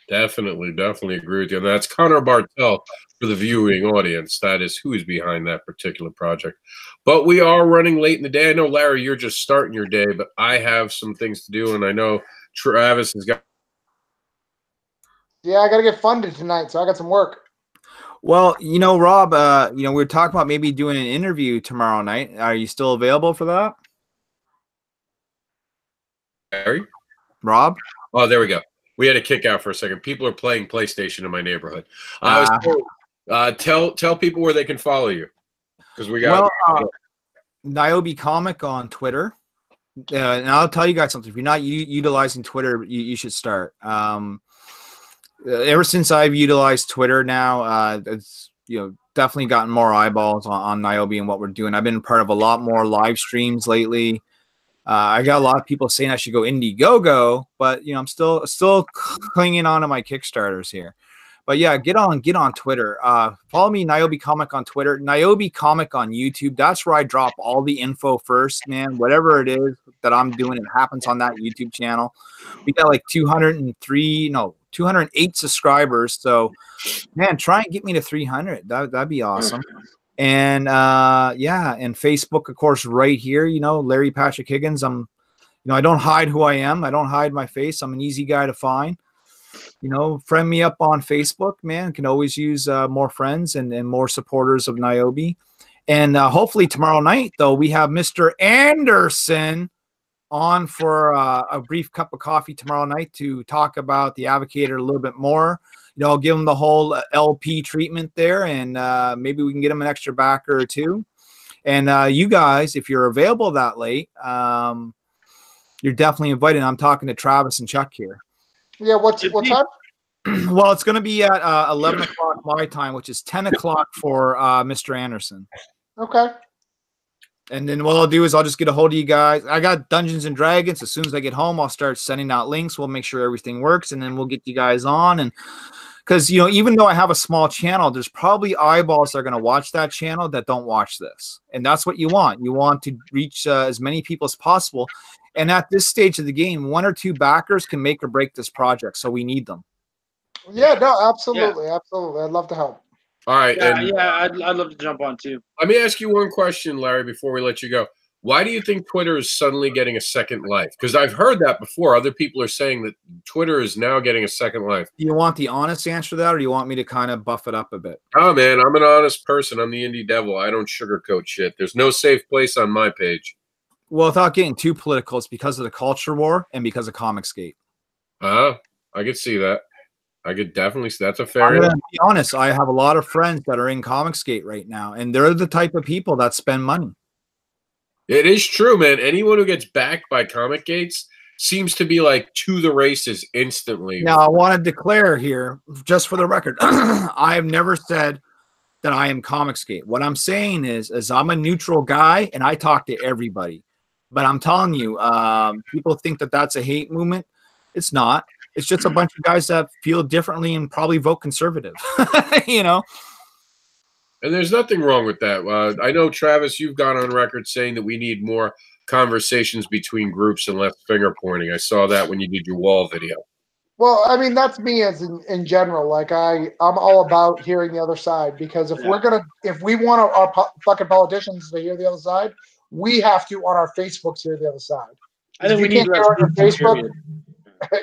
Definitely agree with you. And that's Connor Bartel for the viewing audience. That is who is behind that particular project. But we are running late in the day. I know, Larry, you're just starting your day, but I have some things to do, and I know Travis has got. Yeah, I got to get funded tonight, so I got some work. Well, you know, Rob, you know, we were talking about maybe doing an interview tomorrow night. Are you still available for that? Larry? Rob? Oh, there we go. We had a kick out for a second. People are playing PlayStation in my neighborhood. Tell people where they can follow you, because we got Niobe Comic on Twitter. And I'll tell you guys something. If you're not utilizing Twitter, you should start. Ever since I've utilized Twitter now, it's, you know, definitely gotten more eyeballs on Niobe and what we're doing. I've been part of a lot more live streams lately. I got a lot of people saying I should go Indiegogo, but you know, I'm still clinging on to my Kickstarters here. But yeah, get on Twitter. Follow me, Niobe Comic on Twitter, Niobe Comic on YouTube. That's where I drop all the info first, man. Whatever it is that I'm doing, it happens on that YouTube channel. We got like 208 subscribers. So, man, try and get me to 300. That'd be awesome. And yeah, and Facebook, of course, right here, you know, Larry Patrick Higgins. You know, I don't hide who I am. I don't hide my face. I'm an easy guy to find. You know, friend me up on Facebook, man. Can always use more friends and more supporters of Niobe. And hopefully tomorrow night, though, we have Mr. Anderson on for a brief cup of coffee tomorrow night to talk about the Advocator a little bit more. You know, I'll give him the whole LP treatment there, and maybe we can get him an extra backer or two. And you guys, if you're available that late, you're definitely invited. I'm talking to Travis and Chuck here. Yeah, what's up? Well, it's going to be at 11 o'clock my time, which is 10 o'clock for Mr. Anderson. Okay. And then what I'll do is I'll just get a hold of you guys. I got Dungeons and Dragons. As soon as I get home, I'll start sending out links. We'll make sure everything works, and then we'll get you guys on. And because, you know, even though I have a small channel, there's probably eyeballs that are going to watch that channel that don't watch this. And that's what you want. You want to reach as many people as possible. And at this stage of the game, 1 or 2 backers can make or break this project. So we need them. Yeah, no, absolutely. Yeah. Absolutely. I'd love to help. All right. Yeah, I'd love to jump on too. Let me ask you one question, Larry, before we let you go. Why do you think Twitter is suddenly getting a second life? Because I've heard that before. Other people are saying that Twitter is now getting a second life. Do you want the honest answer to that, or do you want me to kind of buff it up a bit? Oh, man, I'm an honest person. I'm the indie devil. I don't sugarcoat shit. There's no safe place on my page. Well, without getting too political, it's because of the culture war and because of Comicsgate. I could see that. I could definitely see that's a fair. I'm gonna be honest. I have a lot of friends that are in Comicsgate right now, and they're the type of people that spend money. It is true, man. Anyone who gets backed by Comic Gates seems to be like to the races instantly. Now, I want to declare here, just for the record, I have never said that I am Comicsgate. What I'm saying is I'm a neutral guy, and I talk to everybody. But I'm telling you, people think that that's a hate movement. It's not. It's just a bunch of guys that feel differently and probably vote conservative, you know? And there's nothing wrong with that. I know, Travis, you've gone on record saying that we need more conversations between groups and less finger pointing. I saw that when you did your wall video. Well, I mean, that's me as in general. Like I'm all about hearing the other side, because if we want our fucking politicians to hear the other side, we have to on our Facebooks hear the other side. I think we need hear on your Facebook.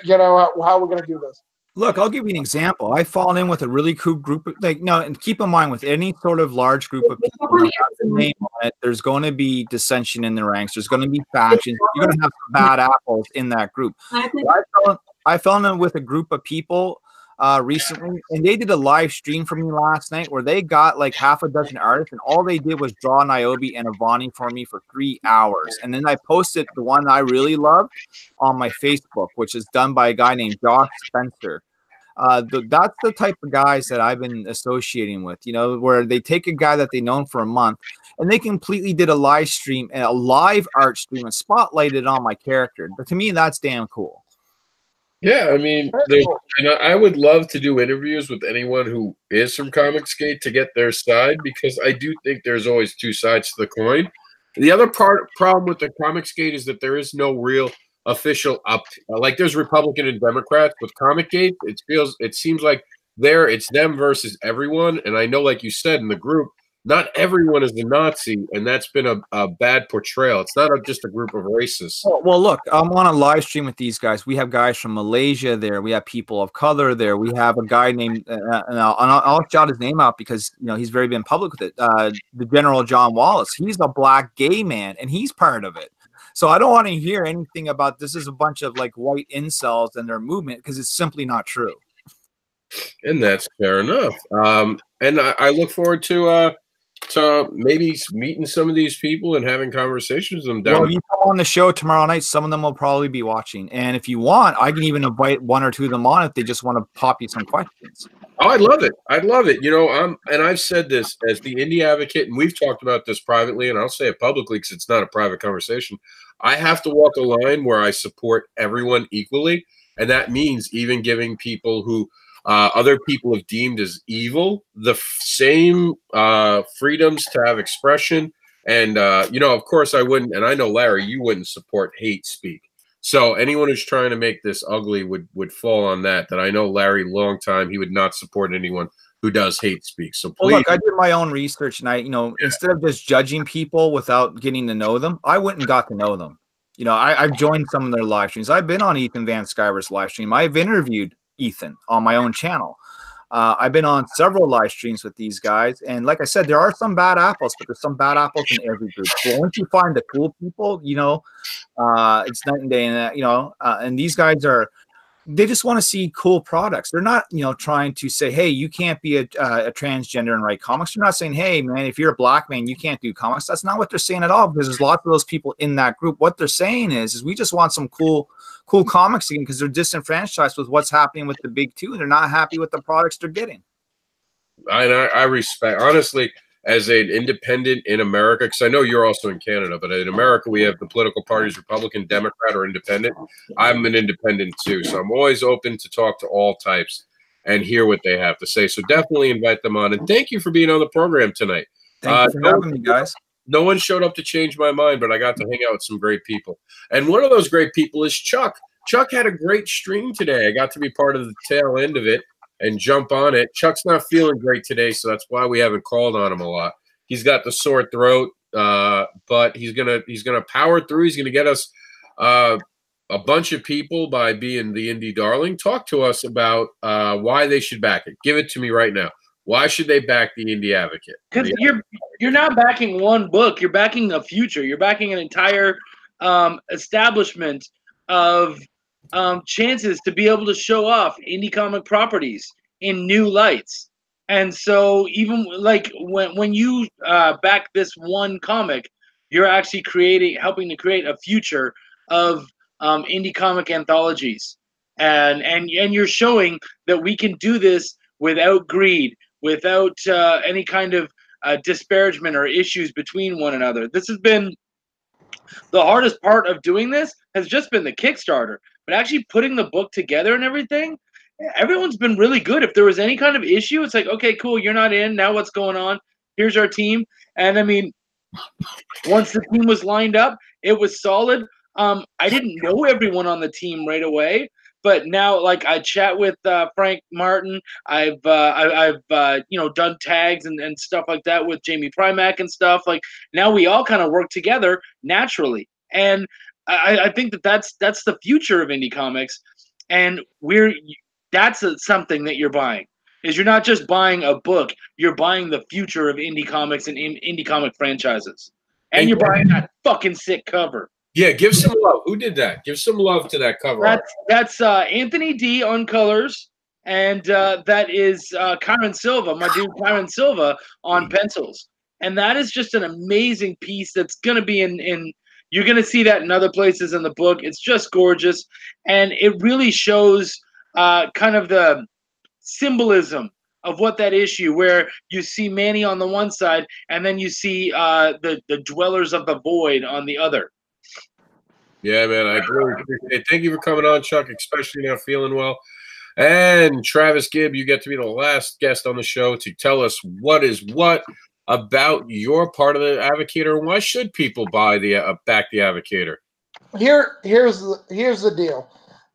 You know how we're gonna do this. Look, I'll give you an example. I've fallen in with a really cool group of, and keep in mind, with any sort of large group of people, there's going to be dissension in the ranks. There's going to be factions. You're going to have some bad apples in that group. I fell in with a group of people recently, and they did a live stream for me last night where they got like half a dozen artists, and all they did was draw Niobe and Avani for me for 3 hours. And then I posted the one I really love on my Facebook, which is done by a guy named Josh Spencer. That's the type of guys that I've been associating with, where they take a guy that they've known for a month and they completely did a live stream and a live art stream and spotlighted on my character. But to me, that's damn cool. Yeah, I mean, I would love to do interviews with anyone who is from Comicsgate to get their side, because I do think there's always two sides to the coin. The other problem with the Comicsgate is that there is no real official like there's Republican and Democrats. With Comicsgate, it seems like it's them versus everyone. And I know, like you said in the group, not everyone is a Nazi, and that's been a bad portrayal. It's not just a group of racists. Well, look, I'm on a live stream with these guys. We have guys from Malaysia there. We have people of color there. We have a guy named, and I'll shout his name out because he's very been public with it. The General John Wallace. He's a black gay man, and he's part of it. So I don't want to hear anything about this is a bunch of like white incels and their movement, because it's simply not true. And that's fair enough. And I look forward to maybe meeting some of these people and having conversations with them. Well, you come on the show tomorrow night, some of them will probably be watching. And if you want, I can even invite one or two of them on if they just want to pop you some questions. Oh, I'd love it. I'd love it. And I've said this as the indie advocate, and we've talked about this privately, and I'll say it publicly because it's not a private conversation. I have to walk a line where I support everyone equally. And that means even giving people who other people have deemed as evil the same freedoms to have expression. And, of course I wouldn't, and I know, Larry, you wouldn't support hate speak. So anyone who's trying to make this ugly would fall on that I know Larry, long time, he would not support anyone who does hate speak. So please. Well, look, I did my own research, and instead of just judging people without getting to know them, I went and got to know them. I've joined some of their live streams. I've been on Ethan Van Sciver's live stream. I've interviewed Ethan on my own channel. I've been on several live streams with these guys, and like I said, there are some bad apples, but there's some bad apples in every group. So once you find the cool people, it's night and day. And and these guys they just want to see cool products. They're not trying to say, hey, you can't be a transgender and write comics. They're not saying, hey man, if you're a black man, you can't do comics. That's not what they're saying at all, because there's lots of those people in that group. What they're saying is we just want some cool comics again, because they're disenfranchised with what's happening with the big two, and they're not happy with the products they're getting. I respect, honestly, as an independent in America, because I know you're also in Canada, but in America we have the political parties, Republican, Democrat, or independent. I'm an independent too, so I'm always open to talk to all types and hear what they have to say. So definitely invite them on, and thank you for being on the program tonight. Thank you for having me, guys. No one showed up to change my mind, but I got to hang out with some great people. And one of those great people is Chuck. Chuck had a great stream today. I got to be part of the tail end of it and jump on it. Chuck's not feeling great today, so that's why we haven't called on him a lot. He's got the sore throat. but he's gonna power through. He's gonna get us a bunch of people by being the indie darling. Talk to us about why they should back it. Give it to me right now. Why should they back the Indie Advocate? Because you're not backing one book. You're backing a future. You're backing an entire establishment of chances to be able to show off indie comic properties in new lights. And so even like when you back this one comic, you're actually helping to create a future of indie comic anthologies. And you're showing that we can do this without greed, without any kind of disparagement or issues between one another. This has been the hardest part of doing this, has just been the Kickstarter. But actually putting the book together and everything, everyone's been really good. If there was any kind of issue, it's like, okay, cool, you're not in. Now what's going on? Here's our team. And I mean, once the team was lined up, it was solid. I didn't know everyone on the team right away. But now, like, I chat with Frank Martin. I've done tags and stuff like that with Jamie Primack and stuff. Like, now we all kind of work together naturally, and I think that's the future of indie comics. And that's something that you're buying. Is you're not just buying a book, you're buying the future of indie comics and indie comic franchises, and you're buying that fucking sick cover. Yeah, give some love. Who did that? Give some love to that cover. That's Anthony D on colors, and that is Kyron Silva, my dude Kyron Silva on pencils. And that is just an amazing piece that's going to be in you're going to see that in other places in the book. It's just gorgeous, and it really shows kind of the symbolism of what that issue, where you see Manny on the one side, and then you see the Dwellers of the Void on the other. Yeah, man, I really appreciate it. Thank you for coming on, Chuck, especially now feeling well. And Travis Gibb, you get to be the last guest on the show to tell us what is what about your part of the Advocator, and why should people buy the back the Advocator? Here's the deal.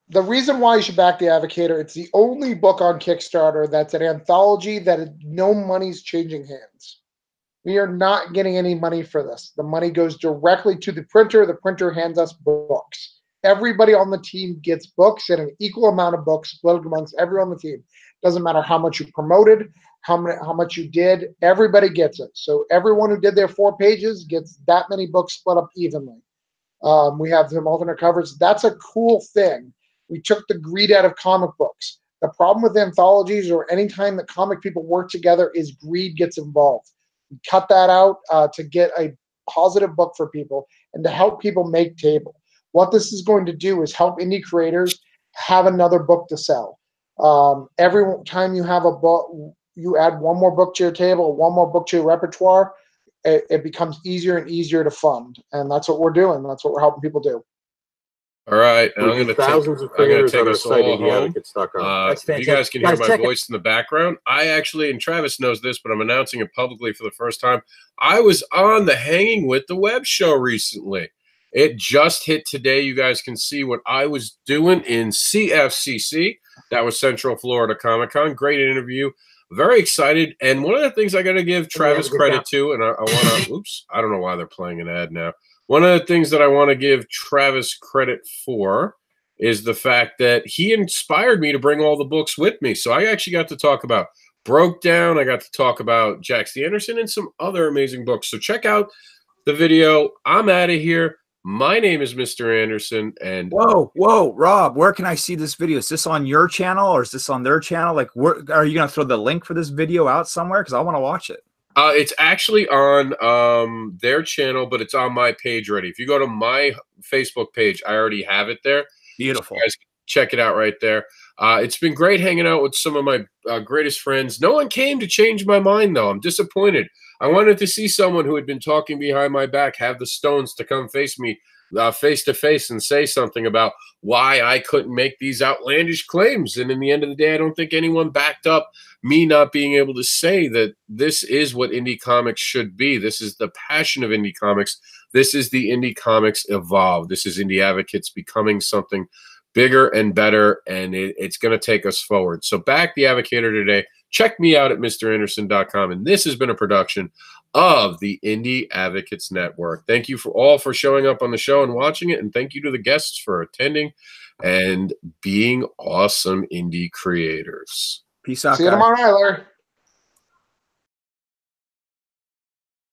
The reason why you should back the Advocator, it's the only book on Kickstarter that's an anthology that no money's changing hands. We are not getting any money for this. The money goes directly to the printer. The printer hands us books. Everybody on the team gets books, and an equal amount of books split amongst everyone on the team. Doesn't matter how much you promoted, how much you did. Everybody gets it. So everyone who did their 4 pages gets that many books split up evenly. We have them alternate covers. That's a cool thing. We took the greed out of comic books. The problem with anthologies or any time that comic people work together is greed gets involved. We cut that out to get a positive book for people and to help people make table. What this is going to do is help indie creators have another book to sell. Every time you have a book, you add one more book to your table, one more book to your repertoire, it becomes easier and easier to fund. And that's what we're doing. That's what we're helping people do. All right, and I'm going to thousands of creators on our site, IndieAdvocates.com. You guys can hear my voice in the background. I actually, and Travis knows this, but I'm announcing it publicly for the first time. I was on the Hanging with the Web show recently. It just hit today. You guys can see what I was doing in CFCC. That was Central Florida Comic Con. Great interview. Very excited. And one of the things I got to give Travis credit to, and I want to, oops, I don't know why they're playing an ad now. One of the things that I want to give Travis credit for is the fact that he inspired me to bring all the books with me. So I actually got to talk about Broke Down. I got to talk about Jack C. Anderson and some other amazing books. So check out the video. I'm out of here. My name is Mr. Anderson. And whoa, Rob, where can I see this video? Is this on your channel or is this on their channel? Like, where are you going to throw the link for this video out somewhere? Because I want to watch it. It's actually on their channel, but it's on my page already. If you go to my Facebook page, I already have it there. Beautiful. So you guys can check it out right there. It's been great hanging out with some of my greatest friends. No one came to change my mind, though. I'm disappointed. I wanted to see someone who had been talking behind my back have the stones to come face me face to face and say something about why I couldn't make these outlandish claims. And in the end of the day, I don't think anyone backed up me not being able to say that this is what indie comics should be. This is the passion of indie comics. This is the indie comics evolve. This is Indie Advocates becoming something bigger and better, and it's going to take us forward. So back the Advocator today. Check me out at MrAnderson.com. And this has been a production of the Indie Advocates Network. Thank you for showing up on the show and watching it, and thank you to the guests for attending and being awesome indie creators. Peace out, See you guys. tomorrow night, Larry.